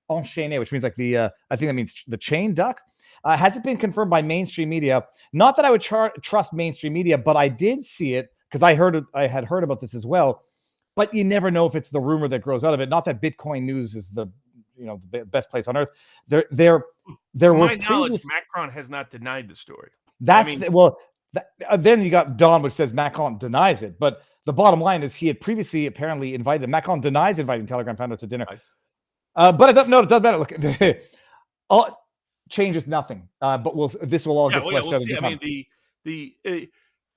enchaîné, which means like the I think that means the chain duck. Hasn't been confirmed by mainstream media. Not that I would trust mainstream media, but I did see it because I had heard about this as well. But you never know if it's the rumor that grows out of it. Not that Bitcoin news is the best place on earth. There To were my knowledge, previous. Macron has not denied the story. That's I mean- then you got Don, which says Macron denies it. But the bottom line is he had previously apparently invited. Macron denies inviting Telegram founder to dinner. Nice. But it doesn't matter. Look, all changes nothing. But this will all get fleshed out. See. I mean,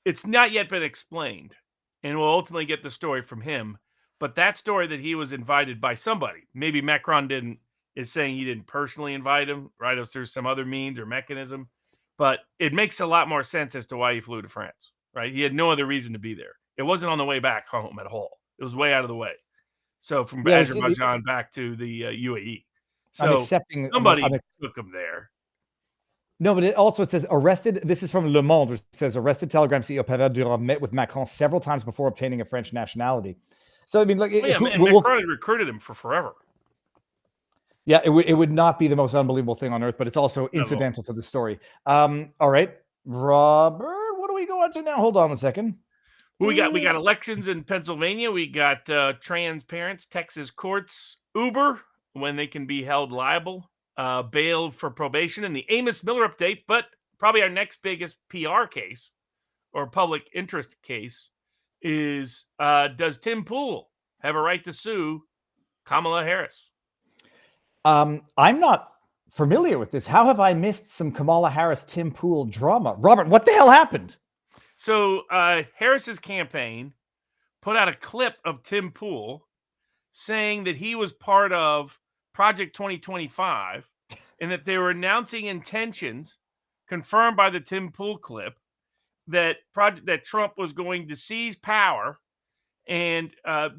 it's not yet been explained, and we'll ultimately get the story from him. But that story that he was invited by somebody, maybe Macron is saying he didn't personally invite him, right? It was through some other means or mechanism. But it makes a lot more sense as to why he flew to France, right? He had no other reason to be there. It wasn't on the way back home at all. It was way out of the way. So from Azerbaijan back to the UAE. So somebody took him there. No, but it says arrested. This is from Le Monde, which says arrested Telegram CEO Pavel Durov met with Macron several times before obtaining a French nationality. So I mean, like, Macron had recruited him for forever. Yeah, it would not be the most unbelievable thing on earth, but it's also incidental to the story. All right, Robert, what do we go on to now? Hold on a second. We got elections in Pennsylvania. We got trans parents, Texas courts, Uber when they can be held liable, bail for probation, and the Amos Miller update. But probably our next biggest PR case or public interest case is does Tim Pool have a right to sue Kamala Harris? I'm not familiar with this. How have I missed some Kamala Harris Tim Pool drama? Robert, what the hell happened? So Harris's campaign put out a clip of Tim Pool saying that he was part of Project 2025 and that they were announcing intentions confirmed by the Tim Pool clip that Trump was going to seize power and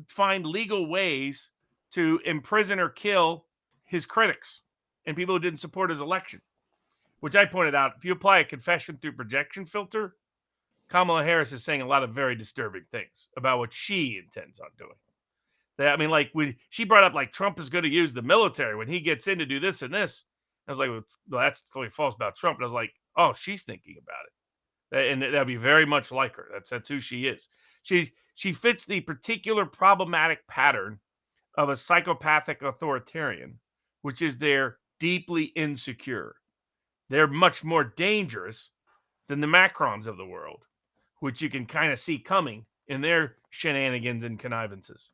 find legal ways to imprison or kill his critics and people who didn't support his election, which I pointed out. If you apply a confession through projection filter, Kamala Harris is saying a lot of very disturbing things about what she intends on doing. I mean, like she brought up like Trump is going to use the military when he gets in to do this and this. I was like, well, that's totally false about Trump. And I was like, oh, she's thinking about it. And that'd be very much like her. That's who she is. She fits the particular problematic pattern of a psychopathic authoritarian, which is they're deeply insecure. They're much more dangerous than the Macrons of the world, which you can kind of see coming in their shenanigans and connivances.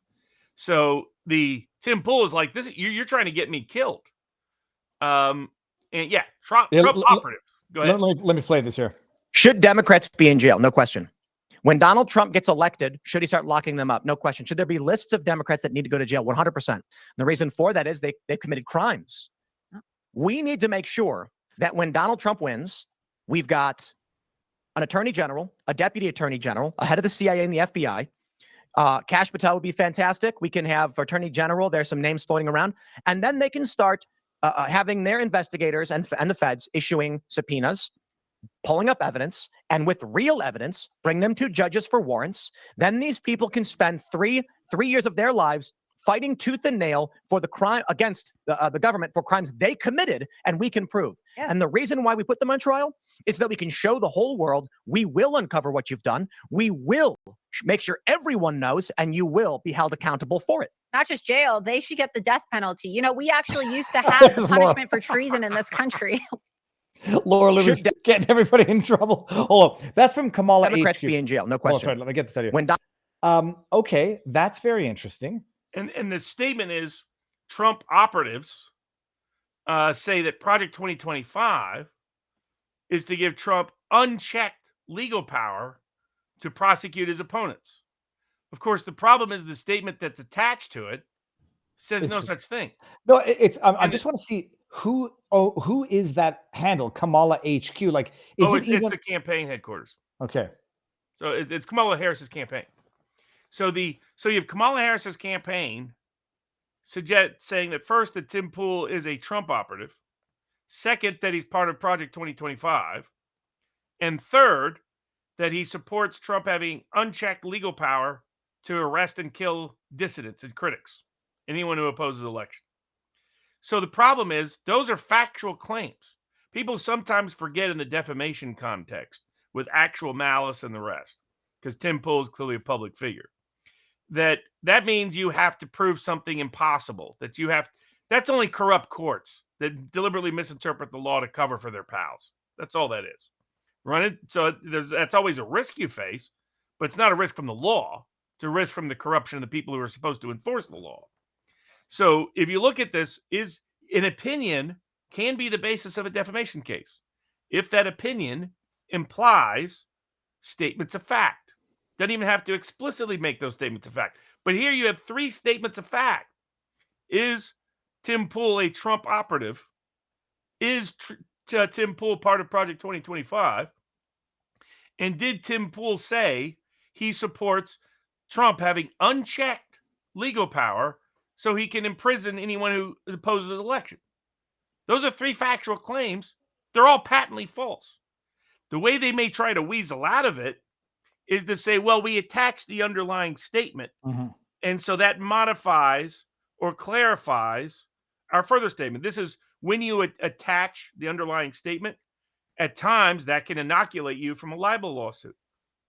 So the Tim Pool is like, this. You're trying to get me killed. And yeah, Trump operative. Go ahead. Let me play this here. Should Democrats be in jail? No question. When Donald Trump gets elected, should he start locking them up? No question. Should there be lists of Democrats that need to go to jail? 100%. And the reason for that is they've committed crimes. We need to make sure that when Donald Trump wins, we've got an attorney general, a deputy attorney general, a head of the CIA and the FBI. Kash Patel would be fantastic. We can have attorney general. There's some names floating around. And then they can start having their investigators and the feds issuing subpoenas, pulling up evidence, and with real evidence, bring them to judges for warrants. Then these people can spend three years of their lives fighting tooth and nail for the crime against the government for crimes they committed, and we can prove. Yeah. And the reason why we put them on trial is that we can show the whole world we will uncover what you've done. We will make sure everyone knows, and you will be held accountable for it. Not just jail, they should get the death penalty. You know, we actually used to have the punishment for treason in this country. Laura Lewis getting everybody in trouble. Hold on. That's from Kamala. Democrats be in jail, no question. Sorry, let me get this out of here. Okay, that's very interesting. And the statement is Trump operatives say that Project 2025 is to give Trump unchecked legal power to prosecute his opponents. Of course, the problem is the statement that's attached to it says no such thing. No, I just want to see who is that handle? Kamala HQ. Like, it's the campaign headquarters. Okay. So it's Kamala Harris's campaign. So you have Kamala Harris's campaign saying that first that Tim Pool is a Trump operative, second that he's part of Project 2025, and third that he supports Trump having unchecked legal power to arrest and kill dissidents and critics, anyone who opposes election. So the problem is those are factual claims. People sometimes forget in the defamation context with actual malice and the rest, because Tim Pool is clearly a public figure, that means you have to prove something impossible, that's only corrupt courts that deliberately misinterpret the law to cover for their pals. That's all that is. Run it. So that's always a risk you face, but it's not a risk from the law. It's a risk from the corruption of the people who are supposed to enforce the law. So if you look at this, is an opinion can be the basis of a defamation case if that opinion implies statements of fact. Doesn't even have to explicitly make those statements of fact. But here you have 3 statements of fact. Is Tim Pool a Trump operative? Is Tim Pool part of Project 2025? And did Tim Pool say he supports Trump having unchecked legal power so he can imprison anyone who opposes the election? Those are 3 factual claims. They're all patently false. The way they may try to weasel out of it is to say, well, we attached the underlying statement. And so that modifies or clarifies our further statement. This is when you attach the underlying statement, at times that can inoculate you from a libel lawsuit.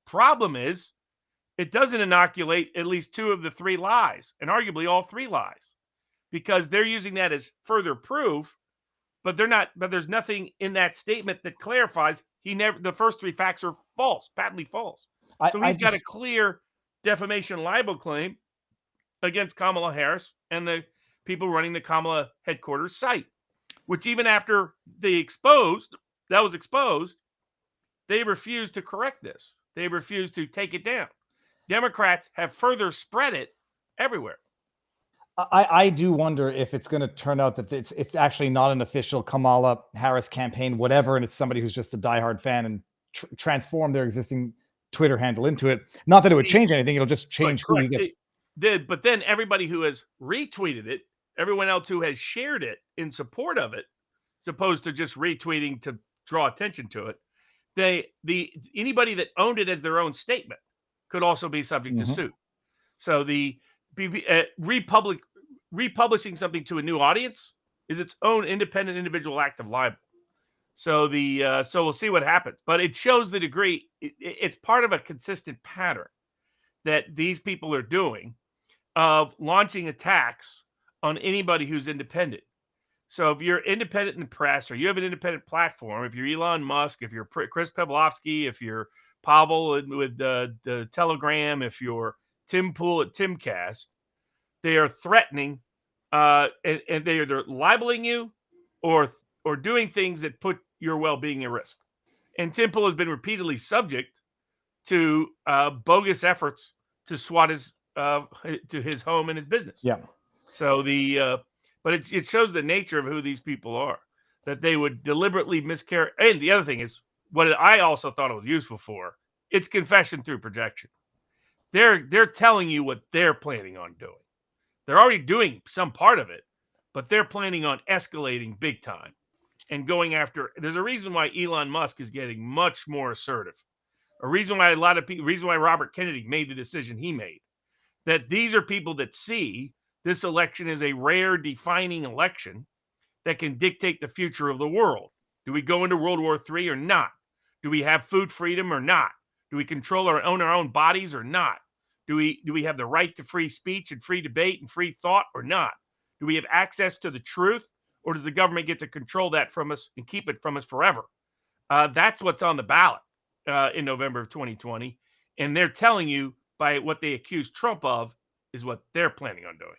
Problem is, it doesn't inoculate at least 2 of the 3 lies, and arguably all 3 lies, because they're using that as further proof, but there's nothing in that statement that clarifies the first 3 facts are false, patently false. So he's got a clear defamation libel claim against Kamala Harris and the people running the Kamala headquarters site, which even after that was exposed, they refused to correct this. They refused to take it down. Democrats have further spread it everywhere. I do wonder if it's going to turn out that it's actually not an official Kamala Harris campaign, whatever, and it's somebody who's just a diehard fan and transform their existing Twitter handle into it. Not that it would change anything; it'll just change who he gets. It did, but then everybody who has retweeted it, everyone else who has shared it in support of it, as opposed to just retweeting to draw attention to it, anybody that owned it as their own statement could also be subject to suit. So the republishing something to a new audience is its own independent individual act of libel. So so we'll see what happens, but it shows the degree. It's part of a consistent pattern that these people are doing of launching attacks on anybody who's independent. So if you're independent in the press, or you have an independent platform, if you're Elon Musk, if you're Chris Pavlovsky, if you're Pavel with the Telegram, if you're Tim Pool at Timcast, they are threatening and they're libeling you or doing things that put your well-being at risk. And Tim Pool has been repeatedly subject to bogus efforts to swat to his home and his business. Yeah. So but it shows the nature of who these people are, that they would deliberately miscarry. And the other thing is, what I also thought it was useful for, it's confession through projection. They're telling you what they're planning on doing. They're already doing some part of it, but they're planning on escalating big time and going after. There's a reason why Elon Musk is getting much more assertive. A reason why Robert Kennedy made the decision he made. That these are people that see this election as a rare, defining election that can dictate the future of the world. Do we go into World War III or not? Do we have food freedom or not? Do we own our own bodies or not? Do we have the right to free speech and free debate and free thought or not? Do we have access to the truth, or does the government get to control that from us and keep it from us forever? That's what's on the ballot in November of 2020. And they're telling you by what they accuse Trump of is what they're planning on doing.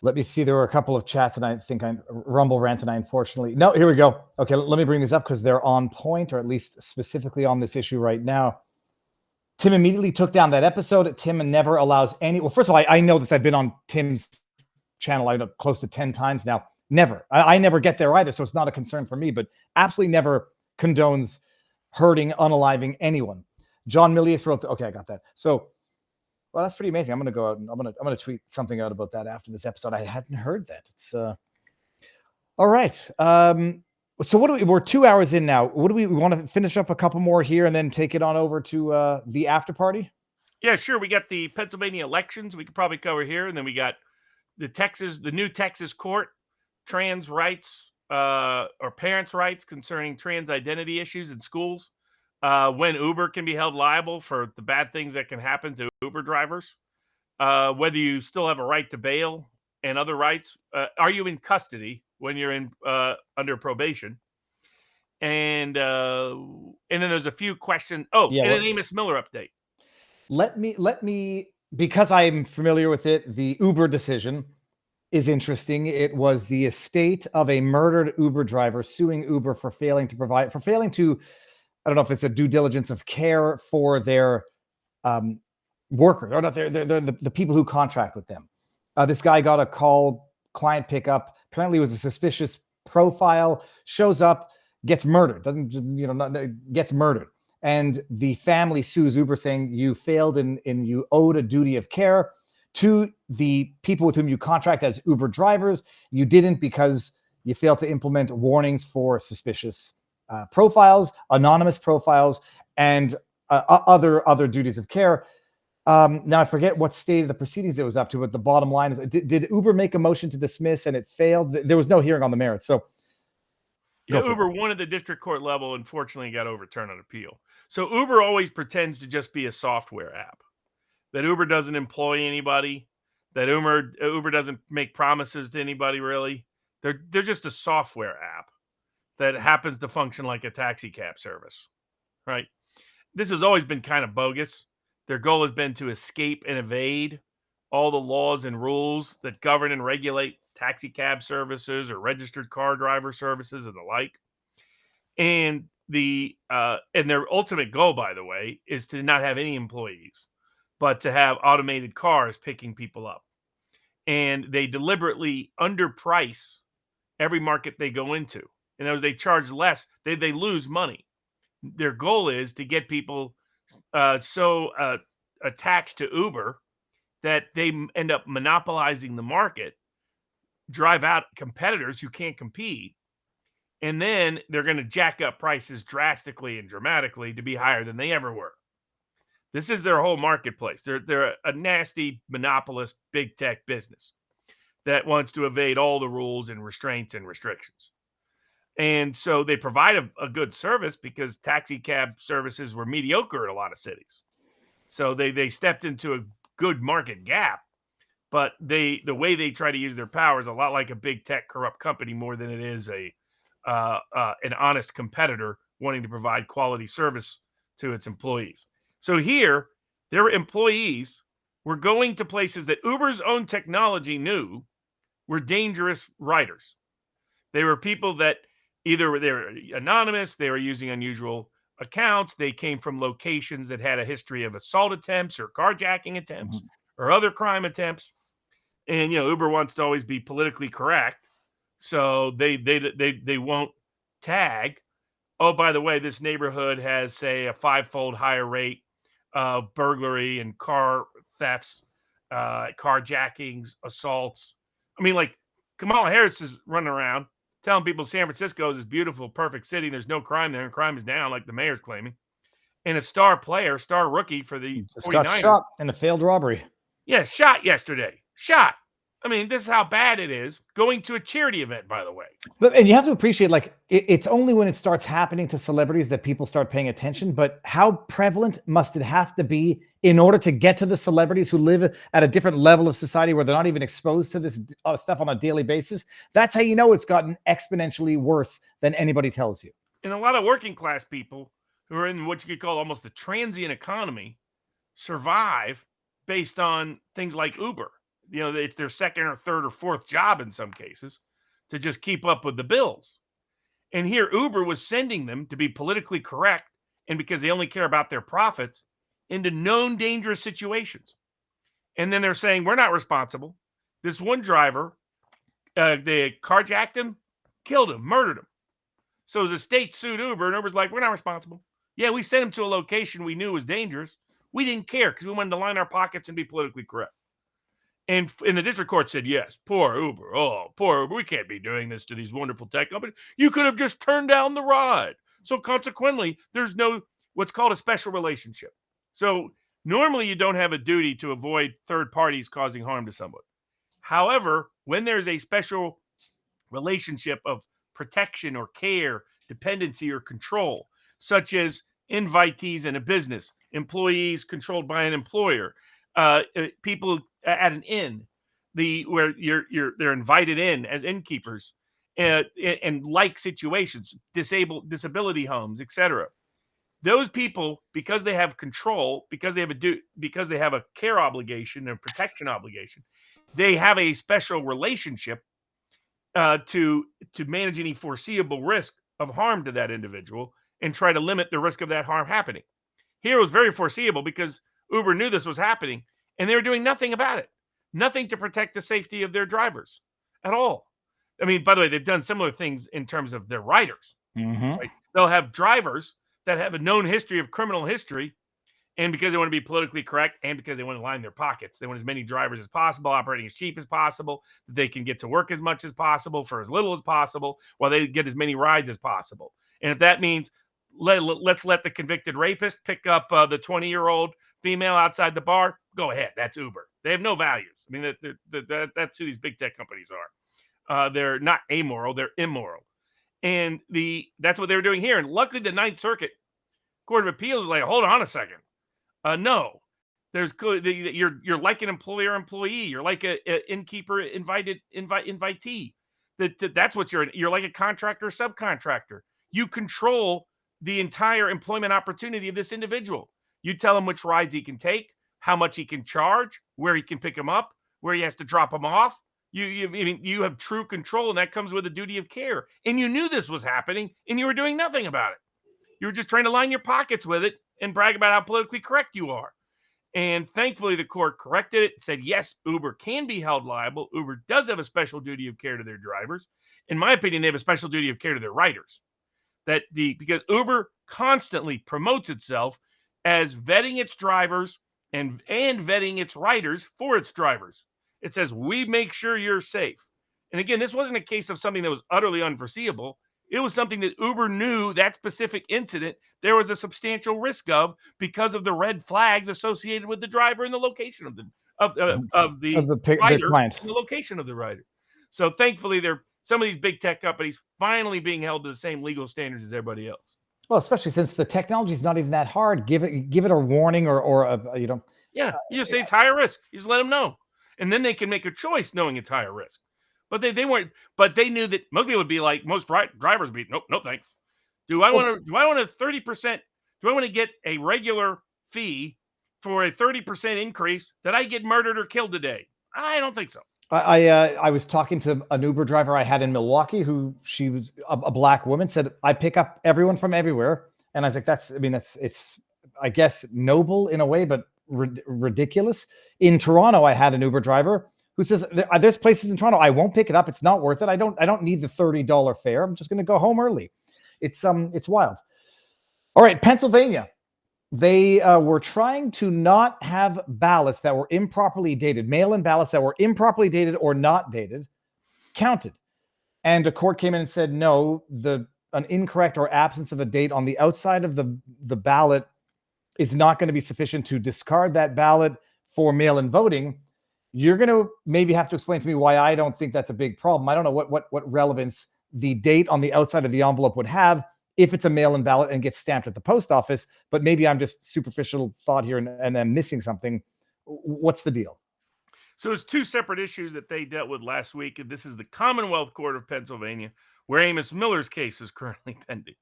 Let me see. There were a couple of chats, and I think Rumble rants, and I unfortunately... No, here we go. Okay, let me bring this up because they're on point, or at least specifically on this issue right now. Tim immediately took down that episode. Tim never allows any... Well, first of all, I know this. I've been on Tim's channel close to 10 times now. Never. I never get there either, so it's not a concern for me, but absolutely never condones hurting, unaliving anyone. John Milius wrote... Okay, I got that. So... Well, that's pretty amazing. I'm going to go out and I'm going to tweet something out about that after this episode. I hadn't heard that. It's all right. So we're 2 hours in now. What do we want to finish up a couple more here and then take it on over to the after party? Yeah, sure. We got the Pennsylvania elections we could probably cover here, and then we got the new Texas court trans rights or parents' rights concerning trans identity issues in schools, when Uber can be held liable for the bad things that can happen to Uber drivers, whether you still have a right to bail and other rights. Are you in custody when you're in under probation? And then there's a few questions. Oh, Yeah, and an well, Amos Miller update. let me, because I'm familiar with it, the Uber decision is interesting. It was the estate of a murdered Uber driver suing Uber for failing to, I don't know if it's a due diligence of care for their workers, or not, they're the people who contract with them. This guy got a call, client pickup. Apparently, it was a suspicious profile. Shows up, gets murdered. Gets murdered. And the family sues Uber, saying you failed and you owed a duty of care to the people with whom you contract as Uber drivers. You didn't because you failed to implement warnings for suspicious profiles, anonymous profiles, and other duties of care. Now I forget what state of the proceedings it was up to, but the bottom line is, did Uber make a motion to dismiss and it failed? There was no hearing on the merits. So yeah, Uber won at the district court level, unfortunately got overturned on appeal. So Uber always pretends to just be a software app, that Uber doesn't employ anybody, that Uber doesn't make promises to anybody really. They're just a software app that happens to function like a taxi cab service, right? This has always been kind of bogus. Their goal has been to escape and evade all the laws and rules that govern and regulate taxi cab services or registered car driver services and the like. And their ultimate goal, by the way, is to not have any employees, but to have automated cars picking people up. And they deliberately underprice every market they go into. And as they charge less, they lose money. Their goal is to get people so attached to Uber that they end up monopolizing the market, drive out competitors who can't compete, and then they're going to jack up prices drastically and dramatically to be higher than they ever were. This is their whole marketplace. They're a nasty monopolist big tech business that wants to evade all the rules and restraints and restrictions. And so they provide a good service because taxi cab services were mediocre in a lot of cities. So they stepped into a good market gap, but the way they try to use their power is a lot like a big tech corrupt company more than it is an honest competitor wanting to provide quality service to its employees. So here, their employees were going to places that Uber's own technology knew were dangerous riders. They were people that either they were anonymous, they were using unusual accounts, they came from locations that had a history of assault attempts or carjacking attempts or other crime attempts. And Uber wants to always be politically correct, so they won't tag. Oh, by the way, this neighborhood has, say, a 5-fold higher rate of burglary and car thefts, carjackings, assaults. I mean, like Kamala Harris is running around telling people San Francisco is this beautiful, perfect city. There's no crime there, and crime is down, like the mayor's claiming. And a star rookie for the 49ers got shot in a failed robbery. Yeah, shot yesterday. Shot. I mean, this is how bad it is. Going to a charity event, by the way. And you have to appreciate, it's only when it starts happening to celebrities that people start paying attention. But how prevalent must it have to be in order to get to the celebrities who live at a different level of society where they're not even exposed to this stuff on a daily basis? That's how you know it's gotten exponentially worse than anybody tells you. And a lot of working class people who are in what you could call almost the transient economy survive based on things like Uber. It's their second or third or fourth job in some cases to just keep up with the bills. And here Uber was sending them to be politically correct, and because they only care about their profits, into known dangerous situations. And then they're saying, we're not responsible. This one driver, they carjacked him, killed him, murdered him. So the state sued Uber, and Uber's like, we're not responsible. Yeah, we sent him to a location we knew was dangerous. We didn't care because we wanted to line our pockets and be politically correct. And the district court said, yes, poor Uber. Oh, poor Uber. We can't be doing this to these wonderful tech companies. You could have just turned down the ride. So consequently, there's no what's called a special relationship. So normally you don't have a duty to avoid third parties causing harm to someone. However, when there's a special relationship of protection or care, dependency or control, such as invitees in a business, employees controlled by an employer, people at an inn, where they're invited in as innkeepers, and like situations, disability homes, etc. Those people, because they have control, because they have a care obligation and protection obligation, they have a special relationship to manage any foreseeable risk of harm to that individual and try to limit the risk of that harm happening. Here it was very foreseeable because Uber knew this was happening and they were doing nothing about it, nothing to protect the safety of their drivers at all. I mean, by the way, they've done similar things in terms of their riders. Right? They'll have drivers that have a known history of criminal history, and because they want to be politically correct and because they want to line their pockets, they want as many drivers as possible, operating as cheap as possible, that they can get to work as much as possible for as little as possible, while they get as many rides as possible. And if that means let's let the convicted rapist pick up the 20-year-old female outside the bar, go ahead. That's Uber. They have no values. I mean, that's who these big tech companies are. They're not amoral, they're immoral. And that's what they were doing here. And luckily, the Ninth Circuit Court of Appeals is like, hold on a second. No, you're like an employer-employee. You're like an innkeeper invitee. That's what you're like a contractor or subcontractor. You control the entire employment opportunity of this individual. You tell him which rides he can take, how much he can charge, where he can pick him up, where he has to drop him off. You have true control, and that comes with a duty of care. And you knew this was happening, and you were doing nothing about it. You were just trying to line your pockets with it and brag about how politically correct you are. And thankfully, the court corrected it, said, yes, Uber can be held liable. Uber does have a special duty of care to their drivers. In my opinion, they have a special duty of care to their riders. Because Uber constantly promotes itself as vetting its drivers and vetting its riders for its drivers. It says, we make sure you're safe. And again, this wasn't a case of something that was utterly unforeseeable. It was something that Uber knew that specific incident there was a substantial risk of because of the red flags associated with the driver and the location of the rider client and the location of the rider. So thankfully, some of these big tech companies finally being held to the same legal standards as everybody else. Well, especially since the technology is not even that hard. Give it a warning or Yeah, you just say it's higher risk. You just let them know, and then they can make a choice knowing it's higher risk. But they weren't. But they knew that most people would be like, most drivers would be, nope, no thanks. Do I want a 30%? Do I want to get a regular fee for a 30% increase that I get murdered or killed today? I don't think so. I was talking to an Uber driver I had in Milwaukee she was a black woman, said, I pick up everyone from everywhere. And I was like, it's, I guess, noble in a way, but ridiculous. In Toronto, I had an Uber driver who says, there's places in Toronto, I won't pick it up. It's not worth it. I don't need the $30 fare. I'm just going to go home early. It's wild. All right. Pennsylvania. They were trying to not have ballots that were improperly dated, mail-in ballots that were improperly dated or not dated, counted. And a court came in and said, no, an incorrect or absence of a date on the outside of the ballot is not going to be sufficient to discard that ballot for mail-in voting. You're going to maybe have to explain to me why I don't think that's a big problem. I don't know what relevance the date on the outside of the envelope would have if it's a mail-in ballot and gets stamped at the post office, but maybe I'm just superficial thought here and I'm missing something. What's the deal? So it's two separate issues that they dealt with last week. And this is the Commonwealth Court of Pennsylvania, where Amos Miller's case is currently pending.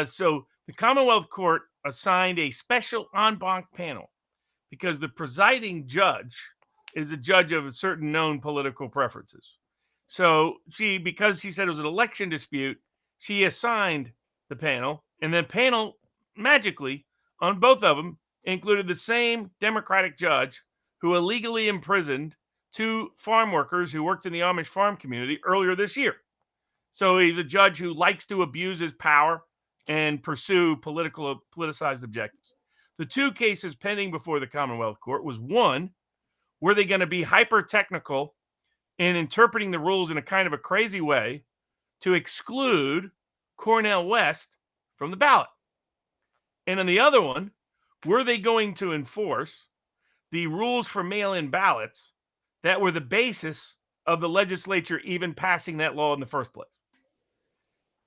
So the Commonwealth Court assigned a special en banc panel because the presiding judge is a judge of certain known political preferences. So because she said it was an election dispute, she assigned the panel, and the panel magically on both of them included the same Democratic judge who illegally imprisoned 2 farm workers who worked in the Amish farm community earlier this year. So he's a judge who likes to abuse his power and pursue politicized objectives. The 2 cases pending before the Commonwealth Court was, one, were they going to be hyper technical in interpreting the rules in a kind of a crazy way to exclude Cornel West from the ballot? And on the other one, were they going to enforce the rules for mail-in ballots that were the basis of the legislature even passing that law in the first place.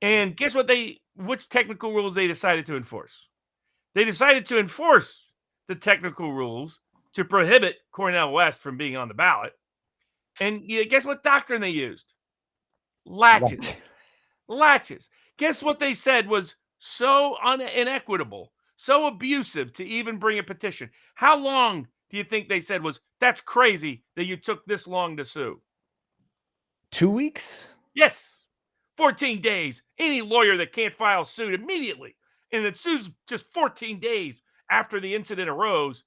And guess what which technical rules they decided to enforce? They decided to enforce the technical rules to prohibit Cornel West from being on the ballot. And guess what doctrine they used? Latches. Latches. Guess what they said was so inequitable, so abusive to even bring a petition? How long do you think they said was, that's crazy that you took this long to sue? 2 weeks? Yes. 14 days. Any lawyer that can't file suit immediately and that sues just 14 days after the incident arose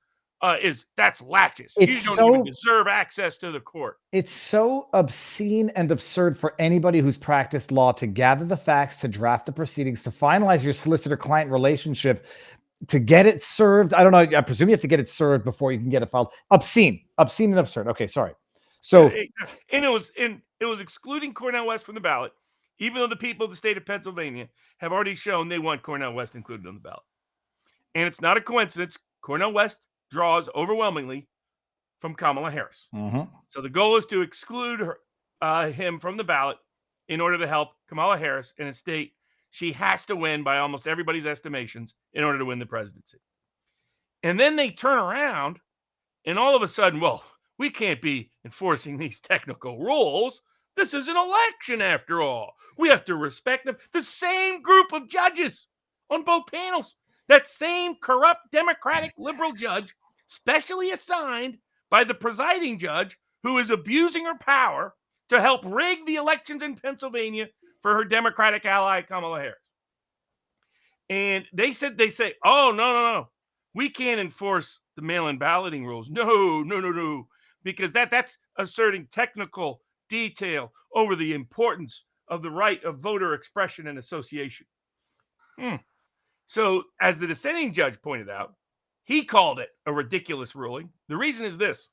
that's latches. You don't even deserve access to the court. It's so obscene and absurd for anybody who's practiced law to gather the facts, to draft the proceedings, to finalize your solicitor-client relationship, to get it served. I don't know. I presume you have to get it served before you can get it filed. Obscene and absurd. Okay, sorry. So, and it was excluding Cornel West from the ballot, even though the people of the state of Pennsylvania have already shown they want Cornel West included on the ballot. And it's not a coincidence. Cornel West draws overwhelmingly from Kamala Harris. So the goal is to exclude him from the ballot in order to help Kamala Harris in a state she has to win by almost everybody's estimations in order to win the presidency. And then they turn around and all of a sudden, well, we can't be enforcing these technical rules. This is an election after all. We have to respect them. The same group of judges on both panels, that same corrupt Democratic liberal judge, specially assigned by the presiding judge who is abusing her power to help rig the elections in Pennsylvania for her Democratic ally, Kamala Harris. And they say, oh, no. We can't enforce the mail-in balloting rules. No. Because that's asserting technical detail over the importance of the right of voter expression and association. So, as the dissenting judge pointed out, he called it a ridiculous ruling. The reason is this.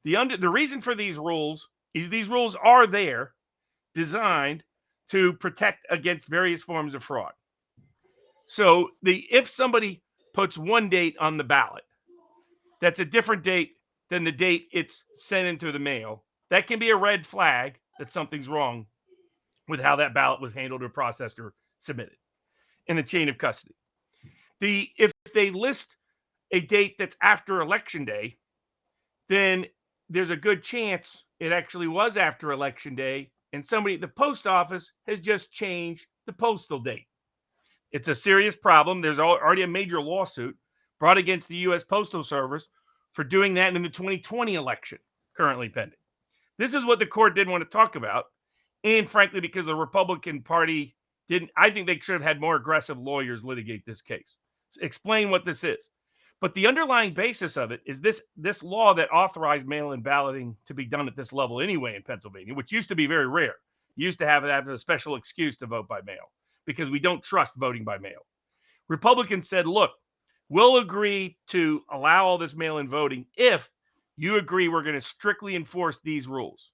The reason for these rules is these rules are there designed to protect against various forms of fraud. So, if somebody puts one date on the ballot, that's a different date than the date it's sent into the mail, that can be a red flag that something's wrong with how that ballot was handled or processed or submitted in the chain of custody. If they list a date that's after Election Day, then there's a good chance it actually was after Election Day, and somebody at the post office has just changed the postal date. It's a serious problem. There's already a major lawsuit brought against the U.S. Postal Service for doing that in the 2020 election, currently pending. This is what the court didn't want to talk about, and frankly, because the Republican Party didn't, I think they should have had more aggressive lawyers litigate this case. Explain what this is. But the underlying basis of it is this law that authorized mail-in balloting to be done at this level anyway in Pennsylvania, which used to be very rare. You used to have a special excuse to vote by mail because we don't trust voting by mail. Republicans said, look, we'll agree to allow all this mail-in voting if you agree we're going to strictly enforce these rules.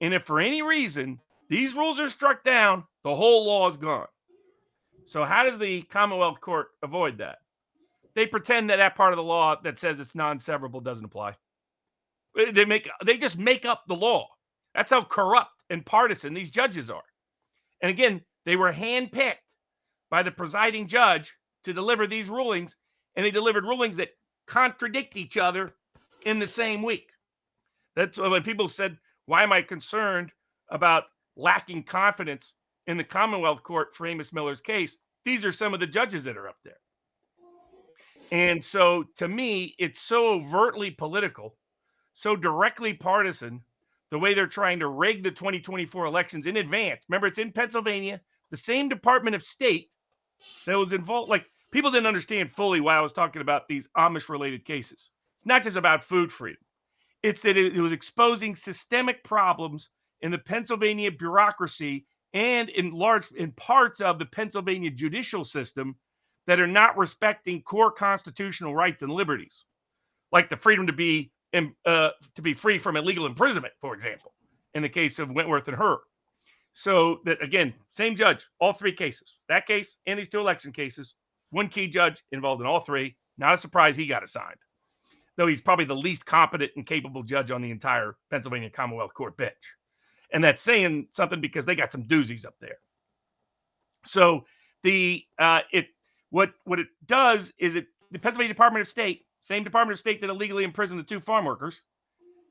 And if for any reason these rules are struck down, the whole law is gone. So how does the Commonwealth Court avoid that? They pretend that part of the law that says it's non-severable doesn't apply. They just make up the law. That's how corrupt and partisan these judges are. And again, they were handpicked by the presiding judge to deliver these rulings, and they delivered rulings that contradict each other in the same week. That's when people said, why am I concerned about lacking confidence in the Commonwealth Court for Amos Miller's case? These are some of the judges that are up there. And so to me, it's so overtly political, so directly partisan, the way they're trying to rig the 2024 elections in advance. Remember, it's in Pennsylvania, the same Department of State that was involved. Like, people didn't understand fully why I was talking about these Amish-related cases. It's not just about food freedom. It's that it was exposing systemic problems in the Pennsylvania bureaucracy and in parts of the Pennsylvania judicial system that are not respecting core constitutional rights and liberties, like the freedom to be free from illegal imprisonment, for example, in the case of Wentworth and Her. So that, again, same judge, all three cases, that case and these two election cases, one key judge involved in all three. Not a surprise he got assigned, though he's probably the least competent and capable judge on the entire Pennsylvania Commonwealth Court bench. And that's saying something because they got some doozies up there. So what it does is the Pennsylvania Department of State, same Department of State that illegally imprisoned the 2 farm workers,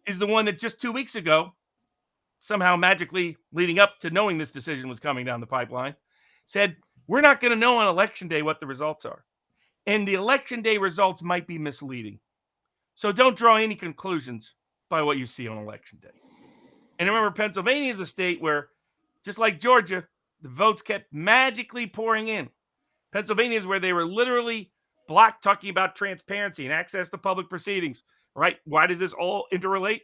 is the one that just 2 weeks ago, somehow magically leading up to knowing this decision was coming down the pipeline, said, we're not going to know on election day what the results are. And the election day results might be misleading. So don't draw any conclusions by what you see on election day. And remember, Pennsylvania is a state where, just like Georgia, the votes kept magically pouring in. Pennsylvania is where they were literally talking about transparency and access to public proceedings, right? Why does this all interrelate?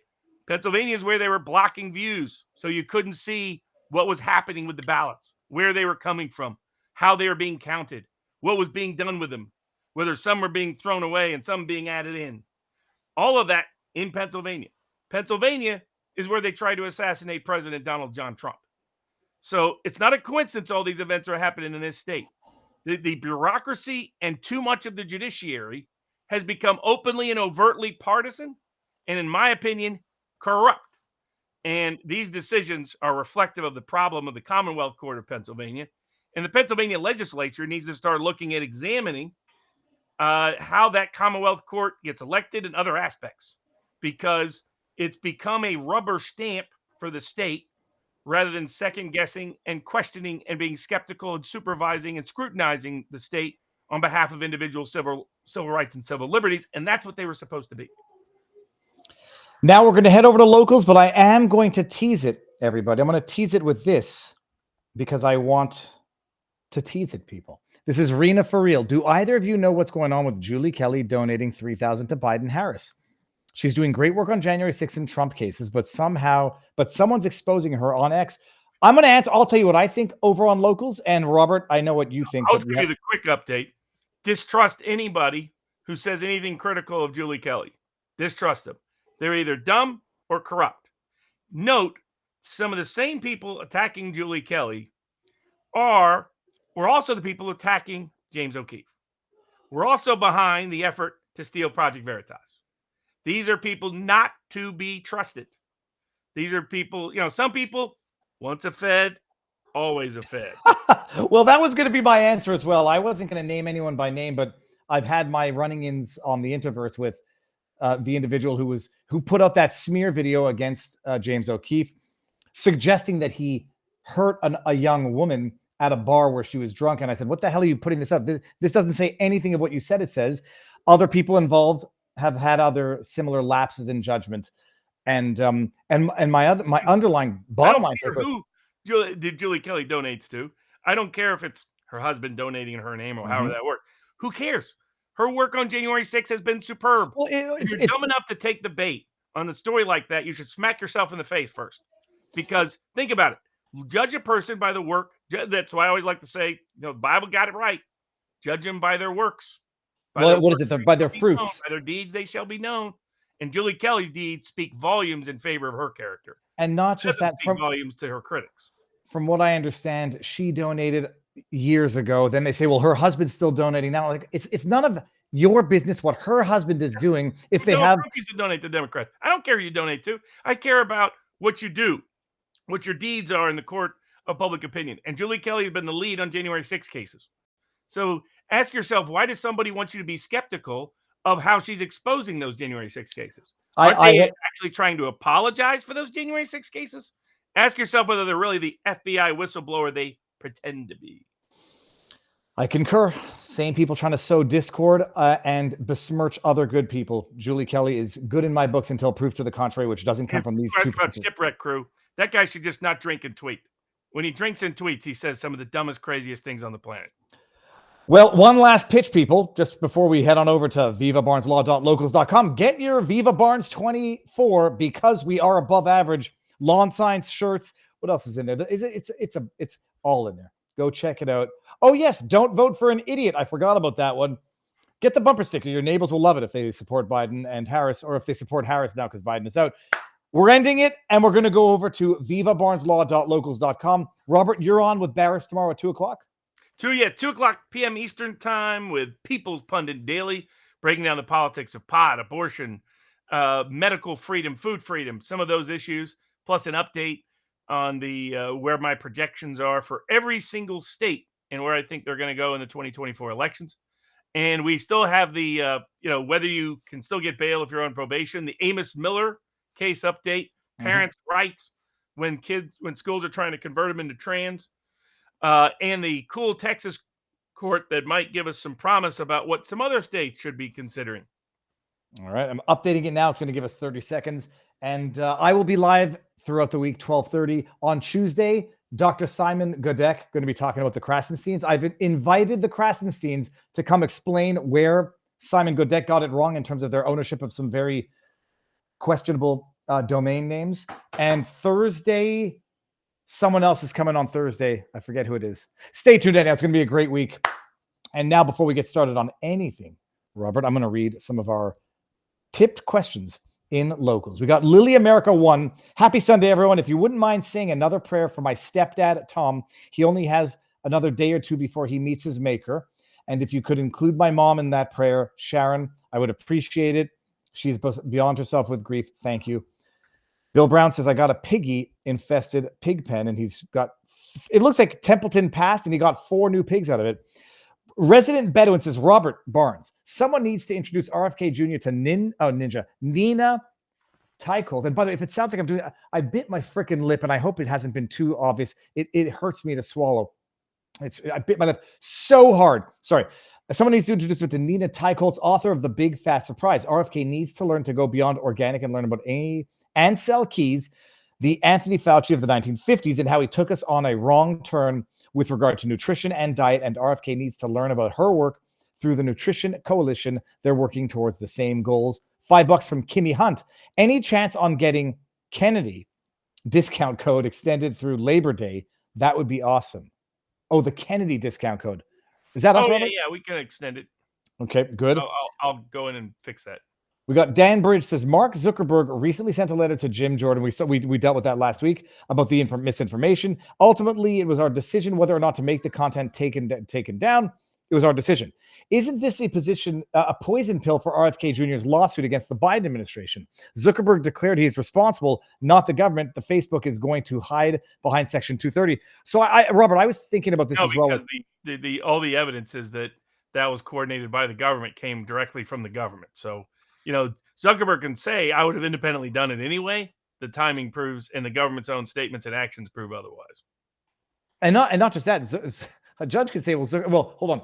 Pennsylvania is where they were blocking views, so you couldn't see what was happening with the ballots, where they were coming from, how they were being counted, what was being done with them, whether some were being thrown away and some being added in. All of that in Pennsylvania. Pennsylvania is where they tried to assassinate President Donald John Trump. So it's not a coincidence all these events are happening in this state. The bureaucracy and too much of the judiciary has become openly and overtly partisan, and in my opinion, corrupt. And these decisions are reflective of the problem of the Commonwealth Court of Pennsylvania. And the Pennsylvania legislature needs to start looking at examining how that Commonwealth Court gets elected and other aspects, because it's become a rubber stamp for the state rather than second guessing and questioning and being skeptical and supervising and scrutinizing the state on behalf of individual civil rights and civil liberties. And that's what they were supposed to be. Now we're going to head over to locals, but I am going to tease it, everybody. I'm going to tease it with this because I want to tease it, people. This is Rena for real. Do either of you know what's going on with Julie Kelly donating $3,000 to Biden Harris? She's doing great work on January 6th and Trump cases, but someone's exposing her on X. I'm going to answer. I'll tell you what I think over on locals. And Robert, I know what you think. I'll give you the quick update. Distrust anybody who says anything critical of Julie Kelly. Distrust them. They're either dumb or corrupt. Note, some of the same people attacking Julie Kelly were also the people attacking James O'Keefe. We're also behind the effort to steal Project Veritas. These are people not to be trusted. These are people, some people, once a Fed, always a Fed. Well, that was going to be my answer as well. I wasn't going to name anyone by name, but I've had my run-ins on the Interverse with the individual who put out that smear video against James O'Keefe, suggesting that he hurt a young woman at a bar where she was drunk. And I said, what the hell are you putting this up? This doesn't say anything of what you said it says. Other people involved have had other similar lapses in judgment. And my underlying bottom line take who did Julie Kelly donates to. I don't care if it's her husband donating in her name or however that works. Who cares? Her work on January 6th has been superb. Well, if you're dumb enough to take the bait on a story like that, you should smack yourself in the face first. Because think about it. Judge a person by the work. That's why I always like to say, the Bible got it right. Judge them by their works. What is it? By their fruits. By their deeds, they shall be known. And Julie Kelly's deeds speak volumes in favor of her character. And not just that, speak volumes to her critics. From what I understand, she donated years ago. Then they say, well, her husband's still donating now. Like it's none of your business what her husband is doing. If they have to donate to Democrats, I don't care who you donate to. I care about what you do, what your deeds are in the court of public opinion. And Julie Kelly has been the lead on January 6 cases. So ask yourself, why does somebody want you to be skeptical of how she's exposing those January 6 cases? Are they actually trying to apologize for those January 6 cases? Ask yourself whether they're really the FBI whistleblower they pretend to be. I concur. Same people trying to sow discord and besmirch other good people. Julie Kelly is good in my books until proof to the contrary, which doesn't come from these two people. Shipwreck crew. That guy should just not drink and tweet. When he drinks and tweets, he says some of the dumbest, craziest things on the planet. Well, one last pitch, people, just before we head on over to vivabarneslaw.locals.com. Get your Viva Barnes 24 because we are above average. Lawn signs, shirts. What else is in there? It's all in there. Go check it out. Oh, yes. Don't vote for an idiot. I forgot about that one. Get the bumper sticker. Your neighbors will love it if they support Biden and Harris, or if they support Harris now because Biden is out. We're ending it, and we're going to go over to vivabarneslaw.locals.com. Robert, you're on with Barris tomorrow at 2 o'clock. 2 o'clock p.m. Eastern time with People's Pundit Daily, breaking down the politics of pot, abortion, medical freedom, food freedom, some of those issues, plus an update on the where my projections are for every single state and where I think they're going to go in the 2024 elections. And we still have the whether you can still get bail if you're on probation, the Amos Miller case update, parents' rights when schools are trying to convert them into trans, and the cool Texas court that might give us some promise about what some other states should be considering. All right, I'm updating it now. It's going to give us 30 seconds. And I will be live throughout the week, 12:30. On Tuesday, Dr. Simon Godek going to be talking about the Krasensteins. I've invited the Krasensteins to come explain where Simon Godek got it wrong in terms of their ownership of some very questionable domain names. And Thursday, someone else is coming on Thursday. I forget who it is. Stay tuned. It's going to be a great week. And now, before we get started on anything, Robert, I'm going to read some of our tipped questions in locals. We got Lily America 1. Happy Sunday, everyone. If you wouldn't mind saying another prayer for my stepdad, Tom. He only has another day or two before he meets his maker. And if you could include my mom in that prayer, Sharon, I would appreciate it. She's beyond herself with grief. Thank you. Bill Brown says, I got a piggy infested pig pen, and he's got, it looks like Templeton passed and he got 4 new pigs out of it. Resident Bedouin says, Robert Barnes, someone needs to introduce RFK Jr. to Nina Tycold. And by the way, if it sounds like I'm doing, I bit my freaking lip, and I hope it hasn't been too obvious. It hurts me to swallow. I bit my lip so hard. Sorry. Someone needs to introduce me to Nina Tycold, author of The Big Fat Surprise. RFK needs to learn to go beyond organic and learn about Ansel Keys, the Anthony Fauci of the 1950s, and how he took us on a wrong turn with regard to nutrition and diet. And RFK needs to learn about her work through the Nutrition Coalition. They're working towards the same goals. $5 from Kimmy Hunt. Any chance on getting Kennedy discount code extended through Labor Day? That would be awesome. Oh, the Kennedy discount code. Is that us? Yeah, we can extend it. Okay, good. I'll go in and fix that. We got Dan Bridge says, Mark Zuckerberg recently sent a letter to Jim Jordan. We dealt with that last week about the misinformation. Ultimately, it was our decision whether or not to make the content taken down. It was our decision. Isn't this a poison pill for RFK Jr.'s lawsuit against the Biden administration? Zuckerberg declared he is responsible, not the government. The Facebook is going to hide behind Section 230. So, Robert, I was thinking about this as well. Because all the evidence is that was coordinated by the government, came directly from the government. So, Zuckerberg can say, I would have independently done it anyway. The timing proves, and the government's own statements and actions prove otherwise. And not just that, a judge could say, well, hold on.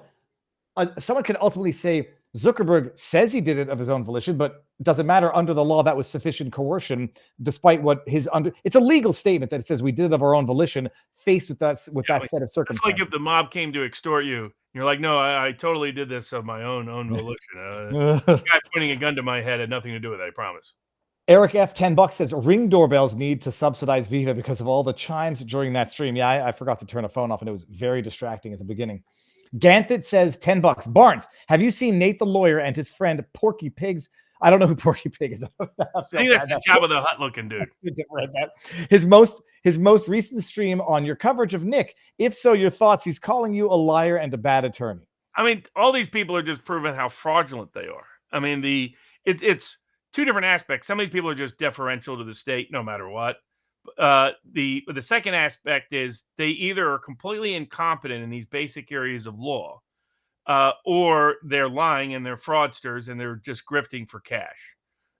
Someone can ultimately say Zuckerberg says he did it of his own volition, but it doesn't matter. Under the law, that was sufficient coercion, despite what it's a legal statement that it says we did it of our own volition, faced with that set of circumstances. It's like if the mob came to extort you, you're like, no, I totally did this of my own volition. The guy pointing a gun to my head had nothing to do with it, I promise. Eric F. $10 says Ring doorbells need to subsidize Viva because of all the chimes during that stream. Yeah, I forgot to turn a phone off, and it was very distracting at the beginning. Ganthit says $10. Barnes, have you seen Nate the lawyer and his friend Porky Pigs? I don't know who Porky Pig is. I think that's the Jabba the Hutt looking dude. His most recent stream on your coverage of Nick. If so, your thoughts. He's calling you a liar and a bad attorney. I mean, all these people are just proving how fraudulent they are. I mean, it's two different aspects. Some of these people are just deferential to the state, no matter what. The second aspect is they either are completely incompetent in these basic areas of law, or they're lying and they're fraudsters and they're just grifting for cash.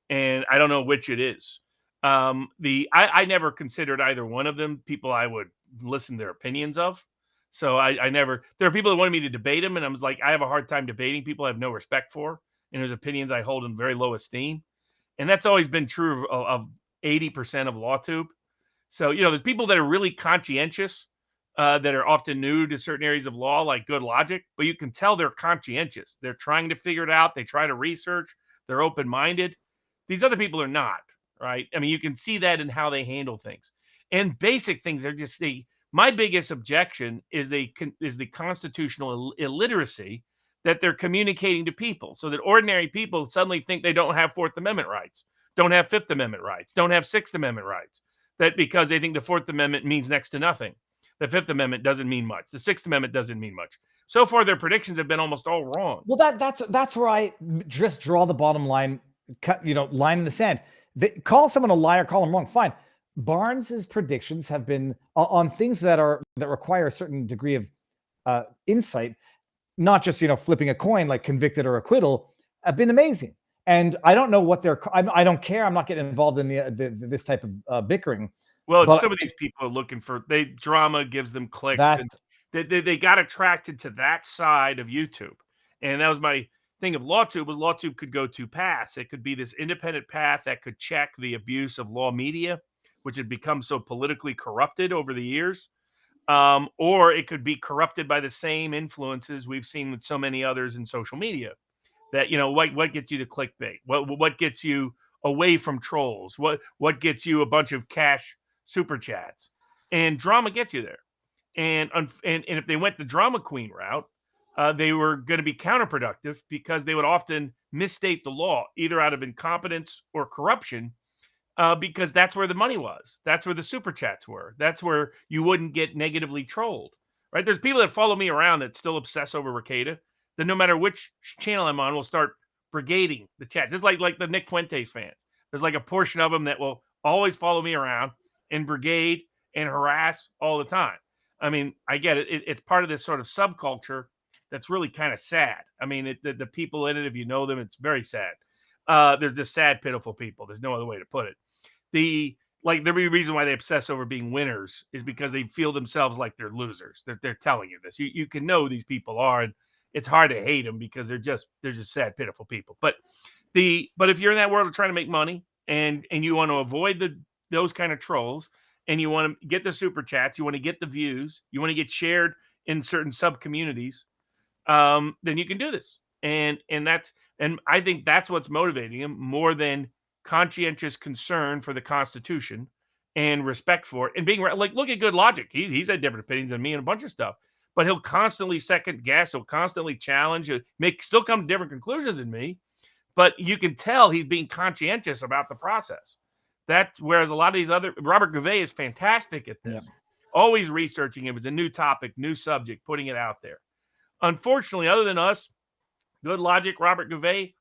And I don't know which it is. I never considered either one of them people I would listen to their opinions of. So I never, there are people that wanted me to debate them. And I was like, I have a hard time debating people I have no respect for. And there's opinions I hold in very low esteem. And that's always been true of 80% of LawTube. So, there's people that are really conscientious, that are often new to certain areas of law, like Good Logic, but you can tell they're conscientious. They're trying to figure it out. They try to research. They're open-minded. These other people are not, right? I mean, you can see that in how they handle things. And basic things are just my biggest objection is the constitutional illiteracy that they're communicating to people, so that ordinary people suddenly think they don't have Fourth Amendment rights, don't have Fifth Amendment rights, don't have Sixth Amendment rights, that because they think the Fourth Amendment means next to nothing. The Fifth Amendment doesn't mean much. The Sixth Amendment doesn't mean much. So far, their predictions have been almost all wrong. Well, that's where I just draw the bottom line, line in the sand. Call someone a liar, call them wrong, fine. Barnes's predictions have been on things that require a certain degree of insight, not just flipping a coin like convicted or acquittal, have been amazing. And I don't know what I don't care. I'm not getting involved in this type of bickering. Well, But some of these people are looking for drama gives them clicks, That's and they got attracted to that side of YouTube. And that was my thing of LawTube. Was LawTube could go two paths. It could be this independent path that could check the abuse of law media, which had become so politically corrupted over the years, or it could be corrupted by the same influences we've seen with so many others in social media. That what gets you to clickbait? What gets you away from trolls? What gets you a bunch of cash super chats? And drama gets you there. And if they went the drama queen route, they were going to be counterproductive because they would often misstate the law, either out of incompetence or corruption, because that's where the money was. That's where the super chats were. That's where you wouldn't get negatively trolled, right? There's people that follow me around that still obsess over Rekieta, that no matter which channel I'm on will start brigading the chat. Just like the Nick Fuentes fans. There's like a portion of them that will always follow me around and brigade and harass all the time. I mean, I get it. It's part of this sort of subculture that's really kind of sad. I mean, the people in it, if you know them, it's very sad. They're just sad, pitiful people. There's no other way to put it. The reason why they obsess over being winners is because they feel themselves like they're losers. They're telling you this. You can know who these people are, and it's hard to hate them because they're just sad, pitiful people. But if you're in that world of trying to make money and you want to avoid those kind of trolls, and you want to get the super chats, you want to get the views, you want to get shared in certain sub communities, then you can do this. And I think that's what's motivating him more than conscientious concern for the Constitution and respect for it. And being like, look at Good Logic. He's had different opinions than me and a bunch of stuff, but he'll constantly second guess. He'll constantly challenge. Still come to different conclusions than me, but you can tell he's being conscientious about the process. Whereas a lot of these Robert Gouvet is fantastic at this, always researching if it's a new topic, new subject, putting it out there. Unfortunately, other than us, Good Logic, Robert Gouvet,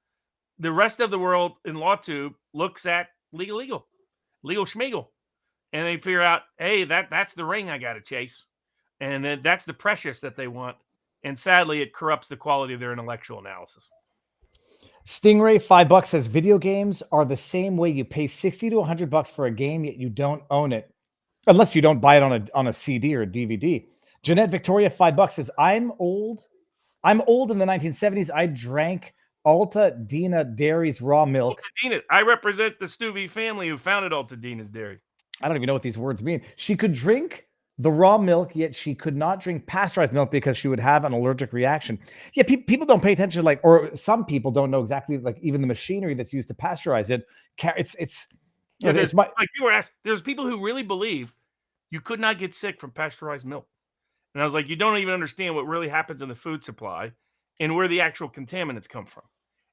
the rest of the world in LawTube looks at legal schmeagle, and they figure out, hey, that's the ring I got to chase, and then that's the precious that they want, and sadly, it corrupts the quality of their intellectual analysis. Stingray $5 says video games are the same way you pay $60 to $100 for a game, yet you don't own it unless you don't buy it on a CD or a DVD. Jeanette Victoria $5 says I'm old in the 1970s. I drank Altadena Dairy's raw milk. Altadena. I represent the Stuvie family who founded Altadena's Dairy. I don't even know what these words mean. She could drink the raw milk, yet she could not drink pasteurized milk because she would have an allergic reaction. Yeah, people don't pay attention, or some people don't know exactly, even the machinery that's used to pasteurize it. There's people who really believe you could not get sick from pasteurized milk. And I was like, you don't even understand what really happens in the food supply and where the actual contaminants come from.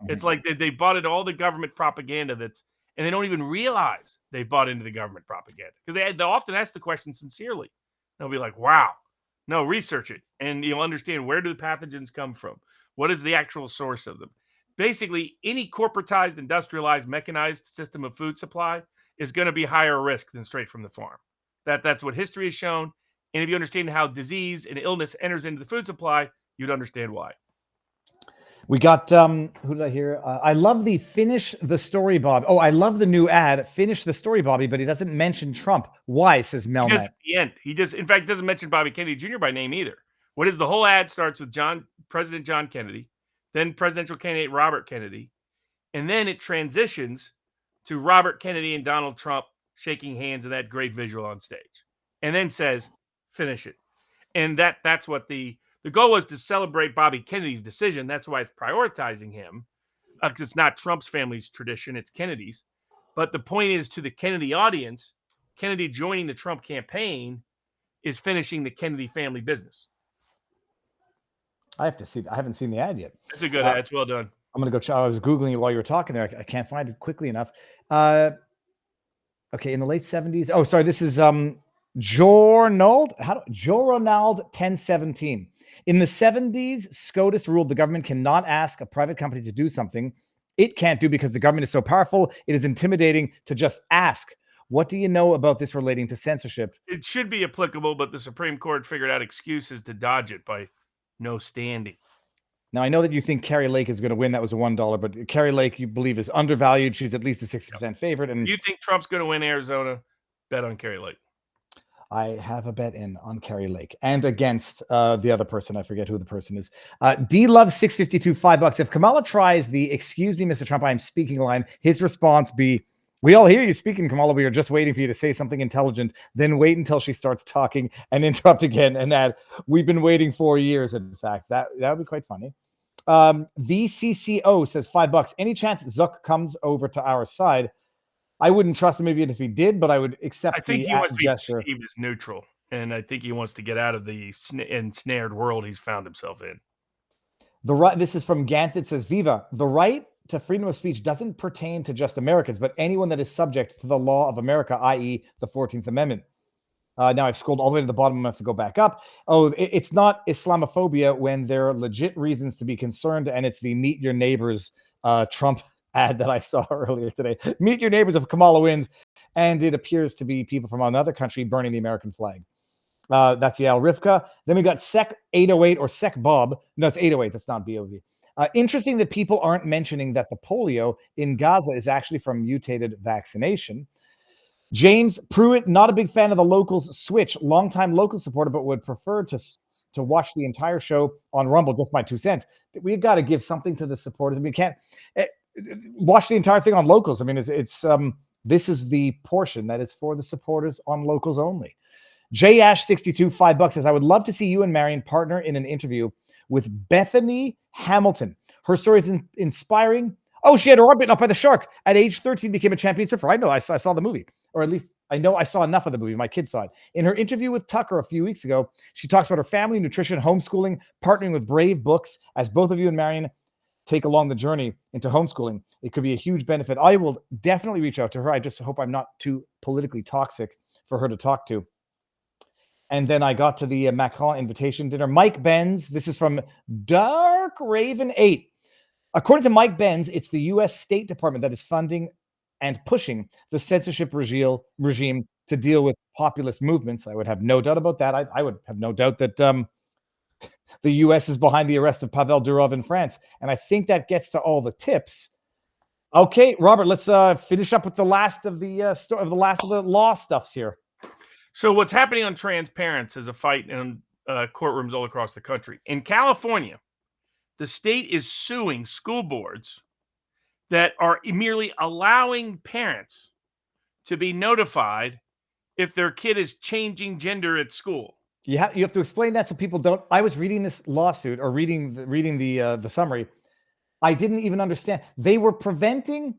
Mm-hmm. It's like they bought into all the government propaganda and they don't even realize they bought into the government propaganda because they often ask the question sincerely. They'll be like, wow, no, research it. And you'll understand, where do the pathogens come from? What is the actual source of them? Basically, any corporatized, industrialized, mechanized system of food supply is going to be higher risk than straight from the farm. That's what history has shown. And if you understand how disease and illness enters into the food supply, you'd understand why. We got, who did I hear? I love the finish the story, Bob. Oh, I love the new ad, finish the story, Bobby, but he doesn't mention Trump. Why, says Melmac? At the end. In fact, doesn't mention Bobby Kennedy Jr. by name either. What is the whole ad starts with President John Kennedy, then presidential candidate Robert Kennedy, and then it transitions to Robert Kennedy and Donald Trump shaking hands in that great visual on stage, and then says, finish it. And that's what the goal was, to celebrate Bobby Kennedy's decision. That's why it's prioritizing him, because it's not Trump's family's tradition, it's Kennedy's. But the point is, to the Kennedy audience, Kennedy joining the Trump campaign is finishing the Kennedy family business. I have to see. I haven't seen the ad yet. It's a good ad. It's well done. I'm going to go check. I was Googling it while you were talking there. I can't find it quickly enough. Okay, in the late 70s. Oh, sorry. This is Journald 1017. In the 70s, SCOTUS ruled the government cannot ask a private company to do something it can't do because the government is so powerful. It is intimidating to just ask. What do you know about this relating to censorship? It should be applicable, but the Supreme Court figured out excuses to dodge it by no standing. Now, I know that you think Carrie Lake is going to win. That was a $1, but Carrie Lake, you believe, is undervalued. She's at least a 60% favorite. And If you think Trump's going to win Arizona, bet on Carrie Lake. I have a bet in on Carrie Lake and against the other person. I forget who the person is. D Love 652, $5. If Kamala tries the "Excuse me, Mr. Trump, I'm speaking" line, his response be, "We all hear you speaking, Kamala. We are just waiting for you to say something intelligent. Then wait until she starts talking and interrupt again and add, 'We've been waiting 4 years.'" In fact, that would be quite funny. VCCO says $5. Any chance Zuck comes over to our side? I wouldn't trust him even if he did, but I would accept I think the he wants to be gesture. perceived as neutral, and I think he wants to get out of the ensnared world he's found himself in. The right. This is from Ganth. It says, "Viva. The right to freedom of speech doesn't pertain to just Americans, but anyone that is subject to the law of America, i.e., the 14th Amendment." Now I've scrolled all the way to the bottom. I'm gonna have to go back up. Oh, it's not Islamophobia when there are legit reasons to be concerned, and it's the meet your neighbors Trump ad that I saw earlier today. Meet your neighbors if Kamala wins, and it appears to be people from another country burning the American flag. That's Yael Rivka. Then we got Sec 808 or Sec Bob. No, it's 808. That's not BOV. Interesting that people aren't mentioning that the polio in Gaza is actually from mutated vaccination. James Pruitt, not a big fan of the Locals switch, longtime local supporter, but would prefer to watch the entire show on Rumble. Just my 2 cents. We've got to give something to the supporters. I mean, you can't watch the entire thing on Locals. I mean, it's this is the portion that is for the supporters on Locals only. J Ash 62, $5 says, "I would love to see you and Marion partner in an interview with Bethany Hamilton. Her story is inspiring. Oh, she had her arm bitten off by the shark. At age 13, became a champion surfer." I know, I saw the movie. Or at least I know I saw enough of the movie. My kids saw it. In her interview with Tucker a few weeks ago, she talks about her family, nutrition, homeschooling, partnering with Brave Books. As both of you and Marion take along the journey into homeschooling, it could be a huge benefit. I will definitely reach out to her. I just hope I'm not too politically toxic for her to talk to. And then I got to the Macron invitation dinner. Mike Benz, this is from Dark Raven 8. According to Mike Benz, it's the U.S. State Department that is funding and pushing the censorship regime to deal with populist movements. I would have no doubt about that. I would have no doubt that the U.S. is behind the arrest of Pavel Durov in France. And I think that gets to all the tips. Okay, Robert, let's finish up with the last of the law stuffs here. So what's happening on trans parents is a fight in courtrooms all across the country. In California, the state is suing school boards that are merely allowing parents to be notified if their kid is changing gender at school. You have to explain that so people don't. I was reading this lawsuit or reading the summary. I didn't even understand. They were preventing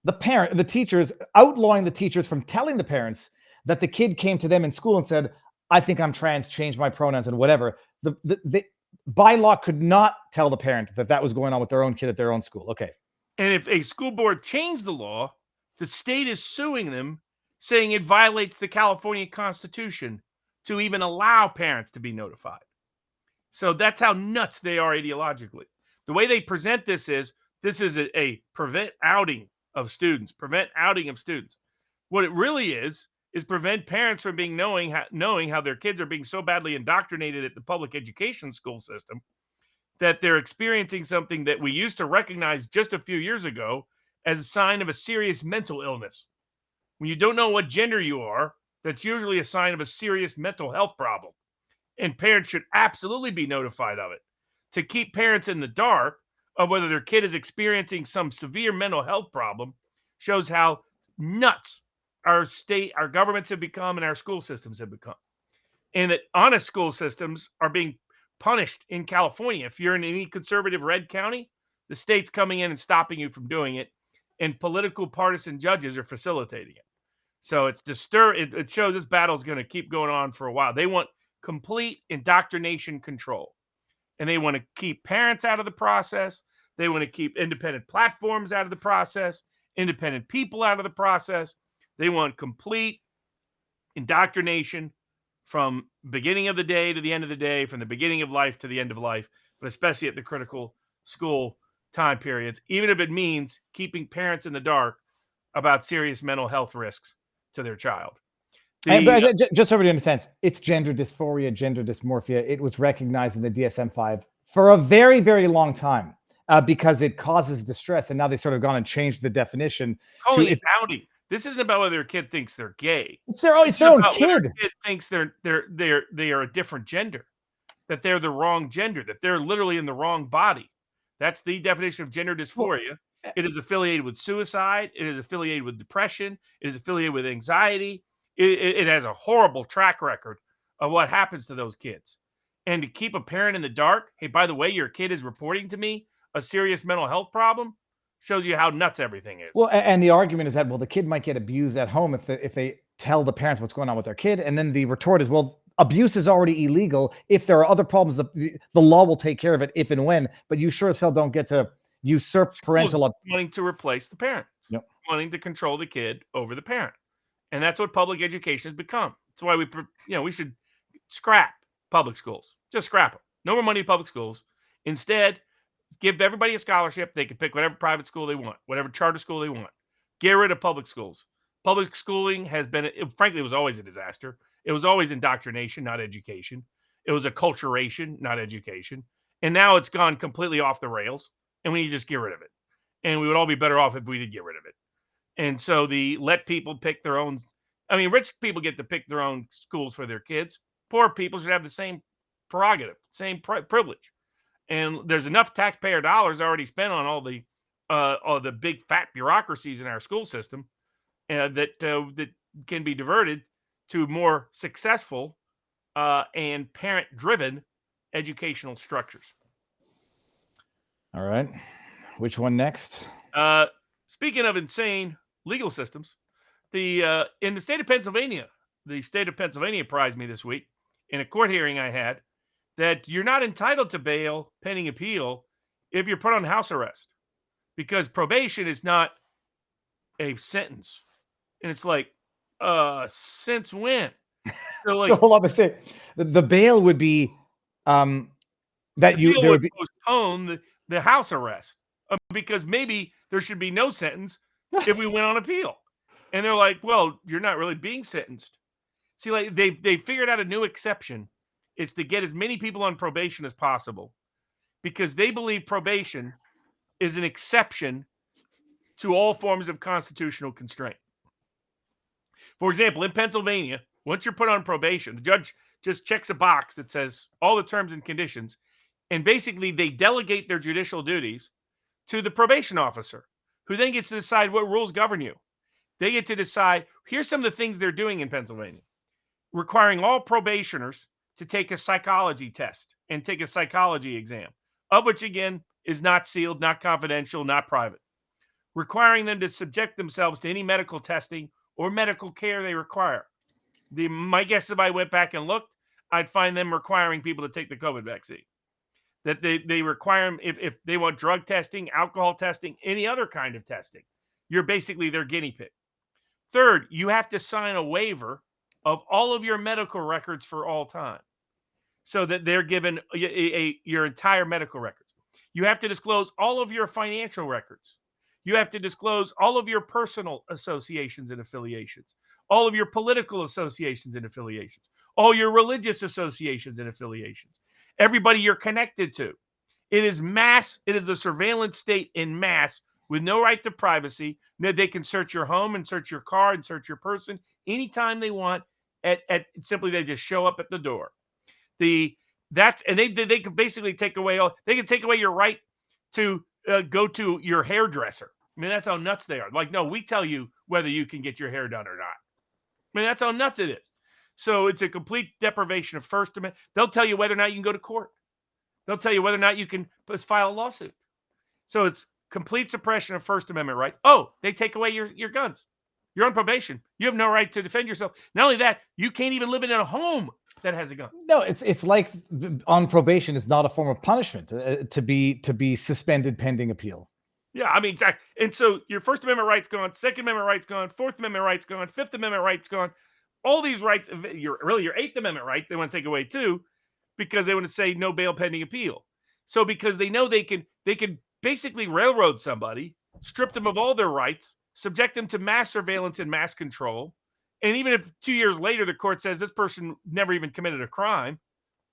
the teachers, outlawing the teachers from telling the parents that the kid came to them in school and said, "I think I'm trans, change my pronouns," and whatever. The by law could not tell the parent that was going on with their own kid at their own school. Okay. And if a school board changed the law, the state is suing them, saying it violates the California Constitution to even allow parents to be notified. So that's how nuts they are ideologically. The way they present this is a prevent outing of students, What it really is prevent parents from being knowing how their kids are being so badly indoctrinated at the public education school system that they're experiencing something that we used to recognize just a few years ago as a sign of a serious mental illness. When you don't know what gender you are, that's usually a sign of a serious mental health problem. And parents should absolutely be notified of it. To keep parents in the dark of whether their kid is experiencing some severe mental health problem shows how nuts our governments have become and our school systems have become. And that honest school systems are being punished in California. If you're in any conservative red county, the state's coming in and stopping you from doing it, and political partisan judges are facilitating it. So it's it shows this battle is going to keep going on for a while. They want complete indoctrination control, and they want to keep parents out of the process. They want to keep independent platforms out of the process, independent people out of the process. They want complete indoctrination from beginning of the day to the end of the day, from the beginning of life to the end of life, but especially at the critical school time periods, even if it means keeping parents in the dark about serious mental health risks to their child. But just so everybody understands, it's gender dysphoria, gender dysmorphia. It was recognized in the DSM-5 for a very, very long time because it causes distress. And now they sort of gone and changed the definition. Calling it outing. This isn't about whether a kid thinks they're gay. It's their own kid. A kid thinks they are a different gender, that they're the wrong gender, that they're literally in the wrong body. That's the definition of gender dysphoria. It is affiliated with suicide. It is affiliated with depression. It is affiliated with anxiety. It has a horrible track record of what happens to those kids. And to keep a parent in the dark, hey, by the way, your kid is reporting to me a serious mental health problem, shows you how nuts everything is. Well, and the argument is that, well, the kid might get abused at home if they tell the parents what's going on with their kid. And then the retort is, well, abuse is already illegal. If there are other problems, the law will take care of it if and when, but you sure as hell don't get to usurp parental. Wanting to replace the parent, wanting to control the kid over the parent. And that's what public education has become. That's why we should scrap public schools. Just scrap them. No more money to public schools. Instead, give everybody a scholarship. They can pick whatever private school they want, whatever charter school they want. Get rid of public schools. Public schooling has been, frankly, it was always a disaster. It was always indoctrination, not education. It was acculturation, not education. And now it's gone completely off the rails, and we need to just get rid of it. And we would all be better off if we did get rid of it. And so let people pick their own. I mean, rich people get to pick their own schools for their kids. Poor people should have the same prerogative, same privilege. And there's enough taxpayer dollars already spent on all the big fat bureaucracies in our school system that can be diverted to more successful and parent-driven educational structures. All right. Which one next? Speaking of insane legal systems, in the state of Pennsylvania, apprised me this week in a court hearing I had that you're not entitled to bail pending appeal if you're put on house arrest, because probation is not a sentence. And it's like, since when? So, so hold on to say the bail would be that there would be postpone the house arrest because maybe there should be no sentence if we went on appeal. And they're like, well, you're not really being sentenced. See, like they figured out a new exception. It's to get as many people on probation as possible because they believe probation is an exception to all forms of constitutional constraint. For example, in Pennsylvania, once you're put on probation, the judge just checks a box that says all the terms and conditions, and basically they delegate their judicial duties to the probation officer, who then gets to decide what rules govern you. They get to decide, here's some of the things they're doing in Pennsylvania, requiring all probationers to take a psychology test and take a psychology exam, of which, again, is not sealed, not confidential, not private. Requiring them to subject themselves to any medical testing or medical care they require. My guess, if I went back and looked, I'd find them requiring people to take the COVID vaccine. That they require them if they want drug testing, alcohol testing, any other kind of testing. You're basically their guinea pig. Third, you have to sign a waiver of all of your medical records for all time, so that they're given your entire medical records. You have to disclose all of your financial records. You have to disclose all of your personal associations and affiliations, all of your political associations and affiliations, all your religious associations and affiliations, everybody you're connected to. It is mass. It is the surveillance state in mass with no right to privacy. They can search your home and search your car and search your person anytime they want. Simply, they just show up at the door. They can basically take away your right to go to your hairdresser. I mean, that's how nuts they are. Like, no, we tell you whether you can get your hair done or not. I mean, that's how nuts it is. So it's a complete deprivation of First Amendment. They'll tell you whether or not you can go to court. They'll tell you whether or not you can file a lawsuit. So it's complete suppression of First Amendment rights. Oh, they take away your guns. You're on probation. You have no right to defend yourself. Not only that, you can't even live in a home that has a gun. No, it's like on probation is not a form of punishment to be suspended pending appeal. Yeah, I mean, exactly. And so your First Amendment rights gone, Second Amendment rights gone, Fourth Amendment rights gone, Fifth Amendment rights gone. All these rights, your Eighth Amendment right, they want to take away too, because they want to say no bail pending appeal. So because they know they can basically railroad somebody, strip them of all their rights, subject them to mass surveillance and mass control, And even if 2 years later the court says this person never even committed a crime,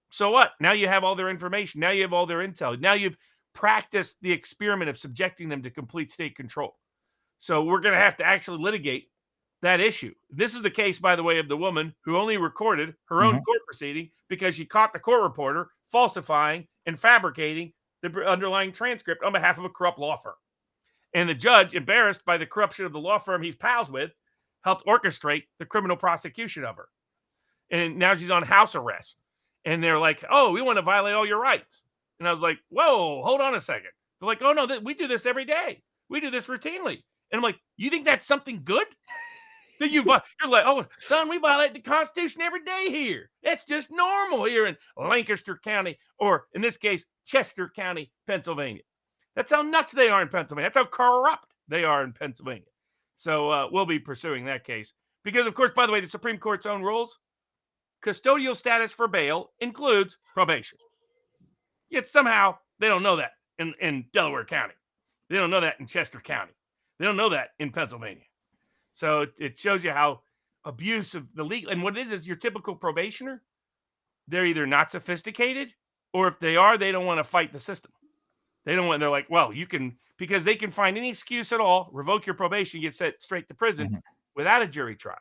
so what? Now you have all their information. Now you have all their intel. Now you've practiced the experiment of subjecting them to complete state control. So we're going to have to actually litigate that issue. This is the case, by the way, of the woman who only recorded her own court proceeding because she caught the court reporter falsifying and fabricating the underlying transcript on behalf of a corrupt law firm. And the judge, embarrassed by the corruption of the law firm he's pals with, helped orchestrate the criminal prosecution of her. And now she's on house arrest. And they're like, oh, we want to violate all your rights. And I was like, whoa, hold on a second. They're like, oh, no, we do this every day. We do this routinely. And I'm like, you think that's something good? That you're like, oh, son, we violate the Constitution every day here. That's just normal here in Lancaster County, or in this case, Chester County, Pennsylvania. That's how nuts they are in Pennsylvania. That's how corrupt they are in Pennsylvania. So we'll be pursuing that case. Because, of course, by the way, the Supreme Court's own rules, custodial status for bail includes probation. Yet somehow they don't know that in Delaware County. They don't know that in Chester County. They don't know that in Pennsylvania. So it shows you how abusive the legal, and what it is your typical probationer, they're either not sophisticated, or if they are, they don't want to fight the system. They're like, well, you can, because they can find any excuse at all, revoke your probation, get sent straight to prison without a jury trial.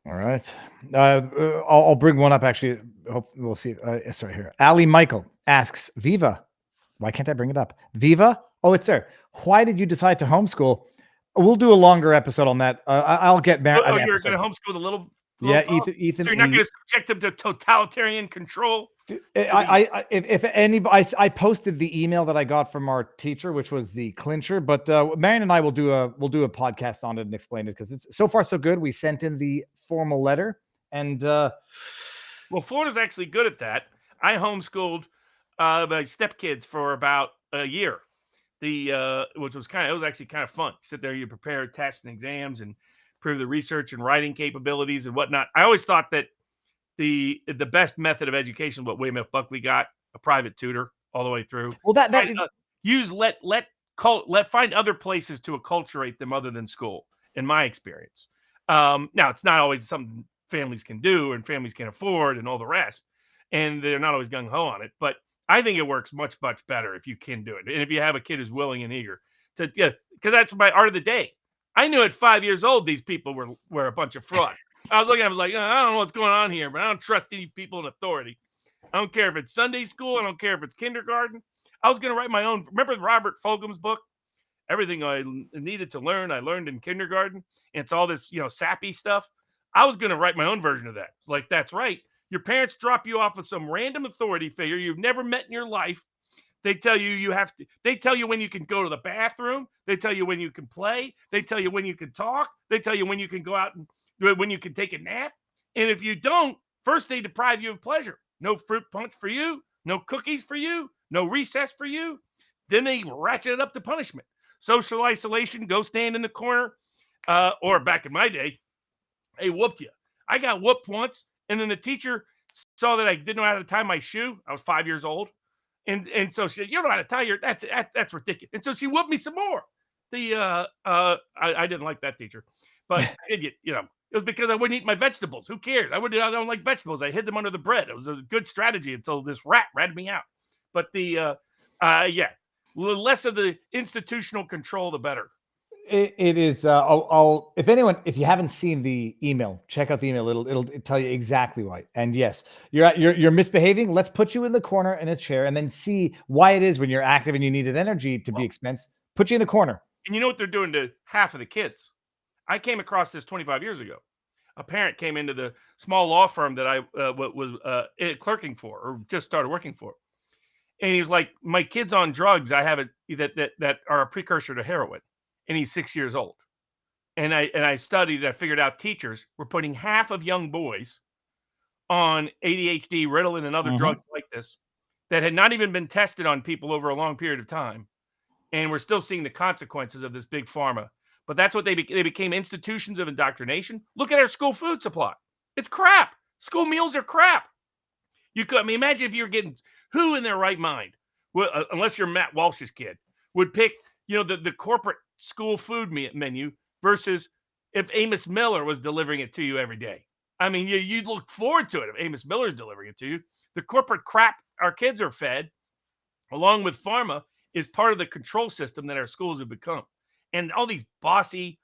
All right. I'll bring one up, actually. Hope we'll see. It's right here. Ali Michael asks, Viva, why can't I bring it up? Viva? Oh, it's there. Why did you decide to homeschool? We'll do a longer episode on that. I'll get married. Oh, you're going to homeschool the little yeah, fellow? Ethan. So you're not going to subject him to totalitarian control? If anybody, I posted the email that I got from our teacher, which was the clincher. But Marion and I will do a podcast on it and explain it, because it's so far so good. We sent in the formal letter, and well, Florida's actually good at that. I homeschooled my stepkids for about a year. Which was actually kind of fun. Sit there, you prepare tests and exams and prove the research and writing capabilities and whatnot. I always thought that the best method of education, what William F. Buckley got, a private tutor all the way through. Well, find other places to acculturate them other than school, in my experience. Now, it's not always something families can do and families can afford and all the rest, and they're not always gung-ho on it, but I think it works much, much better if you can do it. And if you have a kid who's willing and eager to, because that's my art of the day. I knew at 5 years old, these people were a bunch of frauds. I was like, I don't know what's going on here, but I don't trust any people in authority. I don't care if it's Sunday school. I don't care if it's kindergarten. I was going to write my own. Remember Robert Fulghum's book? Everything I needed to learn, I learned in kindergarten. And it's all this, sappy stuff. I was going to write my own version of that. It's like, that's right. Your parents drop you off with some random authority figure you've never met in your life. They tell you they tell you when you can go to the bathroom. They tell you when you can play. They tell you when you can talk. They tell you when you can go out and when you can take a nap. And if you don't, first they deprive you of pleasure. No fruit punch for you. No cookies for you. No recess for you. Then they ratchet it up to punishment. Social isolation, go stand in the corner. Or back in my day, they whooped you. I got whooped once. And then the teacher saw that I didn't know how to tie my shoe. I was 5 years old. And so she said, you don't know how to tie your, that's ridiculous. And so she whooped me some more. I didn't like that teacher, but I did get, it was because I wouldn't eat my vegetables. Who cares? I don't like vegetables. I hid them under the bread. It was a good strategy until this rat ratted me out. But less of the institutional control, the better. It is. If you haven't seen the email, check out the email. It'll tell you exactly why. And yes, you're misbehaving. Let's put you in the corner in a chair, and then see why it is when you're active and you needed energy to be expensed. Put you in a corner. And you know what they're doing to half of the kids? I came across this 25 years ago. A parent came into the small law firm that I was clerking for, or just started working for, and he was like, "My kid's on drugs. I have it that are a precursor to heroin." And he's 6 years old. And I studied, I figured out teachers were putting half of young boys on ADHD, Ritalin, and other drugs like this that had not even been tested on people over a long period of time. And we're still seeing the consequences of this big pharma. But that's what they became, institutions of indoctrination. Look at our school food supply. It's crap. School meals are crap. Imagine if you were getting, who in their right mind, unless you're Matt Walsh's kid, would pick, the corporate school food menu versus if Amos Miller was delivering it to you every day. I mean, you'd look forward to it if Amos Miller's delivering it to you. The corporate crap our kids are fed, along with pharma, is part of the control system that our schools have become. And all these bossy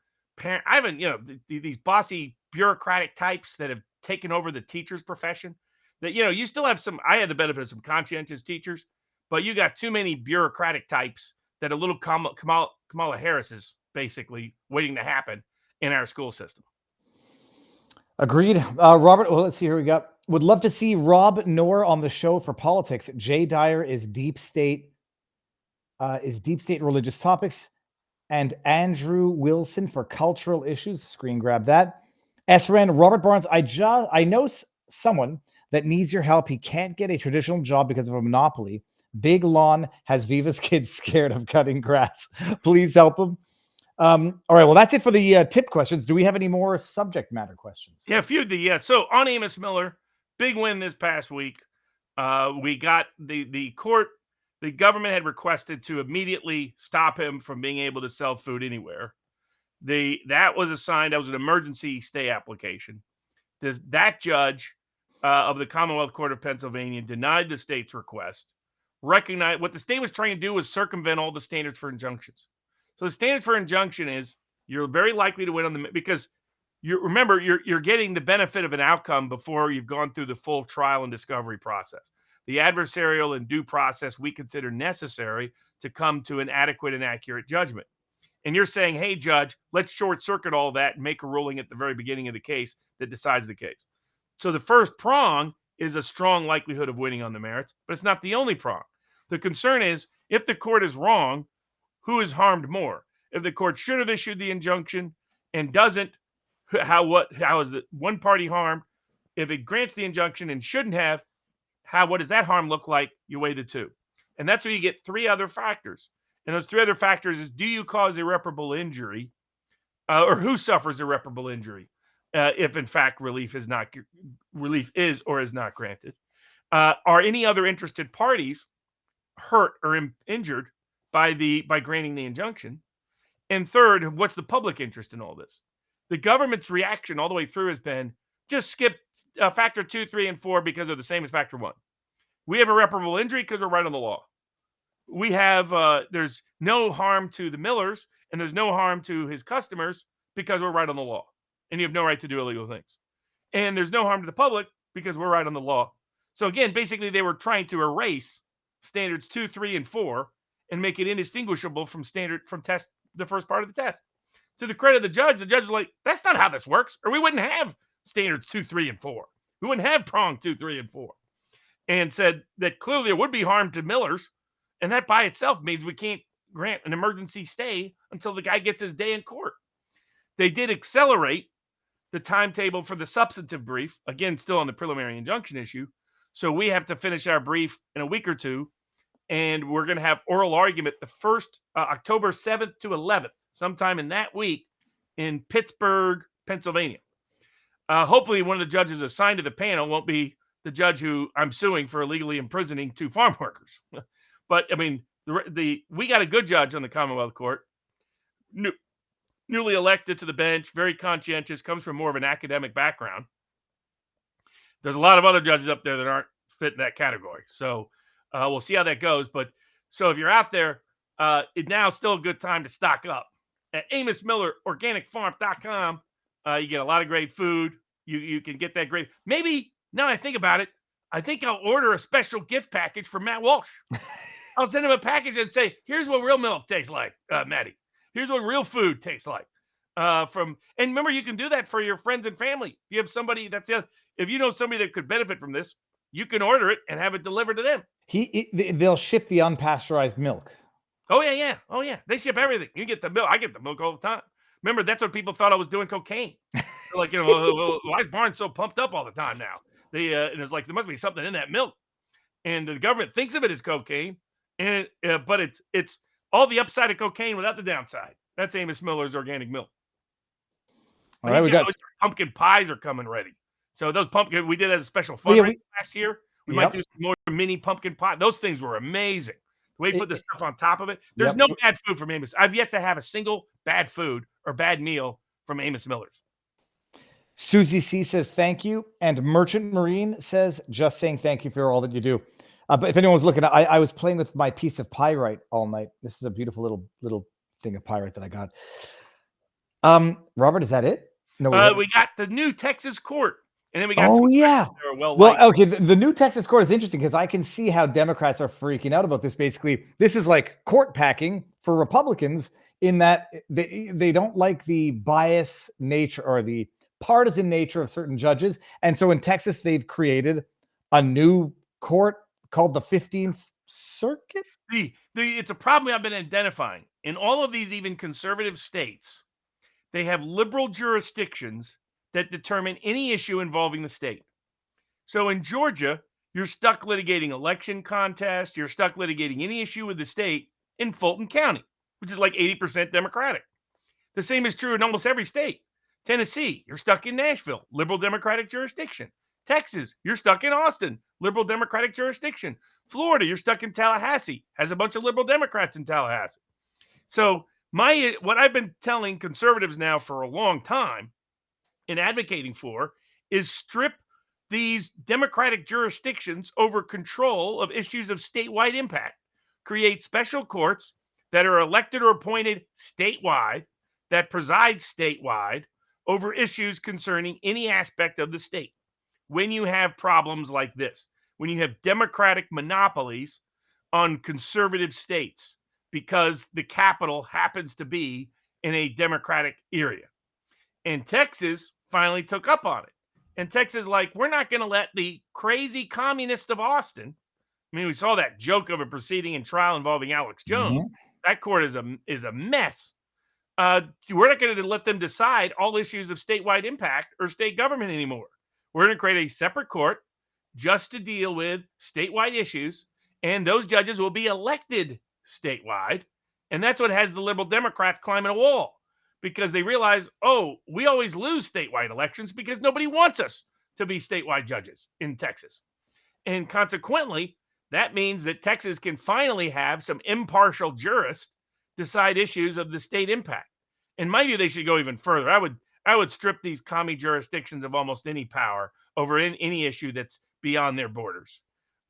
these bossy bureaucratic types that have taken over the teacher's profession, that, you still have I had the benefit of some conscientious teachers, but you got too many bureaucratic types that a little Kamala Harris is basically waiting to happen in our school system. Agreed. Robert, well, let's see here. We got, would love to see Rob Noor on the show for politics. Jay Dyer is deep state religious topics, and Andrew Wilson for cultural issues. Screen grab that. SRN, Robert Barnes, I know someone that needs your help. He can't get a traditional job because of a monopoly. Big Lawn has Viva's kids scared of cutting grass. Please help him. All right, well, that's it for the tip questions. Do we have any more subject matter questions? Yeah, a few of the, so on Amos Miller, big win this past week. We got the court, the government had requested to immediately stop him from being able to sell food anywhere. That was assigned, that was an emergency stay application. That judge of the Commonwealth Court of Pennsylvania denied the state's request. Recognized what the state was trying to do was circumvent all the standards for injunctions. So the standards for injunction is you're very likely to win on because you're getting the benefit of an outcome before you've gone through the full trial and discovery process. The adversarial and due process we consider necessary to come to an adequate and accurate judgment. And you're saying, hey, judge, let's short circuit all that and make a ruling at the very beginning of the case that decides the case. So the first prong is a strong likelihood of winning on the merits, but it's not the only prong. The concern is if the court is wrong, who is harmed more? If the court should have issued the injunction and doesn't, how is the one party harmed? If it grants the injunction and shouldn't have, what does that harm look like? You weigh the two. And that's where you get three other factors. And those three other factors is, do you cause irreparable injury, or who suffers irreparable injury if in fact relief is or is not granted? Are any other interested parties hurt or injured by granting the injunction? And third, what's the public interest in all this? The government's reaction all the way through has been just skip factor 2, 3, and 4 because they're the same as factor 1. We have irreparable injury because we're right on the law. We have there's no harm to the Millers and there's no harm to his customers because we're right on the law, and you have no right to do illegal things. And there's no harm to the public because we're right on the law. So again, basically they were trying to erase standards 2, 3, and 4 and make it indistinguishable from test, the first part of the test. To the credit of the judge was like, that's not how this works, or we wouldn't have standards 2, 3, and 4. We wouldn't have prong 2, 3, and 4. And said that clearly there would be harm to Millers, and that by itself means we can't grant an emergency stay until the guy gets his day in court. They did accelerate the timetable for the substantive brief, again, still on the preliminary injunction issue. So we have to finish our brief in a week or two, and we're going to have oral argument the first October 7th to 11th, sometime in that week in Pittsburgh, Pennsylvania. Hopefully one of the judges assigned to the panel won't be the judge who I'm suing for illegally imprisoning 2 farm workers. But I mean, we got a good judge on the Commonwealth Court, newly elected to the bench, very conscientious, comes from more of an academic background. There's a lot of other judges up there that aren't fit in that category. So we'll see how that goes. But so if you're out there, it's now still a good time to stock up. At AmosMillerOrganicFarm.com, you get a lot of great food. You can get that great. Maybe, now that I think about it, I think I'll order a special gift package for Matt Walsh. I'll send him a package and say, here's what real milk tastes like, Matty. Here's what real food tastes like. And remember, you can do that for your friends and family. If you have somebody if you know somebody that could benefit from this, you can order it and have it delivered to them. They'll ship the unpasteurized milk. Oh yeah. They ship everything. You get the milk. I get the milk all the time. Remember, that's what people thought I was doing cocaine. They're like, why is Barnes so pumped up all the time now? And it's like, there must be something in that milk. And the government thinks of it as cocaine, but it's all the upside of cocaine without the downside. That's Amos Miller's organic milk. All right, we got pumpkin pies are coming ready. So those pumpkin, we did as a special fundraiser last year. We might do some more mini pumpkin pie. Those things were amazing. The way you put the stuff on top of it. There's no bad food from Amos. I've yet to have a single bad food or bad meal from Amos Miller's. Susie C says thank you, and Merchant Marine says just saying thank you for all that you do. But if anyone's looking, I was playing with my piece of pyrite all night. This is a beautiful little thing of pyrite that I got. Robert, is that it? No, we got the new Texas court, and then we got. Oh yeah. Well, okay. The new Texas court is interesting because I can see how Democrats are freaking out about this. Basically, this is like court packing for Republicans in that they don't like the bias nature or the partisan nature of certain judges, and so in Texas they've created a new court called the 15th Circuit. It's a problem I've been identifying in all of these, even conservative states. They have liberal jurisdictions that determine any issue involving the state. So in Georgia, you're stuck litigating election contests. You're stuck litigating any issue with the state in Fulton County, which is like 80% Democratic. The same is true in almost every state. Tennessee, you're stuck in Nashville, liberal Democratic jurisdiction. Texas, you're stuck in Austin, liberal Democratic jurisdiction. Florida, you're stuck in Tallahassee, has a bunch of liberal Democrats in Tallahassee. So what I've been telling conservatives now for a long time and advocating for is strip these Democratic jurisdictions over control of issues of statewide impact. Create special courts that are elected or appointed statewide, that preside statewide over issues concerning any aspect of the state. When you have problems like this, when you have Democratic monopolies on conservative states because the capital happens to be in a Democratic area. And Texas finally took up on it. And Texas like, we're not going to let the crazy communist of Austin, I mean, we saw that joke of a proceeding and trial involving Alex Jones. Mm-hmm. That court is a mess. We're not going to let them decide all issues of statewide impact or state government anymore. We're going to create a separate court just to deal with statewide issues, and those judges will be elected statewide. And that's what has the liberal Democrats climbing a wall, because they realize, oh, we always lose statewide elections because nobody wants us to be statewide judges in Texas. And consequently, that means that Texas can finally have some impartial jurists decide issues of the state impact. In my view, they should go even further. I would strip these commie jurisdictions of almost any power over any issue that's beyond their borders.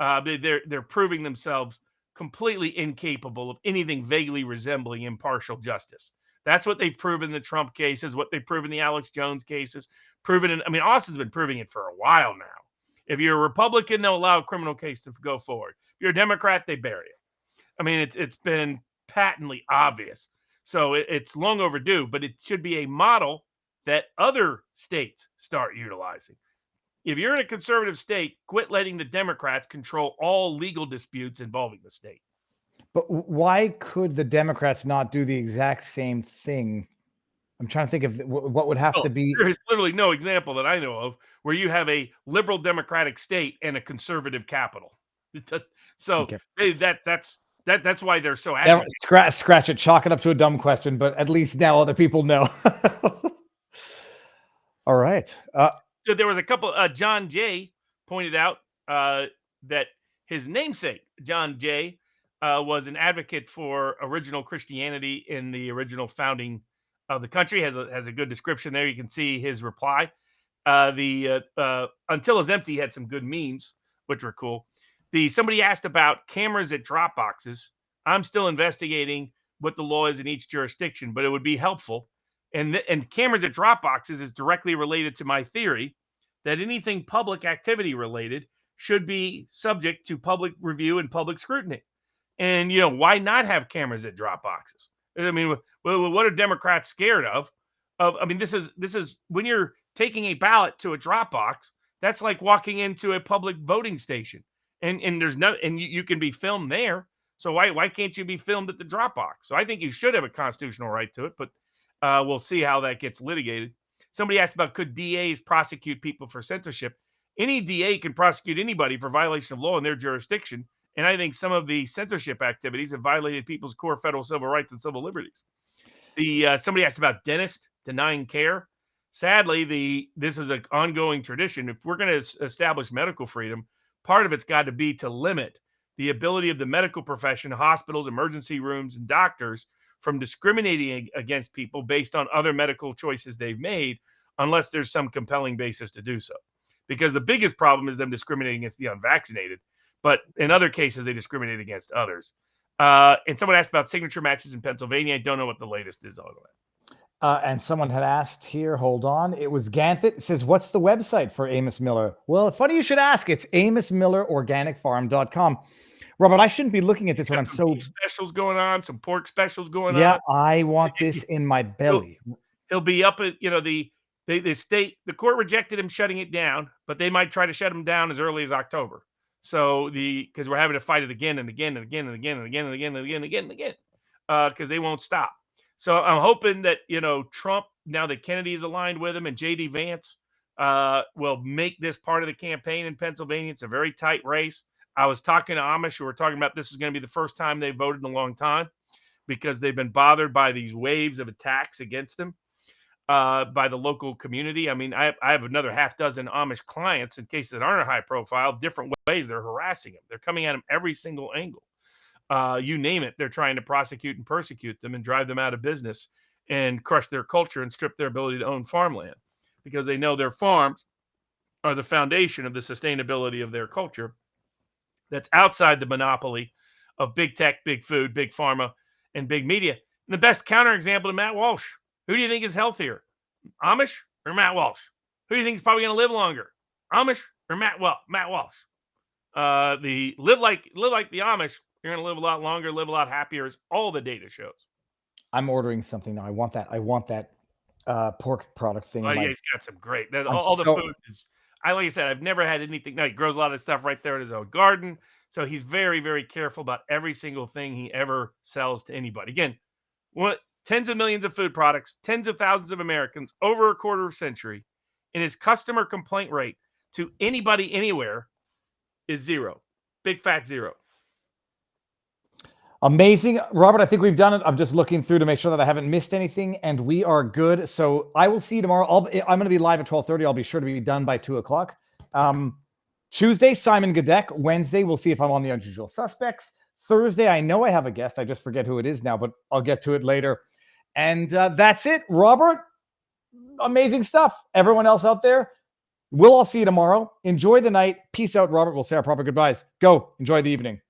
They're proving themselves completely incapable of anything vaguely resembling impartial justice. That's what they've proven in the Trump cases, what they've proven in the Alex Jones cases, Austin's been proving it for a while now. If you're a Republican, they'll allow a criminal case to go forward. If you're a Democrat, they bury it. It's been patently obvious. So it's long overdue, but it should be a model that other states start utilizing. If you're in a conservative state, quit letting the Democrats control all legal disputes involving the state. But why could the Democrats not do the exact same thing? I'm trying to think of what would have to be. There's literally no example that I know of where you have a liberal Democratic state and a conservative capital. So okay. That's why they're so agitated. Scratch it, chalk it up to a dumb question, but at least now other people know. All right. So there was a couple. John Jay pointed out that his namesake, John Jay, was an advocate for original Christianity in the original founding of the country. Has a good description there. You can see his reply. Until Is Empty had some good memes, which were cool. Somebody asked about cameras at drop boxes. I'm still investigating what the law is in each jurisdiction, but it would be helpful. And cameras at drop boxes is directly related to my theory that anything public activity related should be subject to public review and public scrutiny. And, why not have cameras at drop boxes? What are Democrats scared of? This is when you're taking a ballot to a drop box, that's like walking into a public voting station. And there's no, and you can be filmed there. So why can't you be filmed at the drop box? So I think you should have a constitutional right to it, but we'll see how that gets litigated. Somebody asked about, could DAs prosecute people for censorship? Any DA can prosecute anybody for violation of law in their jurisdiction. And I think some of the censorship activities have violated people's core federal civil rights and civil liberties. Somebody asked about dentists denying care. Sadly, this is an ongoing tradition. If we're going to establish medical freedom, part of it's got to be to limit the ability of the medical profession, hospitals, emergency rooms, and doctors from discriminating against people based on other medical choices they've made, unless there's some compelling basis to do so. Because the biggest problem is them discriminating against the unvaccinated, but in other cases, they discriminate against others. And someone asked about signature matches in Pennsylvania. I don't know what the latest is on that. And someone had asked here, hold on. It was Ganthit. It says, what's the website for Amos Miller? Well, funny you should ask. It's AmosMillerOrganicFarm.com. Robert, I shouldn't be looking at this when I'm so... beef specials going on, some pork specials going on. Yeah, I want this in my belly. He'll be up at, the court rejected him shutting it down, but they might try to shut him down as early as October. So because we're having to fight it again and again and again and again and again and again and again and again and again, because they won't stop. So I'm hoping that, Trump, now that Kennedy is aligned with him, and J.D. Vance will make this part of the campaign in Pennsylvania. It's a very tight race. I was talking to Amish who were talking about this is going to be the first time they voted in a long time because they've been bothered by these waves of attacks against them by the local community. I mean, I have another half dozen Amish clients, in case that aren't a high profile, different ways they're harassing them. They're coming at them every single angle. You name it, they're trying to prosecute and persecute them and drive them out of business and crush their culture and strip their ability to own farmland because they know their farms are the foundation of the sustainability of their culture that's outside the monopoly of big tech, big food, big pharma, and big media. And the best counterexample to Matt Walsh. Who do you think is healthier, Amish or Matt Walsh? Who do you think is probably going to live longer, Amish or Matt Walsh? The live like the Amish. You're going to live a lot longer, live a lot happier, as all the data shows. I'm ordering something now. I want that pork product thing. Oh, yeah, he's got some great. All the food is. Like I said, I've never had anything. No, he grows a lot of this stuff right there in his own garden. So he's very, very careful about every single thing he ever sells to anybody. Again, tens of millions of food products, tens of thousands of Americans, over a quarter of a century, and his customer complaint rate to anybody anywhere is 0. Big fat 0. Amazing. Robert, I think we've done it. I'm just looking through to make sure that I haven't missed anything, and we are good. So I will see you tomorrow. I'm going to be live at 12:30. I'll be sure to be done by 2 o'clock. Tuesday, Simon Gadek. Wednesday, we'll see if I'm on the Unusual Suspects. Thursday, I know I have a guest. I just forget who it is now, but I'll get to it later. And that's it. Robert, amazing stuff. Everyone else out there, we'll all see you tomorrow. Enjoy the night. Peace out, Robert. We'll say our proper goodbyes. Go. Enjoy the evening.